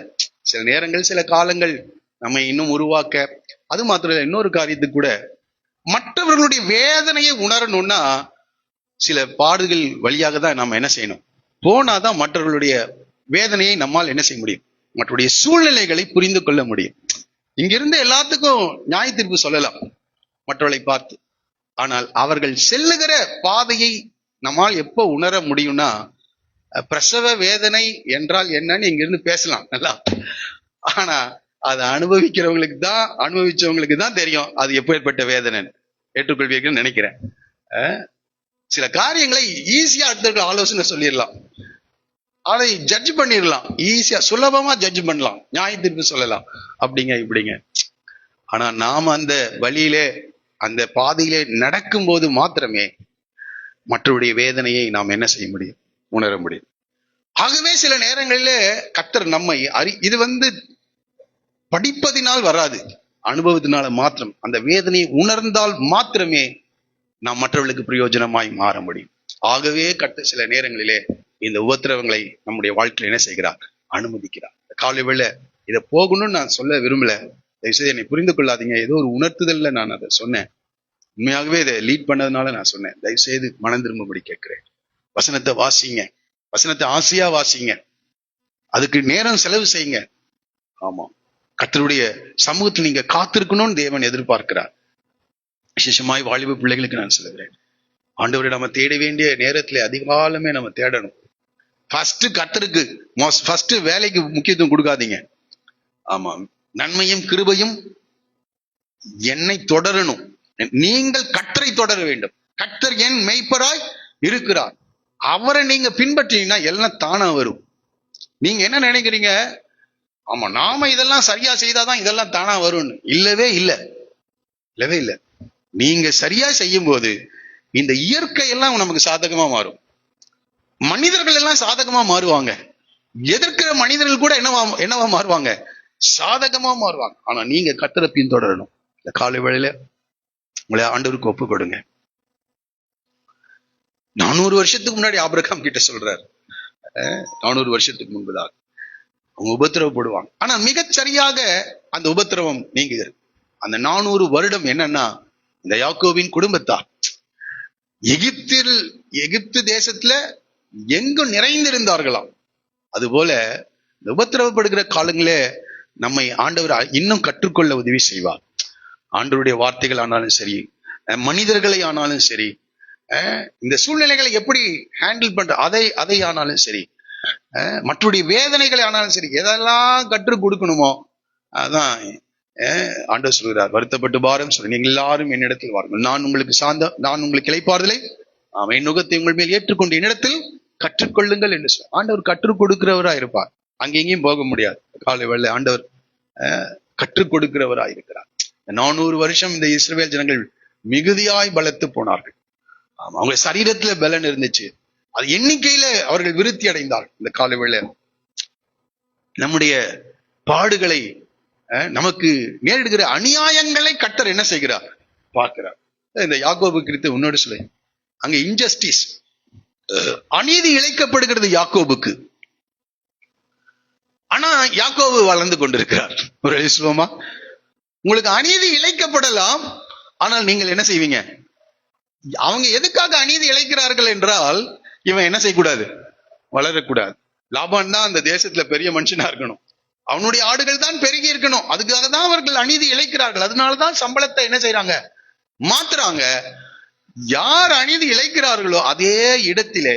சில நேரங்கள் சில காலங்கள் நம்ம இன்னும் உருவாக்க, அது மாத்திரம் இல்லை, இன்னொரு காரியத்துக்கு கூட மற்றவர்களுடைய வேதனையை உணரணும்னா சில பாடுகள் வழியாக தான் நம்ம என்ன செய்யணும், போனாதான் மற்றவர்களுடைய வேதனையை நம்மால் என்ன செய்ய முடியும், மற்றவருடைய சூழ்நிலைகளை புரிந்து கொள்ள முடியும். இங்கிருந்து எல்லாத்துக்கும் நியாய தீர்ப்பு சொல்லலாம் மற்றவர்களை பார்த்து, ஆனால் அவர்கள் செல்லுகிற பாதையை நம்மால் எப்போ உணர முடியும்னா, பிரசவ வேதனை என்றால் என்னன்னு இங்கிருந்து பேசலாம் நல்லா, ஆனா அதை அனுபவிச்சவங்களுக்கு தான் தெரியும் அது எப்பேற்பட்ட வேதனை. ஏற்றுக்கொள்வீர்கள் நினைக்கிறேன். சில காரியங்களை ஈஸியா அடுத்த ஆலோசனை சொல்லிடலாம், அதை ஜட்ஜ் பண்ணிடலாம், ஈஸியா சுலபமா ஜட்ஜ் பண்ணலாம், நியாய தீர்ப்பு சொல்லலாம், அப்படிங்க இப்படிங்க. ஆனா நாம அந்த வழியிலே அந்த பாதையிலே நடக்கும் போது மாத்திரமே மற்றவருடைய வேதனையை நாம் என்ன செய்ய முடியும், உணர முடியும். ஆகவே சில நேரங்களிலே கர்த்தர் நம்மை இது படிப்பதினால் வராது, அனுபவத்தினால மாத்திரம், அந்த வேதனையை உணர்ந்தால் மாத்திரமே நாம் மற்றவர்களுக்கு பிரயோஜனமாய் மாற முடியும். ஆகவே கர்த்தர் சில நேரங்களிலே இந்த உபத்திரவங்களை நம்முடைய வாழ்க்கையில் என்ன செய்கிறார், அனுமதிக்கிறார். காலை வேளை இதை போகணும்னு நான் சொல்ல விரும்பல, தயவுசெய்து என்னை புரிந்து கொள்ளாதீங்க, ஏதோ ஒரு உணர்த்துதல்ல நான் அதை சொன்னேன். உண்மையாகவே இதை லீட் பண்ணதுனால நான் சொன்னேன். தயவுசெய்து மனம் திரும்பும்படி கேட்கிறேன். வசனத்தை வாசிங்க, வசனத்தை ஆசையா வாசிங்க, அதுக்கு நேரம் செலவு செய்யுங்க. ஆமா, கர்த்தருடைய சமூகத்தில் நீங்க காத்திருக்கணும்னு தேவன் எதிர்பார்க்கிறார். விசேஷமாய் வாலிப பிள்ளைகளுக்கு நான் சொல்லுகிறேன், ஆண்டவரை நம்ம தேட வேண்டிய நேரத்துல அதிகாலமே நம்ம தேடணும். ஃபர்ஸ்ட் கர்த்தருக்கு, ஃபர்ஸ்ட் வேலைக்கு முக்கியத்துவம் கொடுக்காதீங்க. ஆமா, நன்மையும் கிருபையும் என்னை தொடரணும், நீங்கள் கர்த்தரை தொடர வேண்டும். கர்த்தர் என் மெய்ப்பராய் இருக்கிறார், அவரை நீங்க பின்பற்றீங்கன்னா எல்லாம் தானா வரும். நீங்க என்ன நினைக்கிறீங்க, ஆமா நாம இதெல்லாம் சரியா செய்தாதான் இதெல்லாம் தானா வரும்னு? இல்லவே இல்லை, இல்லவே இல்லை. நீங்க சரியா செய்யும் போது இந்த இயற்கை எல்லாம் நமக்கு சாதகமா மாறும், மனிதர்கள் எல்லாம் சாதகமா மாறுவாங்க, எதிர்க்கிற மனிதர்கள் கூட என்னவா மாறுவாங்க, சாதகமா மாறுவாங்க. ஆனா நீங்க கர்த்தரை பின்தொடரணும். இந்த காலை வேளையில உங்களை ஆண்டவருக்கு ஒப்பு கொடுங்க. 400 வருஷத்துக்கு முன்னாடி ஆபிரகாம் கிட்ட சொல்றாரு, 400 வருஷத்துக்கு முன்புதான் அவங்க உபத்திரவப்படுவாங்க, ஆனா மிகச்சரியாக அந்த உபத்திரவம் நீங்குகிறது. அந்த 400 வருடம் என்னன்னா, இந்த யாக்கோபின் குடும்பத்தார் எகிப்து தேசத்துல எங்கும் நிறைந்திருந்தார்களாம். அதுபோல இந்த உபத்திரவப்படுகிற காலங்களே நம்மை ஆண்டவர் இன்னும் கற்றுக்கொள்ள உதவி செய்வார். ஆண்டவருடைய வார்த்தைகள் ஆனாலும் சரி, மனிதர்களை ஆனாலும் சரி, இந்த சூழ்நிலைகளை எப்படி ஹேண்டில் பண்ற அதை ஆனாலும் சரி, மற்றவருடைய வேதனைகளை ஆனாலும் சரி, எதெல்லாம் கற்றுக் கொடுக்கணுமோ அதான் ஆண்டவர் சொல்கிறார். வருத்தப்பட்டு பாரம் சொல்லி நீங்கள் எல்லாரும் என்னிடத்தில் வாருங்கள், நான் உங்களுக்கு இளைப்பாறுதலை என் நுகத்தை உங்கள் மேல் ஏற்றுக்கொண்டு என்னிடத்தில் கற்றுக்கொள்ளுங்கள் என்று சொல்ல. ஆண்டவர் கற்றுக் கொடுக்கிறவரா இருப்பார், அங்கெங்கேயும் போக முடியாது. காலை வேளை ஆண்டவர் கற்றுக் கொடுக்கிறவரா இருக்கிறார். 400 வருஷம் இந்த இஸ்ரவேல் ஜனங்கள் மிகுதியாய் பலத்து போனார்கள். அவங்க சரீரத்துல பலன் இருந்துச்சு, அது எண்ணிக்கையில அவர்கள் விருத்தி அடைந்தார்கள். இந்த காலை வேளை நம்முடைய பாடுகளை, நமக்கு நேரிடுகிற அநியாயங்களை கர்த்தர் என்ன செய்கிறார், பார்க்கிறார். இந்த யாக்கோபு குறித்து உன்னோடு சொல்ல, அங்க இன்ஜஸ்டிஸ், அநீதி இழைக்கப்படுகிறது யாக்கோபுக்கு, ஆனா யாக்கோபு வளர்ந்து கொண்டிருக்கிறார். ஒரு எழுசுவமா, உங்களுக்கு அநீதி இழைக்கப்படலாம், ஆனால் நீங்கள் என்ன செய்வீங்க, அவங்க எதுக்காக அநீதி இழைக்கிறார்கள் என்றால் இவன் என்ன செய்யக்கூடாது, வளரக்கூடாது. லாபான் தான் அந்த தேசத்துல பெரிய மனுஷனா இருக்கணும், அவனுடைய ஆடுகள் தான் பெருகி இருக்கணும், அதுக்காக தான் அவர்கள் அநீதி இழைக்கிறார்கள். அதனாலதான் சம்பளத்தை என்ன செய்யறாங்க, மாத்துறாங்க. யார் அநீதி இழைக்கிறார்களோ அதே இடத்திலே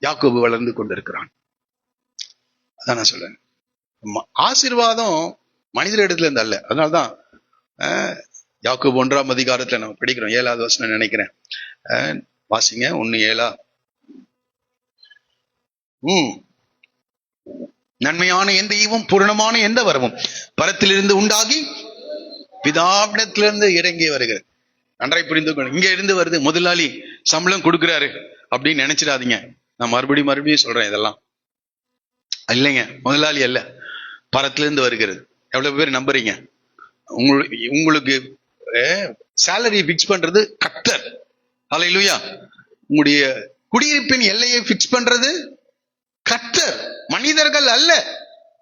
யாக்கோபு வளர்ந்து கொண்டிருக்கிறான். அதான் நான் சொல்றேன், ஆசீர்வாதம் மனிதர் இடத்துல இருந்து அல்ல. அதனால்தான் யாக்கோபு 1ஆம் அதிகாரத்துல நம்ம படிக்கிறோம், 7வது வசனம் நினைக்கிறேன், வாசிங்க 1:7. நன்மையான எந்த ஈவும் பூரணமான எந்த வரமும் பரத்திலிருந்து உண்டாகி பிதாவிடத்திலிருந்து இறங்கி வருகிறது. நன்றாய் புரிந்து கொள்ளுங்க. இங்க இருந்து வருது, முதலாளி சம்பளம் கொடுக்குறாரு அப்படின்னு நினைச்சிடாதீங்க. நான் மறுபடியும் சொல்றேன், இதெல்லாம் இல்லைங்க. முதலாளி அல்ல, பரத்திலிருந்து வருகிறது. எவ்வளவு பேர் நம்புறீங்க? உங்களுக்கு சேலரி பிக்ஸ் பண்றது கர்த்தர். ஹல்லேலூயா. உங்களுடைய குடியிருப்பின் எல்லையை பிக்ஸ் பண்றது கர்த்தர், மனிதர்கள் அல்ல.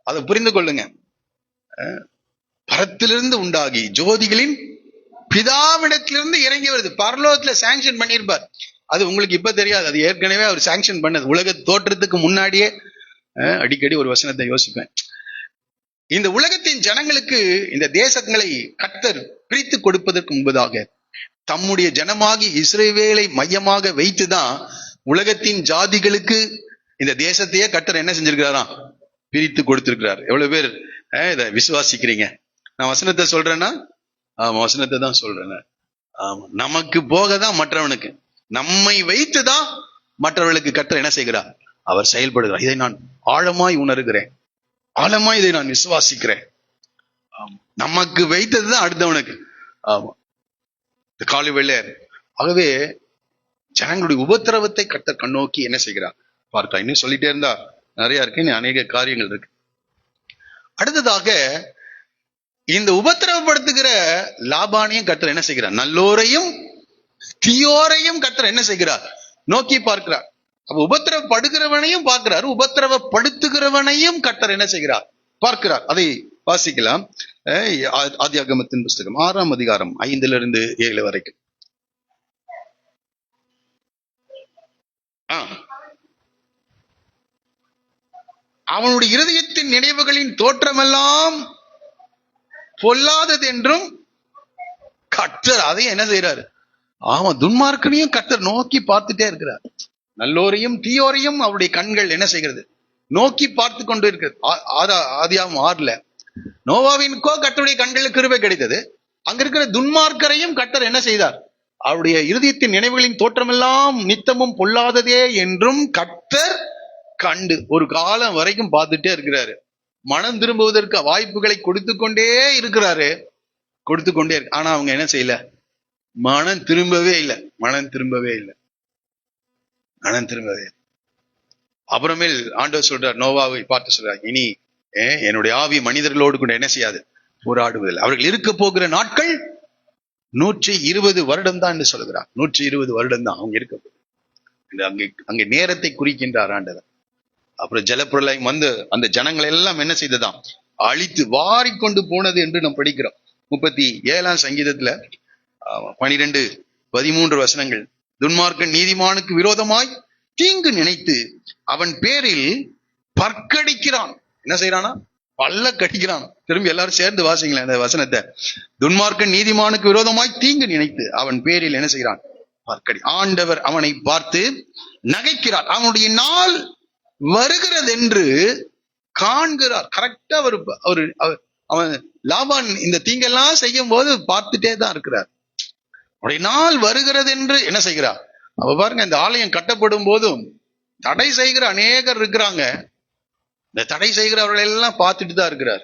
அதை புரிந்து கொள்ளுங்க. பரத்திலிருந்து உண்டாகி ஜோதிகளின் பிதாவிடத்திலிருந்து இறங்கி வருது. பரலோகத்துல சாங்ஷன் பண்ணியிருப்பார். அது உங்களுக்கு இப்ப தெரியாது, அது ஏற்கனவே அவர் சாங்ஷன் பண்ணது. உலக தோற்றத்துக்கு முன்னாடியே. அடிக்கடி ஒரு வசனத்தை யோசிப்பேன். இந்த உலகத்தின் ஜனங்களுக்கு இந்த தேசங்களை கர்த்தர் பிரித்து கொடுப்பதற்கு முன்பதாக தம்முடைய ஜனமாகி இஸ்ரவேலை மையமாக வைத்துதான் உலகத்தின் ஜாதிகளுக்கு இந்த தேசத்தையே கர்த்தர் என்ன செஞ்சிருக்கிறாராம்? பிரித்து கொடுத்திருக்கிறார். எவ்வளவு பேர் இதை விசுவாசிக்கிறீங்க? நான் வசனத்தை சொல்றேன்னா வசனத்தை தான் சொல்றேன். ஆமா, நமக்கு போகதான் மற்றவனுக்கு, நம்மை வைத்துதான் மற்றவர்களுக்கு கர்த்தர் என்ன செய்கிறார்? அவர் செயல்படுகிறார். இதை நான் ஆழமாய் உணர்கிறேன், ஆழமாய் இதை நான் விசுவாசிக்கிறேன். நமக்கு வைத்ததுதான் அடுத்தவனுக்கு. ஆமா, காலை வெள்ளையர். ஆகவே ஜனங்களுடைய உபத்திரவத்தை கர்த்தர் கண்ணோக்கி என்ன செய்கிறார் பார்க்க. இன்னும் சொல்லிட்டே இருந்தா நிறைய இருக்கு, இன்னும் அநேக காரியங்கள் இருக்கு. அடுத்ததாக இந்த உபத்திரவப்படுத்துகிற லாபானையும் கர்த்தர் என்ன செய்கிறார்? நல்லோரையும் தீயோரையும் கர்த்தர் என்ன செய்கிறார்? நோக்கி பார்க்கிறார். அப்ப உபத்திரவப்படுகிறவனையும் பார்க்கிறார், உபத்திரவப்படுத்துகிறவனையும் கர்த்தர் என்ன செய்கிறார்? பார்க்கிறார். அதை வாசிக்கலாம். ஆதியாகமத்தின் புஸ்தகம் 6ஆம் அதிகாரம் 5 to 7 வரைக்கும். அவனுடைய இருதயத்தின் நினைவுகளின் தோற்றமெல்லாம் பொல்லாதது என்றும் கர்த்தர் அதை என்ன செய்யறாரு? ஆமா, துன்மார்க்கனையும் கர்த்தர் நோக்கி பார்த்துட்டே இருக்கிறார். நல்லோரையும் தீயோரையும் அவருடைய கண்கள் என்ன செய்கிறது? நோக்கி பார்த்து கொண்டு இருக்கிறது. ஆதியாகமம் 6 நோவாவின்கோ கர்த்தருடைய கண்களுக்கு கிருபை கிடைத்தது. அங்க இருக்கிற துன்மார்க்கரையும் கர்த்தர் என்ன செய்தார்? அவருடைய இருதயத்தின் நினைவுகளின் தோற்றமெல்லாம் நித்தமும் பொல்லாததே என்றும் கர்த்தர் கண்டு ஒரு காலம் வரைக்கும் பார்த்துட்டே இருக்கிறாரு. மனம் திரும்புவதற்கு வாய்ப்புகளை கொடுத்து கொண்டே இருக்கிறாரு, கொடுத்து கொண்டே இருக்கு. ஆனா அவங்க என்ன செய்யல? மனம் திரும்பவே இல்லை, மனம் திரும்பவே இல்லை, மனம் திரும்பவே. அப்புறமேல் ஆண்டவர் சொல்றார், நோவாவை பார்த்து சொல்றார், இனி என்னுடைய ஆவி மனிதர்களோடு கூட என்ன செய்யாது? போராடுவதில்லை. அவர்கள் இருக்க போகிற நாட்கள் 120 வருடம் தான் என்று சொல்கிறார். 120 வருடம் தான் அவங்க இருக்க போகுது. அங்கே நேரத்தை குறிக்கின்றார் ஆண்டவர். அப்புறம் ஜலப்பிரளயம் வந்து அந்த ஜனங்களை எல்லாம் என்ன செய்ததாம்? அழித்து வாரி கொண்டு போனது என்று நாம் படிக்கிறோம். 37ஆம் சங்கீதத்துல 12, 13 வசனங்கள். துன்மார்க்கன் நீதிமானுக்கு விரோதமாய் தீங்கு நினைத்து அவன் பேரில் பற்கடிக்கிறான். என்ன செய்யறானா? பல்ல கடிக்கிறான். திரும்பி எல்லாரும் சேர்ந்து வாசிங்களேன் அந்த வசனத்தை. துன்மார்க்கன் நீதிமானுக்கு விரோதமாய் தீங்கு நினைத்து அவன் பேரில் என்ன செய்யறான்? பற்கடி. ஆண்டவர் அவனை பார்த்து நகைக்கிறார். அவனுடைய நாள் வருகிறது என்று காண்கிறார். கரெக்டா அவன் லாபான் இந்த தீங்கெல்லாம் செய்யும் போது பார்த்துட்டே தான் இருக்கிறார். அவருடைய நாள் வருகிறது என்று என்ன செய்கிறார்? அவ பாருங்க, இந்த ஆலயம் கட்டப்படும் போதும் தடை செய்கிற அநேகர் இருக்கிறாங்க. இந்த தடை செய்கிறவர்கள் எல்லாம் பார்த்துட்டு தான் இருக்கிறார்.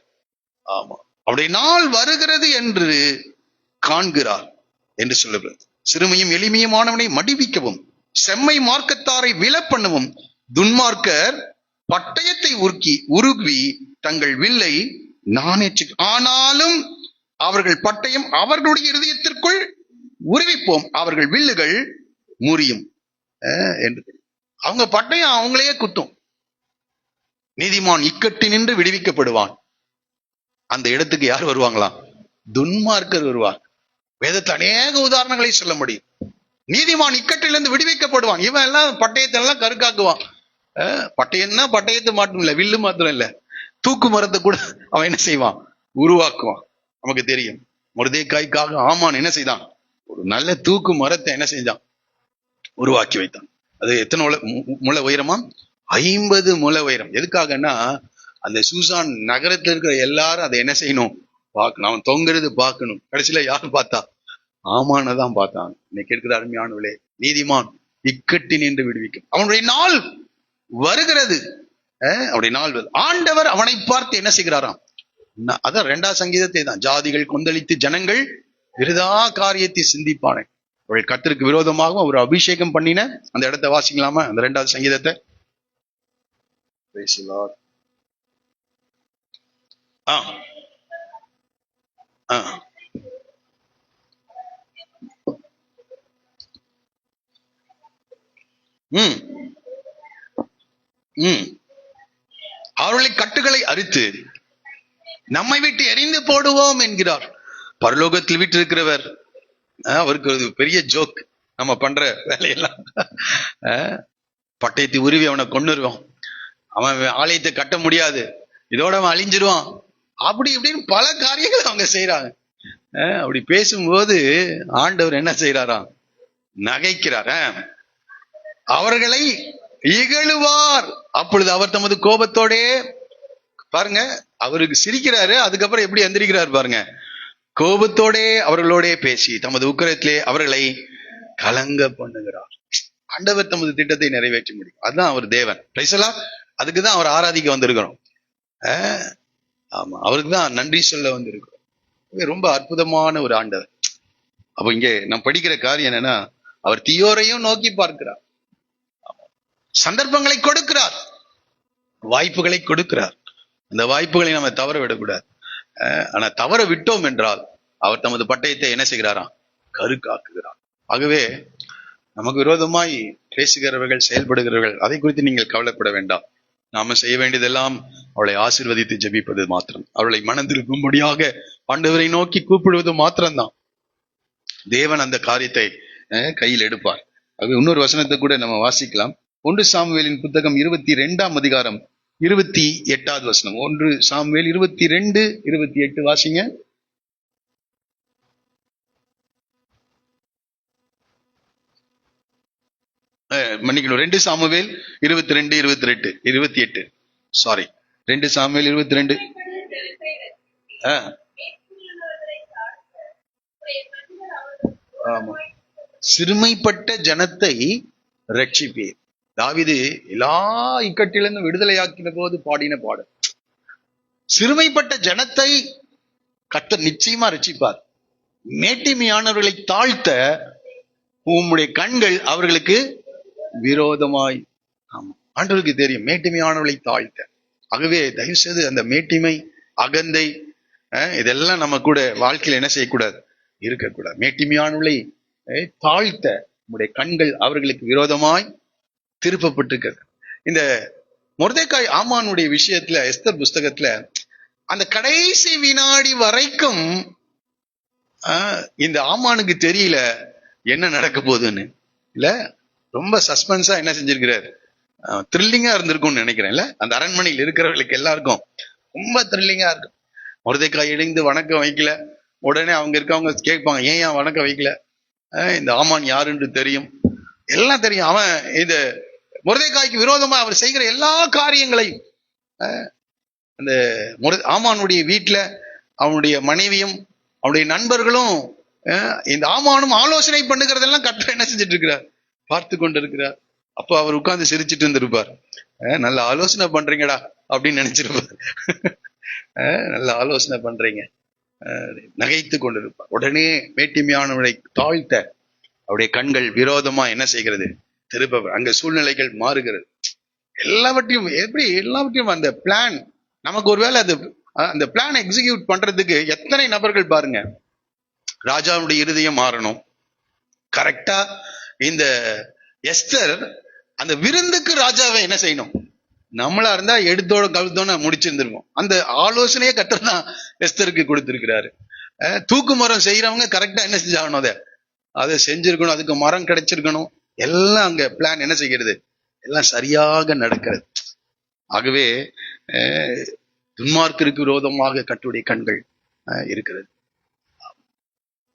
ஆமா, அவருடைய நாள் வருகிறது என்று காண்கிறார் என்று சொல்லுகிறது. சிறுமையும் எளிமையுமானவனை மடிவிக்கவும் செம்மை மார்க்கத்தாரை வில பண்ணவும் துன்மார்க்கர் பட்டயத்தை உருவி தங்கள் வில்லை நாணேற்று, ஆனாலும் அவர்கள் பட்டயம் அவர்களுடைய இருதயத்திற்குள் உருவிப்போம், அவர்கள் வில்லுகள் முறியும் என்று. அவங்க பட்டயம் அவங்களையே குத்தும். நீதிமான் இக்கட்டி நின்று விடுவிக்கப்படுவான். அந்த இடத்துக்கு யார் வருவாங்களாம்? துன்மார்க்கர் வருவார். வேதத்தில் அநேக உதாரணங்களை சொல்ல முடியும். நீதிமான் இக்கட்டிலிருந்து விடுவிக்கப்படுவான். இவன் எல்லாம் பட்டயத்தை எல்லாம் கருக்காக்குவான். பட்டயம்னா பட்டயத்தை மாட்டும் இல்ல, வில்லு மாத்திரம் இல்ல, தூக்கு மரத்தை கூட அவன் என்ன செய்வான்? உருவாக்குவான். நமக்கு தெரியும், மொர்தெகாய்க்காக ஆமான் என்ன செய்தான்? ஒரு நல்ல தூக்கு மரத்தை என்ன செஞ்சான்? உருவாக்கி வைத்தான். அது எத்தனை முளை உயரமா? 50 முளை உயரம். எதுக்காகன்னா அந்த சூசான் நகரத்துல இருக்கிற எல்லாரும் அதை என்ன செய்யணும்? பார்க்கணும். அவன் தொங்குறது பார்க்கணும். கடைசியில யாரு பார்த்தா? ஆமானதான் பார்த்தான். இன்னைக்கு இருக்கிற அருமையானவளே, நீதிமான் இக்கட்டி நின்று விடுவிக்கும், அவனுடைய நாள் வருகிறது. அவருடைய நாள் ஆண்டவர் அவனை பார்த்து என்ன செய்கிறாராம்? அதான் 2ஆம் சங்கீதத்தை தான். ஜாதிகள் கொந்தளித்து ஜனங்கள் விருதா காரியத்தை சிந்திப்பானே. அவள் கர்த்தருக்கு விரோதமாகவும் அவர் அபிஷேகம் பண்ணின அந்த இடத்தை வாசிக்கலாமா? அந்த 2வது சங்கீதத்தை. ஆ ஆ ம் ம் அவர்களை கட்டுகளை அறுத்து நம்மை விட்டு எரிந்து போடுவோம் என்கிறார். பரலோகத்தில் விட்டு இருக்கிறவர் அவருக்கு ஒரு பெரிய ஜோக். நம்ம பண்ற வேலையெல்லாம் பட்டயத்தை உருவி அவனை கொன்னுருவான், அவன் ஆலயத்தை கட்ட முடியாது, இதோட அவன் அழிஞ்சிருவான், அப்படி இப்படின்னு பல காரியங்கள் அவங்க செய்யறாங்க. அப்படி பேசும்போது ஆண்டவர் என்ன செய்யறாராம்? நகைக்கிறார். அவர்களை இகழுவார். அப்பொழுது அவர் தமது கோபத்தோடே, பாருங்க, அவருக்கு சிரிக்கிறாரு, அதுக்கப்புறம் எப்படி எந்திரிக்கிறார் பாருங்க, கோபத்தோடே அவர்களோட பேசி தமது உக்கிரத்திலே அவர்களை கலங்க பண்ணுகிறார். ஆண்டவர் தமது திட்டத்தை நிறைவேற்ற முடியும். அதுதான் அவர் தேவன். அதுக்குதான் அவர் ஆராதிக்க வந்திருக்கிறோம். ஆமா, அவருக்கு தான் நன்றி சொல்ல வந்திருக்கிறோம். ரொம்ப அற்புதமான ஒரு ஆண்டவர். அப்ப இங்க நாம் படிக்கிற காரியம் என்னன்னா, அவர் தீயோரையும் நோக்கி பார்க்கிறார், சந்தர்ப்பங்களை கொடுக்கிறார், வாய்ப்புகளை கொடுக்கிறார். அந்த வாய்ப்புகளை நம்ம தவற விடக்கூடாது. ஆனா தவற விட்டோம் என்றால் அவர் தமது பட்டயத்தை என்ன செய்கிறாராம்? கருக்காக்குகிறார். ஆகவே நமக்கு விரோதமாய் பேசுகிறவர்கள், செயல்படுகிறவர்கள், அதை குறித்து நீங்கள் கவலைப்பட வேண்டாம். நாம செய்ய வேண்டியதெல்லாம் அவளை ஆசீர்வதித்து ஜெபிப்பது மாத்திரம், அவளை மனம் திருப்பும்படியாக ஆண்டவரை நோக்கி கூப்பிடுவது மாத்திரம்தான். தேவன் அந்த காரியத்தை கையில் எடுப்பார். ஆகவே இன்னொரு வசனத்தை கூட நம்ம வாசிக்கலாம். 1 சாமுவேலின் புத்தகம் 22ஆம் அதிகாரம் 28வது வசனம். 1 சாமுவேல் 22:28 வாசிங்க. மன்னிக்கணும், 2 சாமுவேல் 22:28 சாரி, 2 சாமுவேல் 22. ஆமா, சிறுமைப்பட்ட ஜனத்தை ரட்சிப்பீர். தாவீது எல்லா இக்கட்டிலிருந்து விடுதலையாக்கின போது பாடின பாடல். சிறுமைப்பட்ட ஜனத்தை கர்த்தர் நிச்சயமா ரட்சிப்பார். மேட்டிமையானவர்களை தாழ்த்த உம்முடைய கண்கள் அவர்களுக்கு விரோதமாய். ஆமா, ஆண்டவருக்கு தெரியும் மேட்டிமையானவர்களை தாழ்த்த. ஆகவே தயவு செய்து அந்த மேட்டிமை, அகந்தை, இதெல்லாம் நம்ம கூட வாழ்க்கையில் என்ன செய்யக்கூடாது? இருக்கக்கூடாது. மேட்டிமையானவர்களை தாழ்த்த உம்முடைய கண்கள் அவர்களுக்கு விரோதமாய் திருப்பப்பட்டிருக்கிறது. இந்த மொர்தெக்காய் ஆமானுடைய விஷயத்துல எஸ்தர் புஸ்தகத்துல அந்த கடைசி வினாடி வரைக்கும் இந்த ஆமானுக்கு தெரியல என்ன நடக்க போகுதுன்னு. இல்ல, ரொம்ப சஸ்பென்ஸா என்ன செஞ்சிருக்கிறார், த்ரில்லிங்கா இருந்திருக்கும்னு நினைக்கிறேன்ல. அந்த அரண்மனையில் இருக்கிறவர்களுக்கு எல்லாருக்கும் ரொம்ப த்ரில்லிங்கா இருக்கும். மொர்தெக்காய் எழுந்து வணக்கம் வைக்கல, உடனே அவங்க இருக்கவங்க கேட்பாங்க, ஏன் வணக்கம் வைக்கல? இந்த ஆமான் யாருன்னு தெரியும், எல்லாம் தெரியும். அவன் இந்த மொர்தெக்காய்க்கு விரோதமா அவர் செய்கிற எல்லா காரியங்களையும் அந்த ஆமானுடைய வீட்டுல அவனுடைய மனைவியும் அவனுடைய நண்பர்களும் இந்த ஆமானும் ஆலோசனை பண்ணுகிறதெல்லாம் கர்த்தர் என்ன செஞ்சுட்டு இருக்கிறார்? பார்த்து கொண்டு இருக்கிறார். அப்போ அவர் உட்கார்ந்து சிரிச்சுட்டு இருந்திருப்பார். நல்ல ஆலோசனை பண்றீங்கடா அப்படின்னு நினைச்சிருப்பார். நல்ல ஆலோசனை பண்றீங்க, நகைத்து கொண்டிருப்பார். உடனே மேட்டிமையானவனை தாழ்த்த அவருடைய கண்கள் விரோதமா என்ன செய்கிறது? திருப்ப. அங்க சூழ்நிலைகள் மாறுகிறது. எல்லாவற்றையும் அந்த பிளான் நமக்கு ஒருவேளை அந்த பிளான் எக்ஸிக்யூட் பண்றதுக்கு எத்தனை நபர்கள் பாருங்க. ராஜாவுடைய இருதயம் மாறணும். கரெக்டா இந்த எஸ்தர் அந்த விருந்துக்கு ராஜாவை என்ன செய்யணும்? நம்மளா இருந்தா எடுத்தோட கழுத்தோட முடிச்சிருந்திருப்போம். அந்த ஆலோசனையே கர்த்தர் தான் எஸ்தருக்கு கொடுத்திருக்கிறாரு. தூக்கு மரம் செய்யறவங்க கரெக்டா என்ன செஞ்சாகணும்? அதை செஞ்சிருக்கணும், அதுக்கு மரம் கிடைச்சிருக்கணும். எல்லாம் அங்க பிளான் என்ன செய்கிறது? எல்லாம் சரியாக நடக்கிறது. ஆகவே துன்மார்க்கருக்கு விரோதமாக கர்த்தருடைய கண்கள் இருக்கிறது.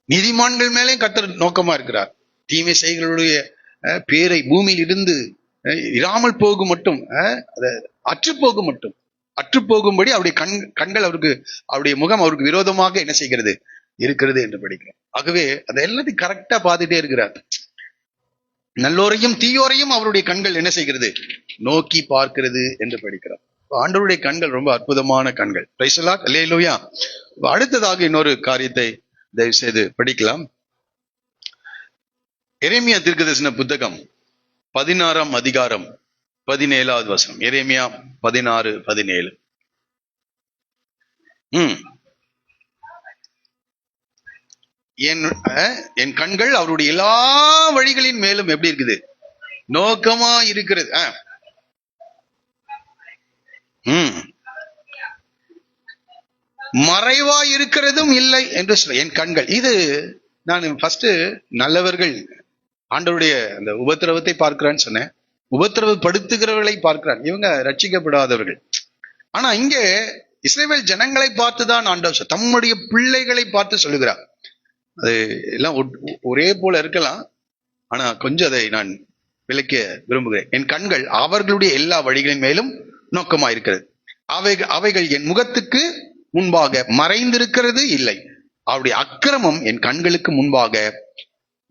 நீதிமான்கள் மேலே கர்த்தர் நோக்கமா இருக்கிறார். தீமை செய்களுடைய பேரை பூமியில் இருந்து இராமல் போகும் மட்டும், அற்று போகும்படி அவருடைய கண்கள் அவருக்கு, அவருடைய முகம் அவருக்கு விரோதமாக என்ன செய்கிறது? இருக்கிறது என்று படிக்கிறோம். ஆகவே அதை எல்லாத்தையும் கரெக்டா பார்த்துட்டே இருக்கிறார். நல்லோரையும் தீயோரையும் அவருடைய கண்கள் என்ன செய்கிறது? நோக்கி பார்க்கிறது என்று படிக்கிறோம். ஆண்டவருடைய கண்கள் ரொம்ப அற்புதமான கண்கள். பிரைஸ் தி லார்ட், அல்லேலூயா. அடுத்ததாக இன்னொரு காரியத்தை தயவு செய்து படிக்கலாம். எரேமியா தீர்க்கதரிசன புத்தகம் 16ஆம் அதிகாரம் 17வது வசனம். எரேமியா 16:17. என் கண்கள் அவருடைய எல்லா வழிகளின் மேலும் எப்படி இருக்குது? நோக்கமா இருக்கிறது. மறைவா இருக்கிறதும் இல்லை என்று சொல்ல. என் கண்கள், இது நான் ஃபர்ஸ்ட் நல்லவர்கள் ஆண்டவருடைய அந்த உபத்திரவத்தை பார்க்கிறான்னு சொன்னேன். உபத்திரவப்படுத்துகிறவர்களை பார்க்கிறான். இவங்க ரட்சிக்கப்படாதவர்கள். ஆனா இங்கே இஸ்ரவேல் ஜனங்களை பார்த்துதான் ஆண்டவர் தம்முடைய பிள்ளைகளை பார்த்து சொல்லுகிறார். அது எல்லாம் ஒரே போல இருக்கலாம், ஆனா கொஞ்சம் அதை நான் விளக்க விரும்புகிறேன். என் கண்கள் அவர்களுடைய எல்லா வழிகளின் மேலும் நோக்கமா இருக்கிறது. அவைகள் என் முகத்துக்கு முன்பாக மறைந்திருக்கிறது இல்லை. அவருடைய அக்கிரமம் என் கண்களுக்கு முன்பாக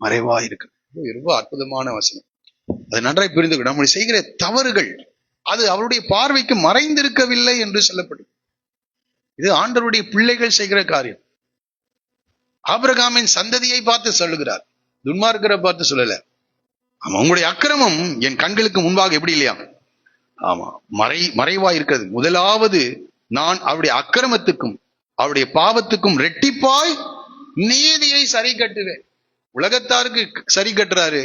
மறைவா இருக்கிறது. ரொம்ப அற்புதமான வசனம். அது நன்றாய் புரிந்து நம்முடைய செய்கிற தவறுகள் அது அவருடைய பார்வைக்கு மறைந்திருக்கவில்லை என்று சொல்லப்படும். இது ஆண்டவருடைய பிள்ளைகள் செய்கிற காரியம். ஆபிரகாமின் சந்ததியை பார்த்து சொல்லுகிறார், துன்மார்க்கரை பார்த்து சொல்லல. ஆமா, உங்களுடைய அக்கிரமம் என் கண்களுக்கு முன்பாக எப்படி இல்லையா? ஆமா, மறைவா இருக்கிறது. முதலாவது நான் அவருடைய அக்கிரமத்துக்கும் அவருடைய பாவத்துக்கும் ரெட்டிப்பாய் நீதியை சரி கட்டுவேன். உலகத்தாருக்கு சரி கட்டுறாரு,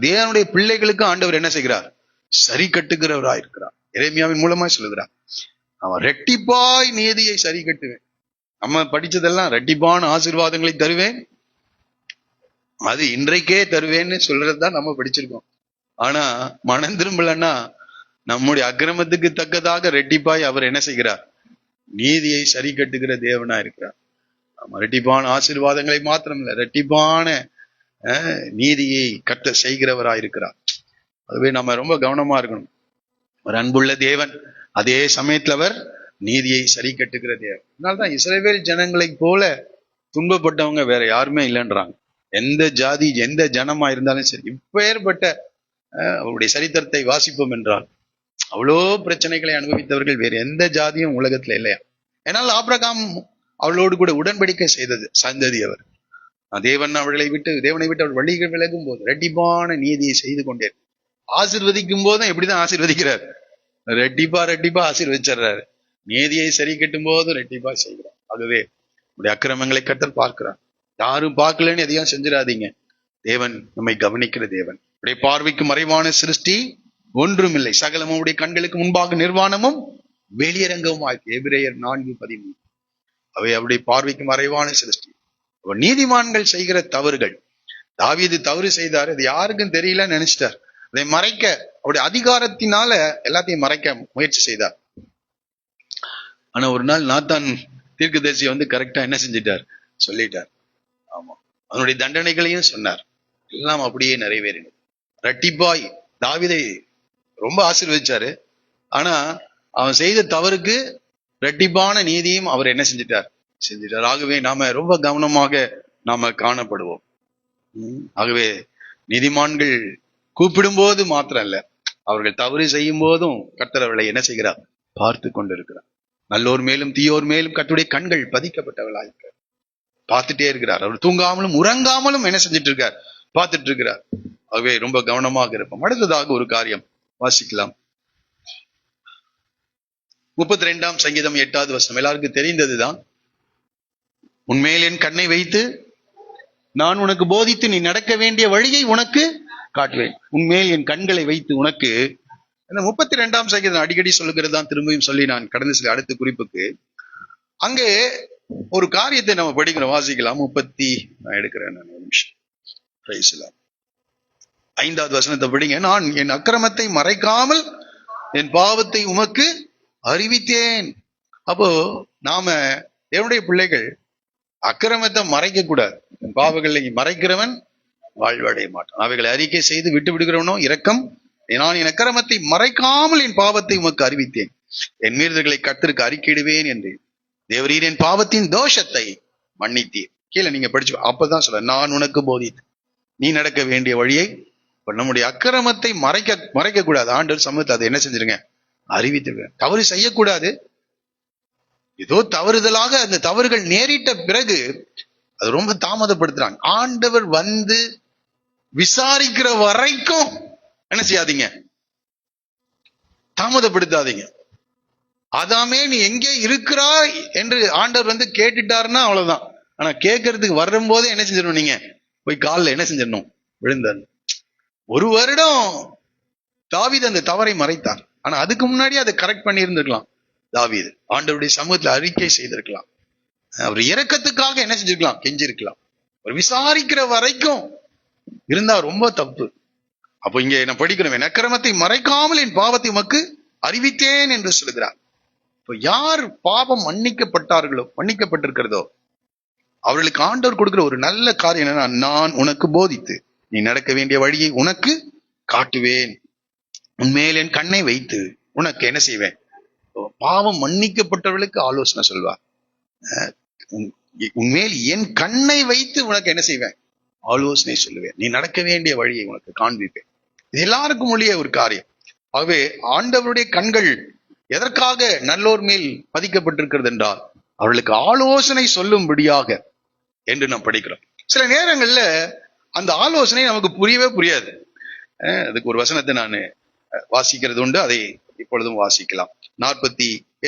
தேவனுடைய பிள்ளைகளுக்கு ஆண்டவர் என்ன செய்கிறார்? சரி கட்டுகிறவராய் இருக்கிறார். எரேமியாவின் மூலமா சொல்லுகிறார், அவன் ரெட்டிப்பாய் நீதியை சரி கட்டுவேன். நம்ம படிச்சதெல்லாம் ரெட்டிப்பான ஆசீர்வாதங்களை தருவேன், அது இன்றைக்கே தருவேன்னு சொல்றதுதான் நம்ம படிச்சிருக்கோம். ஆனா மனம் திரும்பலன்னா நம்முடைய அக்கிரமத்துக்கு தக்கதாக ரெட்டிப்பாய் அவர் என்ன செய்கிறார்? நீதியை சரி கட்டுகிற தேவனா இருக்கிறார். ரெட்டிப்பான ஆசீர்வாதங்களை மாத்திரம் இல்ல, ரெட்டிப்பான நீதியை கட்ட செய்கிறவராயிருக்கிறார். அதுவே நம்ம ரொம்ப கவனமா இருக்கணும். ஒரு அன்புள்ள தேவன், அதே சமயத்துல அவர் நீதியை சரி கட்டுகிற தேவன். அதனால்தான் இஸ்ரவேல் ஜனங்களை போல துன்பப்பட்டவங்க வேற யாருமே இல்லைன்றாங்க. எந்த ஜாதி எந்த ஜனமா இருந்தாலும் சரி, இப்பேற்பட்ட அவருடைய சரித்திரத்தை வாசிப்போம் என்றால் அவ்வளோ பிரச்சனைகளை அனுபவித்தவர்கள் வேறு எந்த ஜாதியும் உலகத்துல இல்லையா? ஏன்னால் ஆபிரகாம் அவளோடு கூட உடன்படிக்கை செய்தது சந்ததி. அவர் தேவனை விட்டு அவர் வழிகள் விலகும் போது ரெட்டிப்பான நீதியை செய்து கொண்டே, ஆசீர்வதிக்கும் போதும் எப்படிதான் ஆசீர்வதிக்கிறார்? ரெட்டிப்பா ஆசீர்வதிச்சிடுறாரு. நீதியை சரி கட்டும் போதும் ரெட்டிப்பா செய்கிறார். ஆகவே உடைய அக்கிரமங்களை கர்த்தர் பார்க்கிறார். யாரும் பார்க்கலன்னு எதையும் செஞ்சிடாதீங்க. தேவன் நம்மை கவனிக்கிற தேவன். உடைய பார்வைக்கு மறைவான சிருஷ்டி ஒன்றுமில்லை, சகலமும் உடைய கண்களுக்கு முன்பாக நிர்வாணமும் வெளியரங்கமும் ஆயிருக்கு. எபிரேயர் 4:13. அவை அவருடைய பார்வைக்கு மறைவான சிருஷ்டி. நீதிமான்கள் செய்கிற தவறுகள், தாவீது தவறு செய்தார், அது யாருக்கும் தெரியலன்னு நினைச்சிட்டார். அதை மறைக்க அவருடைய அதிகாரத்தினால எல்லாத்தையும் மறைக்க முயற்சி செய்தார். ஆனா ஒரு நாள் நாத்தான் தீர்க்கதரிசி கரெக்டா என்ன செஞ்சிட்டார்? சொல்லிட்டார். ஆமா, அவனுடைய தண்டனைகளையும் சொன்னார். எல்லாம் அப்படியே நிறைவேறினது. ரெட்டிப்பாய் தாவீதை ரொம்ப ஆசீர்வதிச்சாரு. ஆனா அவன் செய்த தவறுக்கு ரெட்டிப்பான நீதியும் அவர் என்ன செஞ்சிட்டார்? ஆகவே நாம ரொம்ப கவனமாக நாம காணப்படுவோம். ஆகவே நீதிமான்கள் கூப்பிடும் போது மாத்திரம் இல்ல, அவர்கள் தவறு செய்யும் போதும் கர்த்தர் அவர்களை என்ன செய்கிறார்? பார்த்து கொண்டிருக்கிறார். நல்லோர் மேலும் தீயோர் மேலும் கர்த்தருடைய கண்கள் பதிக்கப்பட்டவர்களாக பார்த்துட்டே இருக்கிறார். அவர் தூங்காமலும் உறங்காமலும் என்ன செஞ்சிட்டு இருக்கார்? பார்த்துட்டு இருக்கிறார். ஆகவே ரொம்ப கவனமாக இருப்போம். அடுத்ததாக ஒரு காரியம் வாசிக்கலாம். 32ஆம் சங்கீதம் 8வது வசனம் எல்லாருக்கும் தெரிந்ததுதான். உன்மேல் என் கண்ணை வைத்து நான் உனக்கு போதித்து நீ நடக்க வேண்டிய வழியை உனக்கு காட்டுவேன். உன்மேல் என் கண்களை வைத்து உனக்கு. 32ஆம் சங்கீதம் அடிக்கடி சொல்லுகிறது தான், திரும்பியும் சொல்லி நான் கடந்த சில அடுத்த குறிப்புக்கு அங்கே ஒரு காரியத்தை நம்ம படிக்கிறோம், வாசிக்கலாம். நான் எடுக்கிறேன் ஒரு நிமிஷம். 5வது வசனத்தை படிங்க. நான் என் அக்கிரமத்தை மறைக்காமல் என் பாவத்தை உமக்கு அறிவித்தேன். அப்போ நாம தேவனுடைய பிள்ளைகள் அக்கிரமத்தை மறைக்க கூடாது. பாவங்களை மறைக்கிறவன் வாழ்வடைய மாட்டான். அவைகளை அறிக்கை செய்து விட்டு விடுகிறவனோ இரக்கம். நான் என் அக்கிரமத்தை மறைக்காமல் என் பாவத்தை உமக்கு அறிவித்தேன், என் மீறுதல்களை கர்த்தருக்கு அறிக்கையிடுவேன் என்று தேவரீர் என் பாவத்தின் தோஷத்தை மன்னித்தீர். கீழே நீங்க படிச்சு அப்பதான் சொல்ற, நான் உனக்கு போதித்து நீ நடக்க வேண்டிய வழியை. நம்முடைய அக்கிரமத்தை மறைக்க கூடாது. ஆண்டவர் சமூகத்தை அதை என்ன செஞ்சிருங்க? அறிவித்திருக்க. தவறு செய்யக்கூடாது. ஏதோ தவறுதலாக அந்த தவறுகள் நேரிட்ட பிறகு அது ரொம்ப தாமதப்படுத்துறாங்க. ஆண்டவர் வந்து விசாரிக்கிற வரைக்கும் என்ன செய்யாதீங்க, தாமதப்படுத்தாதீங்க. அதாமே நீ எங்கே இருக்கிறாய் என்று ஆண்டவர் வந்து கேட்டுட்டாருன்னா அவ்வளவுதான். ஆனா கேட்கறதுக்கு வரும்போதே என்ன செஞ்சிடணும், நீங்க போய் காலில் என்ன செஞ்சிடணும், விழுந்தார். 1 வருடம் தாவீது அந்த தவறை மறைத்தார். ஆனா அதுக்கு முன்னாடி அதை கரெக்ட் பண்ணி இருந்திருக்கலாம். தாவீது ஆண்டவருடைய சமூகத்துல அறிக்கை செய்திருக்கலாம். அவர் இரக்கத்துக்காக என்ன செஞ்சிருக்கலாம், கெஞ்சிருக்கலாம். அவர் விசாரிக்கிற வரைக்கும் இருந்தா ரொம்ப தப்பு. அப்போ இங்க என்ன படிக்கணும், என் அக்கிரமத்தை மறைக்காமல் என் பாவத்தை உமக்கு அறிவித்தேன் என்று சொல்கிறார். இப்போ யார் பாவம் மன்னிக்கப்பட்டிருக்கிறதோ அவர்களுக்கு ஆண்டவர் கொடுக்கிற ஒரு நல்ல காரியம் என்னன்னா, நான் உனக்கு போதித்து நீ நடக்க வேண்டிய வழியை உனக்கு காட்டுவேன், உன்மேல் என் கண்ணை வைத்து உனக்கு என்ன செய்வேன். பாவம் மன்னிக்கப்பட்டவர்களுக்கு ஆலோசனை சொல்வார். உன்மேல் என் கண்ணை வைத்து உனக்கு என்ன செய்வேன், ஆலோசனை சொல்லுவேன், நீ நடக்க வேண்டிய வழியை உனக்கு காண்பிப்பேன். இது எல்லாருக்கும் ஒழிய ஒரு காரியம். ஆகவே ஆண்டவருடைய கண்கள் எதற்காக நல்லோர் மேல் பதிக்கப்பட்டிருக்கிறது என்றால் அவர்களுக்கு ஆலோசனை சொல்லும்படியாக என்று நாம் படிக்கிறோம். சில நேரங்கள்ல அந்த ஆலோசனை நமக்கு புரியவே புரியாது. அதுக்கு ஒரு வசனத்தை நான் வாசிக்கிறது உண்டு, அதை இப்பொழுதும் வாசிக்கலாம்.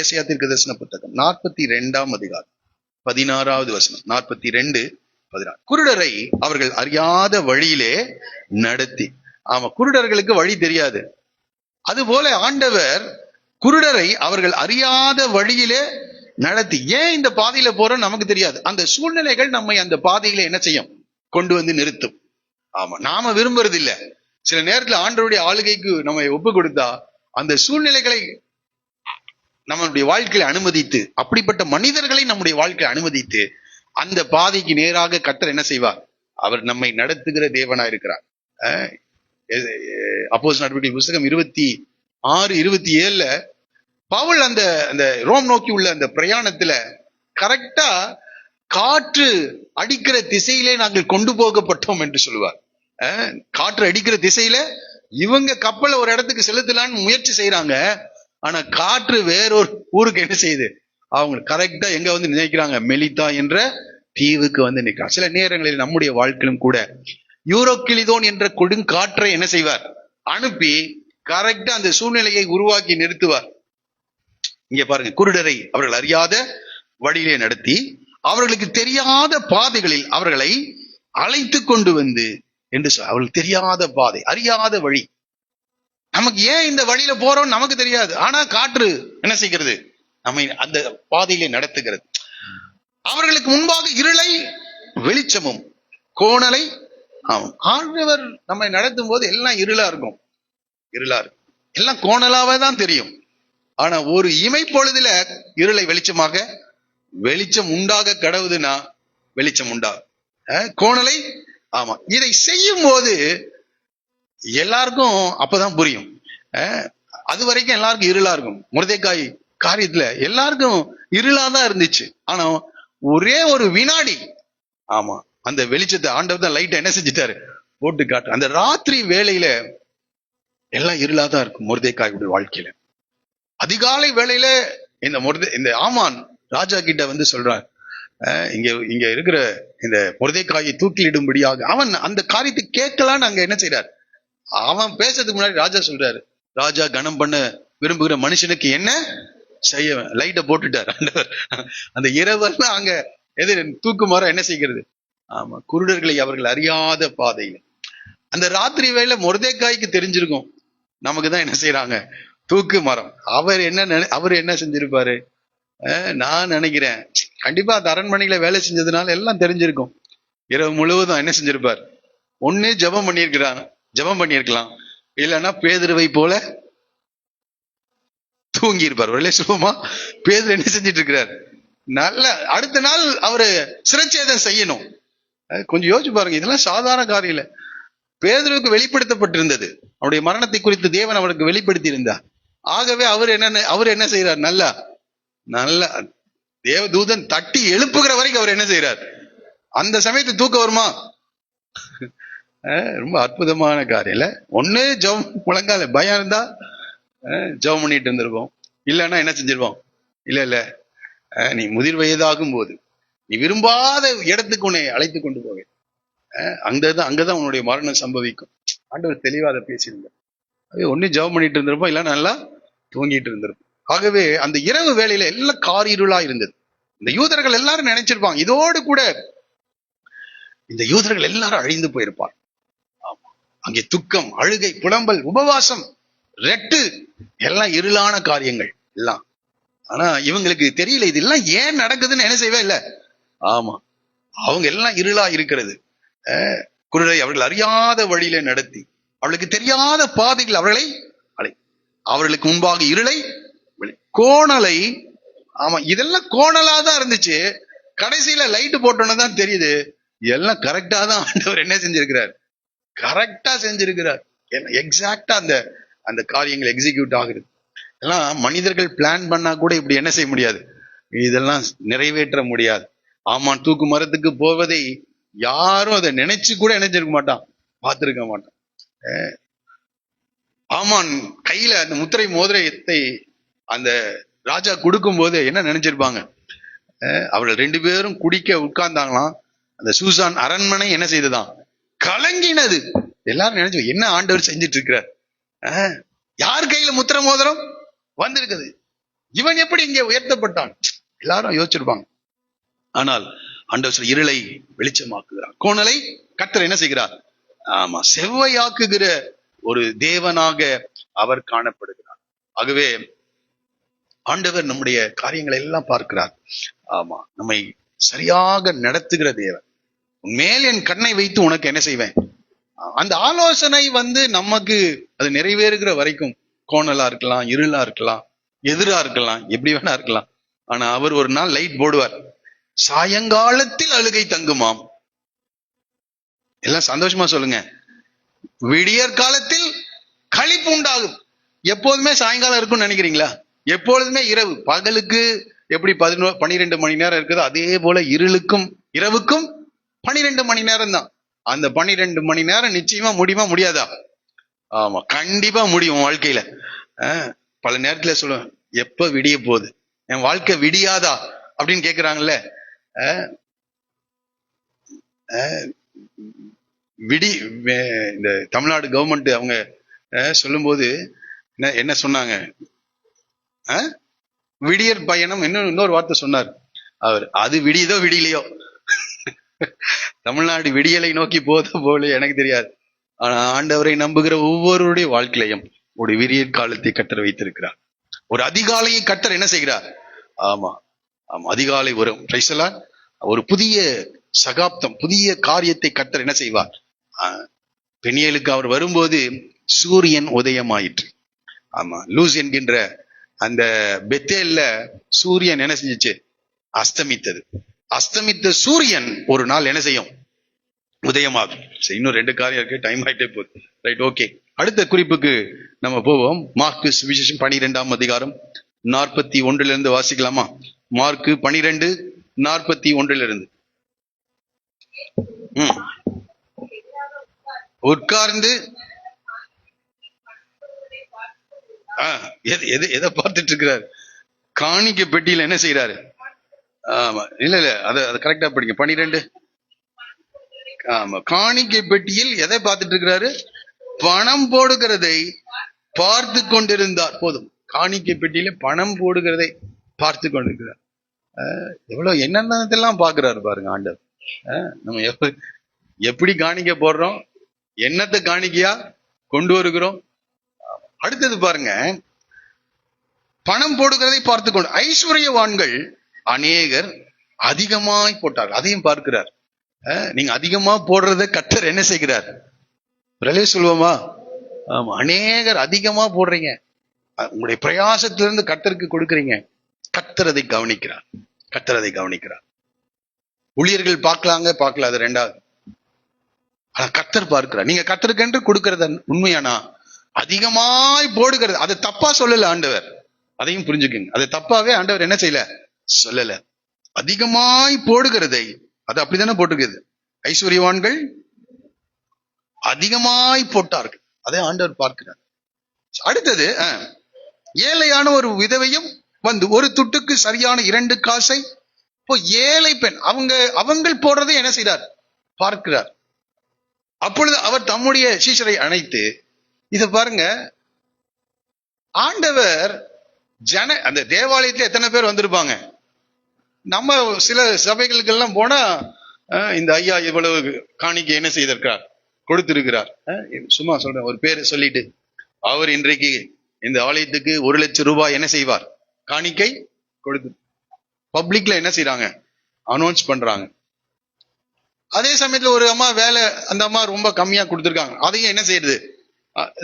ஏசாயா தீர்க்கதரிசன புத்தகம் 42ஆம் அதிகாரம் 16வது வசனம். 42:16. குருடரை அவர்கள் அறியாத வழியிலே நடத்தி. ஆமா, குருடர்களுக்கு வழி தெரியாது. அதுபோல ஆண்டவர் குருடரை அவர்கள் அறியாத வழியிலே நடத்தி. ஏன் இந்த பாதையில போறோம் நமக்கு தெரியாது. அந்த சூழ்நிலைகள் நம்மை அந்த பாதையில என்ன செய்யும், கொண்டு வந்து நிறுத்தும். ஆமா, நாம விரும்புறது இல்ல. சில நேரத்துல ஆண்டவருடைய ஆளுகைக்கு நம்ம ஒப்பு கொடுத்தா அந்த சூழ்நிலைகளை நம்மளுடைய வாழ்க்கையில அனுமதித்து, அப்படிப்பட்ட மனிதர்களை நம்முடைய வாழ்க்கையை அனுமதித்து அந்த பாதைக்கு நேராக கர்த்தர் என்ன செய்வார், அவர் நம்மை நடத்துகிற தேவனா இருக்கிறார். அப்போஸ்தலர் நடவடிக்கைகள் புத்தகம் 26:27 பவுல் அந்த ரோம் நோக்கி உள்ள அந்த பிரயாணத்துல கரெக்டா காற்று அடிக்கிற திசையிலே நாங்கள் கொண்டு போகப்பட்டோம் என்று சொல்லுவார். காற்று அடிக்கிற திசையில இவங்க கப்பலை ஒரு இடத்துக்கு செலுத்தலான்னு முயற்சி செய்யறாங்க. ஆனா காற்று வேறொரு ஊருக்கு என்ன செய்யுது, அவங்க கரெக்டா எங்க வந்து நினைக்கிறாங்க, மெலிதா என்ற தீவுக்கு வந்து நிற்கிறாங்க. சில நேரங்களில் நம்முடைய வாழ்க்கையிலும் கூட யூரோக்கிளிதோன் என்ற கொடுங்காற்றை என்ன செய்வார், அனுப்பி கரெக்டா அந்த சூழ்நிலையை உருவாக்கி நிறுத்துவார். இங்க பாருங்க, குருடரை அவர்கள் அறியாத வழியிலே நடத்தி அவர்களுக்கு தெரியாத பாதைகளில் அவர்களை அழைத்து கொண்டு வந்து என்று அவர்களுக்கு தெரியாத பாதை, அறியாத வழி. நமக்கு ஏன் இந்த வழியில போறோம் நமக்கு தெரியாது. ஆனா காற்று என்ன செய்கிறது, நம்மை அந்த பாதையிலே நடத்துகிறது. அவர்களுக்கு முன்பாக இருளை வெளிச்சமும் கோணலை. ஆண்டவர் நம்மை நடத்தும் போது எல்லாம் இருளா இருக்கும், எல்லாம் கோணலாவே தான் தெரியும். ஆனா ஒரு இமை பொழுதுல இருளை வெளிச்சமாக, வெளிச்சம் உண்டாக கடவுதுன்னா வெளிச்சம் உண்டாகும், கோணலை. ஆமா, இதை செய்யும் போது எல்லாருக்கும் அப்பதான் புரியும். அது வரைக்கும் எல்லாருக்கும் இருளா இருக்கும். மொர்தெக்காய் காரியத்துல எல்லாருக்கும் இருளாதான் இருந்துச்சு. ஆனா ஒரே ஒரு வினாடி, ஆமா, அந்த வெளிச்சத்தை ஆண்டவர் தான் லைட்டை என்ன செஞ்சிட்டாரு, போட்டு காட்டு. அந்த ராத்திரி வேளையில எல்லாம் இருளாதான் இருக்கும் மொர்தெக்காயுடைய வாழ்க்கையில. அதிகாலை வேளையில இந்த ஆமான் ராஜா கிட்ட வந்து சொல்றான், இங்க இருக்கிற இந்த மொர்தெக்காயை தூக்கிலிடும்படியாக. அவன் அந்த காரியத்தை கேட்கலான்னு அங்க என்ன செய்யறாரு, அவன் பேசுறதுக்கு முன்னாடி ராஜா சொல்றாரு, ராஜா கனம் பண்ண விரும்புகிற மனுஷனுக்கு என்ன செய்ய, லைட்டை போட்டுட்டார் அந்த இரவெல்லாம் அங்க எது தூக்கு மரம் என்ன செய்கிறது. ஆமா, குருடர்களை அவர்கள் அறியாத பாதையில. அந்த ராத்திரி வேளை மொர்தெக்காய்க்கு தெரிஞ்சிருக்கும் நமக்கு தான் என்ன செய்யறாங்க, தூக்கு மரம். அவர் என்ன செஞ்சிருப்பாரு, நான் நினைக்கிறேன் கண்டிப்பா அந்த அரண்மனையில வேலை செஞ்சதுனால எல்லாம் தெரிஞ்சிருக்கும். இரவு முழுவதும் என்ன செஞ்சிருப்பார், ஒண்ணு ஜெபம் பண்ணியிருக்கலாம், இல்லைன்னா பேதுருவை போல தூங்கி இருப்பார். ஒரே சுபமா பேதுரு என்ன செஞ்சிட்டு இருக்கிறார், நல்ல அடுத்த நாள் அவரு சிரச்சேதம் செய்யணும். கொஞ்சம் யோசிச்சு பாருங்க, இதெல்லாம் சாதாரண காரியம் இல்ல. பேதுருவுக்கு வெளிப்படுத்தப்பட்டிருந்தது, அவருடைய மரணத்தை குறித்து தேவன் அவருக்கு வெளிப்படுத்தி இருந்தார். ஆகவே அவர் என்ன செய்யறார், நல்ல தேவதூதன் தட்டி எழுப்புகிற வரைக்கும் அவர் என்ன செய்யறார். அந்த சமயத்து தூக்கம் வருமா, ரொம்ப அற்புதமான காரியம் இல்ல. ஒண்ணு ஜெபம், முழங்கால பயம் இருந்தா ஜெபம் பண்ணிட்டு இருந்திருப்போம், இல்லைன்னா என்ன செஞ்சிருவோம், இல்ல நீ முதிர் வயதாகும் போது நீ விரும்பாத இடத்துக்கு உன்னை அழைத்து கொண்டு போவேன். அங்கதான் உன்னுடைய மரணம் சம்பவிக்கும். ஆண்டவர் தெளிவா அதை பேசியிருந்தார். ஒண்ணு ஜெபம் பண்ணிட்டு இருந்திருப்போம், இல்ல நல்லா தூங்கிட்டு இருந்திருப்போம். ஆகவே அந்த இரவு வேளையில எல்லாம் காரிருளா இருந்தது. இந்த யூதர்கள் எல்லாரும் நினைச்சிருப்பாங்க, இதோடு கூட இந்த யூதர்கள் எல்லாரும் அழிந்து போயிருப்பார். அங்கே துக்கம், அழுகை, புலம்பல், உபவாசம், ரெட்டு, எல்லாம் இருளான காரியங்கள் எல்லாம். ஆனா இவங்களுக்கு தெரியல இதெல்லாம் ஏன் நடக்குதுன்னு என்ன செய்வே இல்லை. ஆமா, அவங்க எல்லாம் இருளா இருக்கிறது. குருடை அவர்கள் அறியாத வழியில நடத்தி, அவளுக்கு தெரியாத பாதைகள் அவர்களுக்கு முன்பாக இருளை, கோணலை. ஆமா, இதெல்லாம் கோணலா தான் இருந்துச்சு. கடைசியில லைட் போட்டோன்னு தான் தெரியுது எல்லாம் கரெக்டா தான் ஆண்டவர் என்ன செஞ்சிருக்கிறார், கரெக்டா செஞ்சிருக்கிறார். எக்ஸாக்டா அந்த காரியங்கள் எக்ஸிக்யூட் ஆகுது. எல்லாம் மனிதர்கள் பிளான் பண்ணா கூட இப்படி என்ன செய்ய முடியாது, இதெல்லாம் நிறைவேற்ற முடியாது. ஆமான் தூக்கு மரத்துக்கு போவதை யாரும் அதை நினைச்சு கூட நினைச்சிருக்க மாட்டான், பார்த்திருக்க மாட்டான். ஆமான் கையில அந்த முத்திரை மோதிரத்தை அந்த ராஜா கொடுக்கும் போது என்ன நினைச்சிருப்பாங்க, அவர்கள் 2 பேரும் குடிக்க உட்கார்ந்தாங்களாம். அந்த சூசான் அரண்மனை என்ன செய்ததான், கலங்கினது. எல்லாரும் நினைச்சு என்ன ஆண்டவர் செஞ்சிட்டு இருக்கிறார், யார் கையில முத்திரை மோதிரம் வந்திருக்குது, இவன் எப்படி இங்கே உயர்த்தப்பட்டான், எல்லாரும் யோசிச்சிருப்பாங்க. ஆனால் ஆண்டவர் இருளை வெளிச்சமாக்குகிறார், கோணலை கர்த்தர் என்ன செய்கிறார், ஆமா செவ்வையாக்குகிற ஒரு தேவனாக அவர் காணப்படுகிறார். ஆகவே ஆண்டவர் நம்முடைய காரியங்களை எல்லாம் பார்க்கிறார். ஆமா, நம்மை சரியாக நடத்துகிற தேவன். மேல் என் கண்ணை வைத்து உனக்கு என்ன செய்வேன். அந்த ஆலோசனை நமக்கு அது நிறைவேறுகிற வரைக்கும் கோணலா இருக்கலாம், இருளா இருக்கலாம், எதிரா இருக்கலாம், எப்படி வேணா இருக்கலாம். ஆனா அவர் ஒரு நாள் லைட் போடுவார், சாயங்காலத்தில் அழுகை தங்குமாம். எல்லாம் சந்தோஷமா சொல்லுங்க. விடியற் காலத்தில் களிப்பு உண்டாகும். எப்போதுமே சாயங்காலம் இருக்கும்னு நினைக்கிறீங்களா? எப்பொழுதுமே இரவு. பகலுக்கு எப்படி 12 மணி நேரம் இருக்குதோ அதே போல இரவுக்கும் 12 மணி நேரம் தான். அந்த 12 மணி நேரம் நிச்சயமா முடியுமா முடியாதா? ஆமா, கண்டிப்பா முடியும். வாழ்க்கையில பல நேரத்துல சொல்லுவேன், எப்ப விடிய போகுது, என் வாழ்க்கை விடியாதா அப்படின்னு கேக்குறாங்கல்ல. இந்த தமிழ்நாடு கவர்மெண்ட் அவங்க சொல்லும் போது என்ன சொன்னாங்க, விடியற் பயணம் இன்னொரு வார்த்தை சொன்னார் அவர். அது விடியதோ விடியலையோ, தமிழ்நாடு விடியலை நோக்கி போல எனக்கு தெரியாது. ஆனா ஆண்டவரை நம்புகிற ஒவ்வொருடைய வாழ்க்கையிலையும் ஒரு விடியற் காலத்தை கர்த்தர் வைத்திருக்கிறார். ஒரு அதிகாலையை கர்த்தர் என்ன செய்கிறார். ஆமா ஆமா, அதிகாலை வரும், ஒரு புதிய சகாப்தம், புதிய காரியத்தை கர்த்தர் என்ன செய்வார். பெனியேலுக்கு அவர் வரும்போது சூரியன் உதயமாயிற்று. ஆமா, லூஸ் என்கின்ற அந்த பெத்தேல்ல சூரியன் என்ன செஞ்சிச்சு, அஸ்தமித்தது. அஸ்தமித்த சூரியன் ஒரு நாள் என்ன செய்யும், உதயமாகும். இன்னும் 2 காரியம் இருக்கு, டைம் ஆயிட்டே போகுது. Right, okay. அடுத்த குறிப்புக்கு நம்ம போவோம். மார்க்கு சுவிசேஷம் 12ஆம் அதிகாரம் 41 வாசிக்கலாமா? மார்க்கு 12:41. உட்கார்ந்து எதை பார்த்துட்டு இருக்கிறார்? காணிக்கை பெட்டியில என்ன செய்யறாரு? ஆமா, இல்ல அதை கரெக்டா படிங்க. 12. ஆமா, காணிக்கை பெட்டியில் எதை பார்த்துட்டு இருக்கிறாரு? பணம் போடுகிறதை பார்த்து கொண்டிருந்தார். போதும், காணிக்கை பெட்டியில பணம் போடுகிறதை பார்த்து கொண்டிருக்கிறார். எவ்வளவு என்னென்னதெல்லாம் பாக்குறாரு பாருங்க ஆண்டவர். நம்ம எப்படி காணிக்கை போடுறோம், என்னத்தை காணிக்கையா கொண்டு வருகிறோம். அடுத்தது பாருங்க, பணம் போடுகிறதை பார்த்து கொண்டு ஐஸ்வர்யவான்கள் அநேகர் அதிகமாய் போட்டார்கள். அதையும் பார்க்கிறார். நீங்க அதிகமா போடுறத கர்த்தர் என்ன செய்கிறார்? சொல்லுவோமா? ஆமா, அநேகர் அதிகமா போடுறீங்க, உங்களுடைய பிரயாசத்திலிருந்து கர்த்தருக்கு கொடுக்குறீங்க. கர்த்தர் அதை கவனிக்கிறார், கர்த்தர் அதை கவனிக்கிறார். ஊழியர்கள் பார்க்கல, அது 2வது. ஆனா கர்த்தர் பார்க்கிறார். நீங்க கர்த்தருக்கு என்று கொடுக்கறத உண்மையானா அதிகமாய் போடுகிறது, அதை தப்பா சொல்லல ஆண்டவர். அதையும் புரிஞ்சுக்குங்க, அதை தப்பாவே ஆண்டவர் என்ன செய்யல, சொல்லல. அதிகமாய் போடுகிறதை, அது அப்படித்தானே போட்டுக்குது. ஐஸ்வர்யவான்கள் அதிகமாய் போட்டார்கள், அதை ஆண்டவர் பார்க்கிறார். அடுத்தது, ஏழையான ஒரு விதவையும் ஒரு துட்டுக்கு சரியான 2 காசை இப்போ ஏழை பெண் அவங்கள் போடுறதை என்ன செய்றார்? பார்க்கிறார். அப்பொழுது அவர் தம்முடைய சீஷரை அழைத்து, இத பாருங்க, ஆண்டவர் அந்த தேவாலயத்துல எத்தனை பேர் வந்திருப்பாங்க? நம்ம சில சபைகளுக்கெல்லாம் போனா இந்த ஐயா இவ்வளவு காணிக்கை என்ன செய்திருக்கிறார், கொடுத்திருக்கிறார். சும்மா சொல்றேன், ஒரு பேரை சொல்லிட்டு, அவர் இன்றைக்கு இந்த ஆலயத்துக்கு 1,00,000 ரூபாய் என்ன செய்வார், காணிக்கை கொடுத்து பப்ளிக்ல என்ன செய்யறாங்க, அனௌன்ஸ் பண்றாங்க. அதே சமயத்துல ஒரு அம்மா அந்த அம்மா ரொம்ப கம்மியா கொடுத்திருக்காங்க, அதையும் என்ன செய்யறது,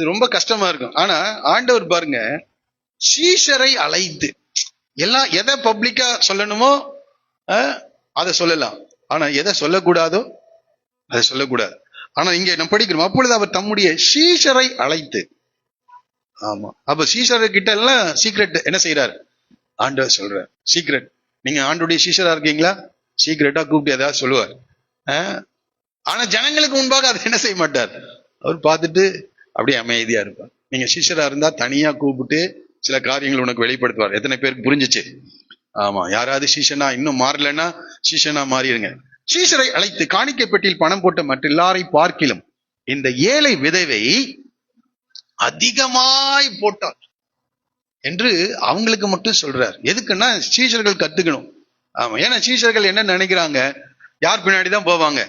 ரொம்ப கஷ்டமா இருக்கும். ஆனா ஆண்டவர் பாருங்க, சீஷரை அழைத்து, எல்லாம் எதை பப்ளிக்கா சொல்லணுமோ அதை சொல்லலாம், ஆனா எதை சொல்லக்கூடாதோ அதை சொல்லக்கூடாது. ஆனா இங்க நம்ம படிக்கிறோம், அப்பொழுது அவர் தம்முடைய சீஷரை அழைத்து. ஆமா, அப்ப சீஷரை கிட்ட எல்லாம் சீக்ரெட் என்ன செய்யறாரு, ஆண்டவர் சொல்றார் சீக்ரெட். நீங்க ஆண்டுடைய சீஷரா இருக்கீங்களா, சீக்ரெட்டா கூப்பிட்டு ஏதாவது சொல்லுவார். ஆனா ஜனங்களுக்கு முன்பாக அதை என்ன செய்ய மாட்டார், அவர் பார்த்துட்டு அப்படியே அமைதியா இருப்பார். நீங்க சீஷரா இருந்தா தனியா கூப்பிட்டு சில காரியங்கள் உனக்கு வெளிப்படுத்துவார். எத்தனை பேருக்கு புரிஞ்சிச்சு? ஆமா, யாராவது சீஷனா இன்னும் மாறலன்னா சீஷனா மாறிடுங்க. சீஷரை அழைத்து, காணிக்கை பெட்டியில் பணம் போட்ட மற்ற எல்லாரை பார்க்கிலும் இந்த ஏழை விதவை அதிகமாய் போட்டார் என்று அவங்களுக்கு மட்டும் சொல்றார். எதுக்குன்னா சீஷர்கள் கத்துக்கணும். ஆமா, ஏன்னா சீஷர்கள் என்ன நினைக்கிறாங்க, யார் பின்னாடிதான் போவாங்க,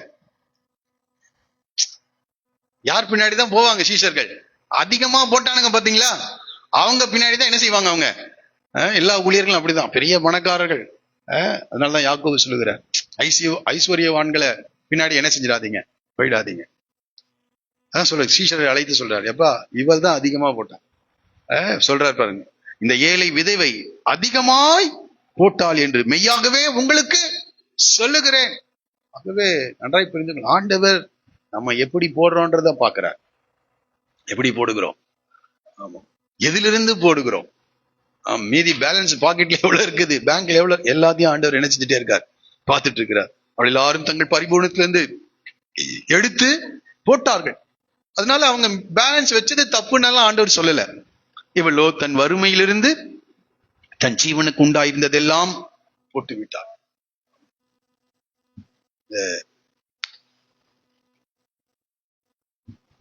யார் பின்னாடிதான் போவாங்க சீஷர்கள். அதிகமா போட்டானுங்க பாத்தீங்களா, அவங்க பின்னாடிதான் என்ன செய்வாங்க, அவங்க எல்லா ஊழியர்களும் அப்படிதான், பெரிய பணக்காரர்கள். அதனாலதான் யாக்கோபு சொல்லுகிறார், ஐஸ்வர்யவான்களை பின்னாடி என்ன செஞ்சிடாதீங்க, போயிடாதீங்க. அதான் சொல்ற, சீஷரை அழைத்து சொல்றாரு, எப்பா இவள் தான் அதிகமா போட்டான் சொல்றாரு பாருங்க, இந்த ஏழை விதவை அதிகமாய் போட்டாள் என்று மெய்யாகவே உங்களுக்கு சொல்லுகிறேன். ஆகவே நன்றாய் புரிந்துங்கள், ஆண்டவர் நம்ம எப்படி போடுறோன்றத பாக்குறார். எப்படி போடுகிறோம், ஆமா, எதிலிருந்து போடுகிறோம், மீதி பேலன்ஸ் பாக்கெட்ல எவ்வளவு இருக்குது, பேங்க்ல எவ்வளவு, எல்லாத்தையும் ஆண்டவர் என்ன செஞ்சுட்டே இருக்கார், பார்த்துட்டு இருக்கிறார். அவள் எல்லாரும் தங்கள் பரிபூர்ணத்திலிருந்து எடுத்து போட்டார்கள். அதனால அவங்க பேலன்ஸ் வச்சது தப்புன்னாலும் ஆண்டவர் சொல்லல. இவளோ தன் வறுமையிலிருந்து தன் ஜீவனுக்கு உண்டாயிருந்ததெல்லாம் போட்டு விட்டார்.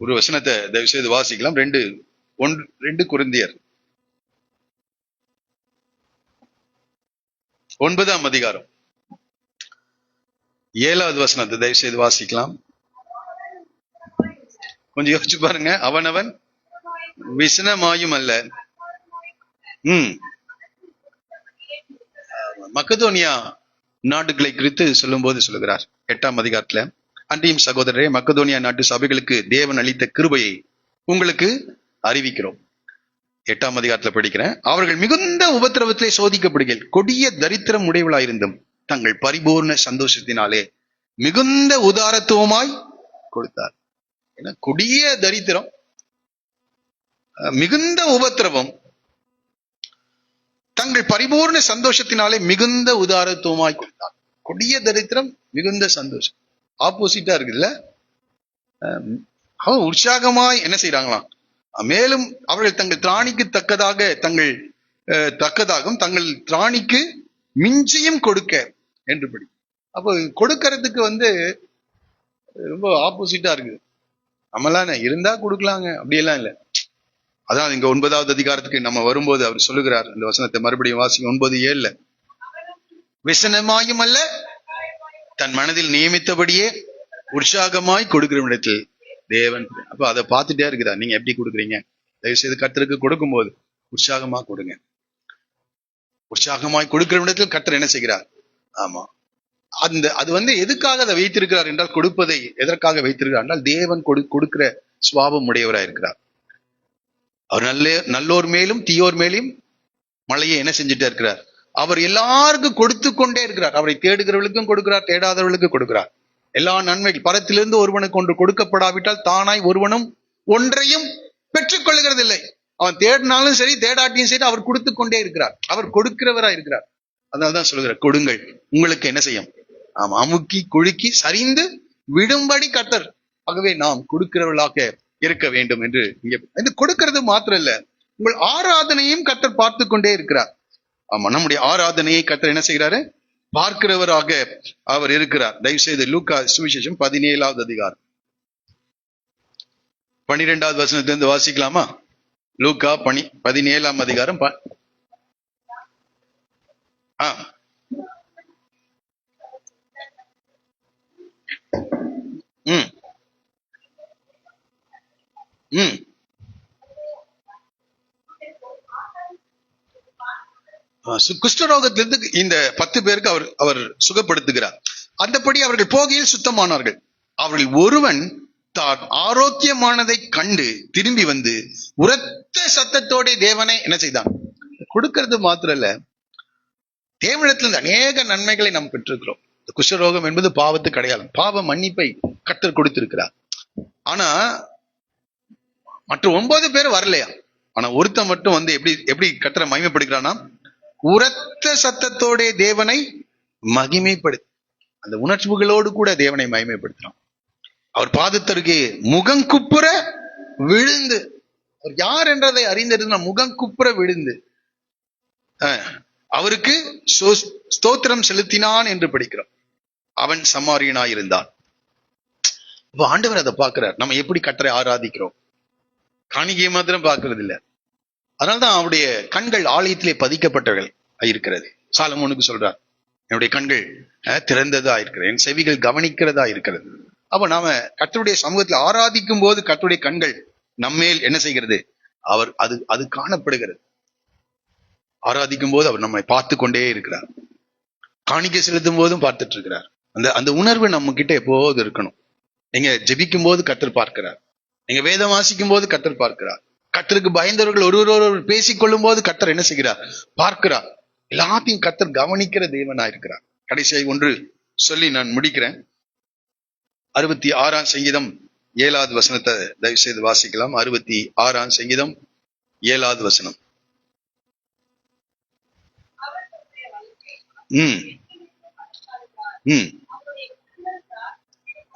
ஒரு வசனத்தை தயவு செய்து வாசிக்கலாம். 2 கொரிந்தியர் 9ஆம் அதிகாரம் 7வது வசனத்தை தயவு செய்து வாசிக்கலாம். கொஞ்சம் யோசிச்சு பாருங்க. அவனவன் விசனமாயும் அல்ல. மக்கதோனியா நாடுகளை குறித்து சொல்லும் போது சொல்லுகிறார் 8ஆம் அதிகாரத்துல, அன்றியும் சகோதரரே, மக்கதோனியா நாட்டு சபைகளுக்கு தேவன் அளித்த கிருபையை உங்களுக்கு அறிவிக்கிறோம். 8ஆம் அதிகாரத்துல படிக்கிறேன். அவர்கள் மிகுந்த உபத்திரவத்திலே சோதிக்கப்படுகள், கொடிய தரித்திரம் உடையவளாயிருந்தும் தங்கள் பரிபூர்ண சந்தோஷத்தினாலே மிகுந்த உதாரத்துவமாய் கொடுத்தார். ஏன்னா கொடிய தரித்திரம், மிகுந்த உபத்திரவம், தங்கள் பரிபூர்ண சந்தோஷத்தினாலே மிகுந்த உதாரத்துவமாய் கொடுத்தார். கொடிய தரித்திரம், மிகுந்த சந்தோஷம், ஆப்போசிட்டா இருக்குல்ல. அவன் உற்சாகமாய் என்ன செய்யறாங்களாம், மேலும் அவர்கள் தங்கள் திராணிக்கு தக்கதாகவும் தங்கள் திராணிக்கு மிஞ்சியும் கொடுக்க என்று படி. அப்போ கொடுக்கறதுக்கு ரொம்ப ஆப்போசிட்டா இருக்கு. நம்மளாம் இருந்தா கொடுக்கலாங்க, அப்படியெல்லாம் இல்லை. அதான் இங்க 9வது அதிகாரத்துக்கு நம்ம வரும்போது அவர் சொல்லுகிறார், இந்த வசனத்தை மறுபடியும் வாசிங்க. 9:7, விசனமாயும் அல்ல, தன் மனதில் நியமித்தபடியே உற்சாகமாய் கொடுக்கிற இடத்தில் தேவன். அப்ப அதை பார்த்துட்டே இருக்குதா, நீங்க எப்படி கொடுக்குறீங்க? தயவு செய்து கர்த்தருக்கு கொடுக்கும் போது உற்சாகமா கொடுங்க. உற்சாகமாய் கொடுக்கிற இடத்தில் கர்த்தர் என்ன செய்கிறார்? ஆமா, அது எதுக்காக அதை வைத்திருக்கிறார் என்றால், கொடுப்பதை எதற்காக வைத்திருக்கிறார் என்றால், தேவன் கொடுக்கிற சுவாபம் உடையவராய் இருக்கிறார். அவர் நல்லோர் மேலும் தீயோர் மேலும் மழையை என்ன செஞ்சுட்டே இருக்கிறார். அவர் எல்லாருக்கும் கொடுத்து கொண்டே இருக்கிறார். அவரை தேடுகிறவர்களுக்கும் கொடுக்கிறார், தேடாதவர்களுக்கும் கொடுக்கிறார். எல்லா நன்மைகள் பரத்திலிருந்து ஒருவனுக்கு ஒன்று கொடுக்கப்படாவிட்டால் தானாய் ஒருவனும் ஒன்றையும் பெற்றுக் கொள்ளுகிறதில்லை. அவன் தேடினாலும் சரி தேடாட்டியும் சரி அவர் கொடுத்து கொண்டே இருக்கிறார். அவர் கொடுக்கிறவரா இருக்கிறார். அதனால்தான் சொல்லுகிறார், கொடுங்கள் உங்களுக்கு என்ன செய்யும், அமுக்கி குலுக்கி சரிந்து விடும்படி கர்த்தர். ஆகவே நாம் கொடுக்கிறவர்களாக இருக்க வேண்டும் என்று இங்க கொடுக்கிறது மாத்திரம் இல்ல, உங்கள் ஆராதனையும் கர்த்தர் பார்த்து கொண்டே இருக்கிறார். ஆமா, நம்முடைய ஆராதனையை கர்த்தர் என்ன செய்கிறாரு? பார்க்கிறவராக அவர் இருக்கிறார். தயவு செய்து லூக்கா சுவிசேஷம் 17வது அதிகாரம் 12வது வசனத்திலிருந்து வாசிக்கலாமா? லூக்கா 17ஆம் அதிகாரம் குஷ்டரோகத்திலிருந்து இந்த 10 பேருக்கு அவர் சுகப்படுத்துகிறார். அந்தபடி அவர்கள் போகையில் சுத்தமானார்கள். அவர்கள் ஒருவன் தான் ஆரோக்கியமானதை கண்டு திரும்பி வந்து உரத்த சத்தத்தோட தேவனை என்ன செய்தான்? கொடுக்கிறது மாத்திரம் இல்ல, தேவனிடத்திலிருந்து அநேக நன்மைகளை நாம் பெற்றிருக்கிறோம். குஷ்டரோகம் என்பது பாவத்துக்கு அடையாளம். பாவ மன்னிப்பை கர்த்தர் கொடுத்திருக்கிறார். ஆனா மற்ற 9 பேர் வரலையா? ஆனா ஒருத்தன் மட்டும் வந்து எப்படி கர்த்தரை மகிமைப்படுகிறானா? உரத்த சத்தத்தோட தேவனை மகிமைப்படுத்த, அந்த உணர்வுகளோடு கூட தேவனை மகிமைப்படுத்துறான். அவர் பாதத்திற்கு முகங்குப்புற விழுந்து, அவர் யார் என்றதை அறிந்திருந்த முகங்குப்புற விழுந்து அவருக்கு ஸ்தோத்திரம் செலுத்தினான் என்று படிக்கிறோம். அவன் சமாரியனாய் இருந்தான். இப்ப ஆண்டவர் அதை பார்க்கிறார். நம்ம எப்படி கர்த்தரை ஆராதிக்கிறோம்? காணிக்கையை மாத்திரம் பார்க்கறது இல்லை. அதனால்தான் அவருடைய கண்கள் ஆலயத்திலே பதிக்கப்பட்டவர்கள் இருக்கிறது. சாலமோனுக்கு சொல்றார், என்னுடைய கண்கள் திறந்ததா இருக்கிறது, என் செவிகள் கவனிக்கிறதா இருக்கிறது. அப்ப நாம கர்த்தருடைய சமூகத்தில் ஆராதிக்கும் போது கர்த்தருடைய கண்கள் நம்மேல் என்ன செய்கிறது? அது காணப்படுகிறது. ஆராதிக்கும் போது அவர் நம்மை பார்த்து கொண்டே இருக்கிறார். காணிக்கை செலுத்தும் போதும் பார்த்துட்டு இருக்கிறார். அந்த உணர்வு நம்ம கிட்ட எப்போது இருக்கணும். நீங்க ஜெபிக்கும் போது கர்த்தர் பார்க்கிறார். நீங்க வேதம் வாசிக்கும் போது கர்த்தர் பார்க்கிறார். கர்த்தருக்கு பயந்தவர்கள் ஒருவர் பேசிக்கொள்ளும் போது கர்த்தர் என்ன செய்கிறார்? பார்க்கிறார். எல்லாத்தையும் கர்த்தர் கவனிக்கிற தேவனா இருக்கிறார். கடைசியை ஒன்று சொல்லி நான் முடிக்கிறேன். 66ஆம் சங்கீதம் 7வது வசனத்தை தயவு செய்து வாசிக்கலாம். 66ஆம் சங்கீதம் 7வது வசனம்.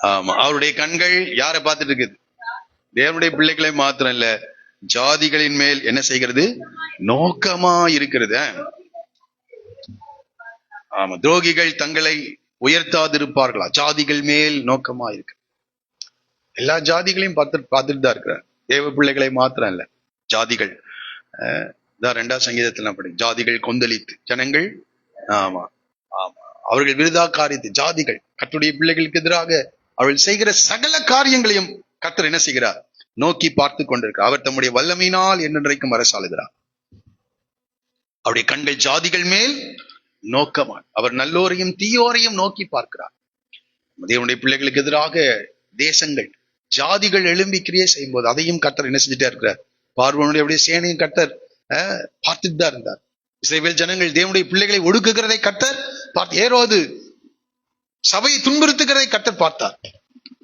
ஆமா, அவருடைய கண்கள் யாரை பார்த்துட்டு இருக்குது? தேவனுடைய பிள்ளைகளை மாத்திரம் இல்ல, ஜாதிகளின் மேல் என்ன செய்கிறது? நோக்கமா இருக்கிறது. ஆமா, துரோகிகள் தங்களை உயர்த்தாதிருப்பார்களா? ஜாதிகள் மேல் நோக்கமா இருக்கு. எல்லா ஜாதிகளையும் பார்த்துட்டு தான் இருக்கிறார். தேவ பிள்ளைகளை மாத்திரம் இல்ல, ஜாதிகள். 2ஆம் சங்கீதத்தில் படி, ஜாதிகள் கொந்தளித்து ஜனங்கள் ஆமா ஆமா அவர்கள் விருதா காரியத்து, ஜாதிகள் கர்த்தருடைய பிள்ளைகளுக்கு எதிராக அவர்கள் செய்கிற சகல காரியங்களையும் கர்த்தர் என்ன செய்கிறார்? நோக்கி பார்த்து கொண்டிருக்கிறார். அவர் தம்முடைய வல்லமையினால் என்றென்றைக்கும் அரசாளுகிறார். அவருடைய கண்கள் ஜாதிகள் மேல் நோக்கமான். அவர் நல்லோரையும் தீயோரையும் நோக்கி பார்க்கிறார். தேவனுடைய பிள்ளைகளுக்கு எதிராக தேசங்கள் ஜாதிகள் எழும்பி கிரியை செய்யும் போது அதையும் கர்த்தர் என்ன செஞ்சுட்டே இருக்கிறார்? பார்வோனுடைய சேனையும் கர்த்தர் பார்த்துட்டு தான் இருந்தார். இஸ்ரவேல் ஜனங்கள் தேவனுடைய பிள்ளைகளை ஒடுக்குகிறதை கர்த்தர் பார்த்து, ஏரோது சபையை துன்புறுத்துகிறதை கர்த்தர் பார்த்தார்.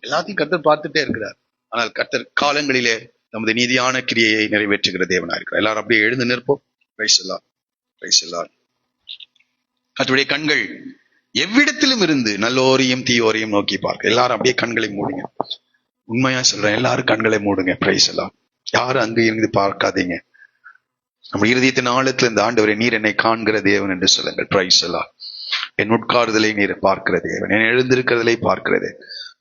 எல்லாத்தையும் கர்த்தர் பார்த்துட்டே இருக்கிறார். ஆனால் கர்த்தர் காலங்களிலே நமது நீதியான கிரியையை நிறைவேற்றுகிற தேவனா இருக்கிறார். எல்லாரும் அப்படியே எழுந்து நிற்போம். Price the Lord, price the Lord. கர்த்தருடைய கண்கள் எவ்விடத்திலும் இருந்து நல்லோரையும் தீயோரையும் நோக்கி பார்க்க. எல்லாரும் அப்படியே கண்களை மூடுங்க. உண்மையா சொல்றேன், எல்லாரும் கண்களை மூடுங்க. Price the Lord. யாரும் அங்க இருந்து பார்க்காதீங்க. நம்ம இருதயத்தின் ஆழத்துல இந்த ஆண்டவரை, நீர் என்னை காண்கிற தேவன் என்று சொல்லுங்கள். Price the Lord. என் உட்கார்தலை நீர் பார்க்கிற தேவன், என் எழுந்திருக்கிறதை பார்க்கிறது,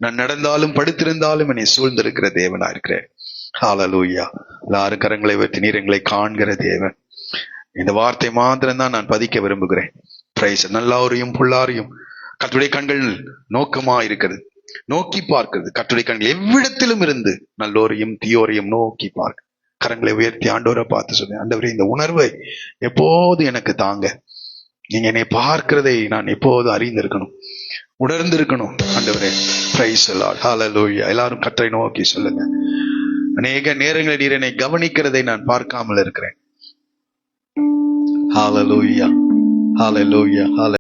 நான் நடந்தாலும் படுத்திருந்தாலும் என்னை சூழ்ந்திருக்கிற தேவனா இருக்கிறேன். ஹல்லேலூயா. எல்லாரும் கரங்களை வைத்து, நீர் எங்களை காண்கிற தேவன். இந்த வார்த்தை மாத்திரம் தான் நான் பதிக்க விரும்புகிறேன். பிரைஸ். நல்லாரையும் புல்லாரையும் கர்த்தருடைய கண்கள் நோக்கமா இருக்கிறது, நோக்கி பார்க்கிறது. கர்த்தருடைய கண்கள் எவ்விடத்திலும் இருந்து நல்லோரையும் தீயோரையும் நோக்கி பார்க்க. கரங்களை உயர்த்தி ஆண்டவரை பார்த்து சொன்னேன், ஆண்டவரே இந்த உணர்வை எப்போது எனக்கு தாங்க. நீங்க என்னை பார்க்கிறதை நான் எப்போதும் அறிந்திருக்கணும், உணர்ந்திருக்கணும் ஆண்டவரே. Praise the lord. ஹல்லேலூயா. எல்லாரும் கர்த்தரை நோக்கி சொல்லுங்க. அநேக நேரங்களில் நீர் என்னை கவனிக்கிறதை நான் பார்க்காமல் இருக்கிறேன். ஹல்லேலூயா, ஹல்லேலூயா, ஹல்லேலூயா.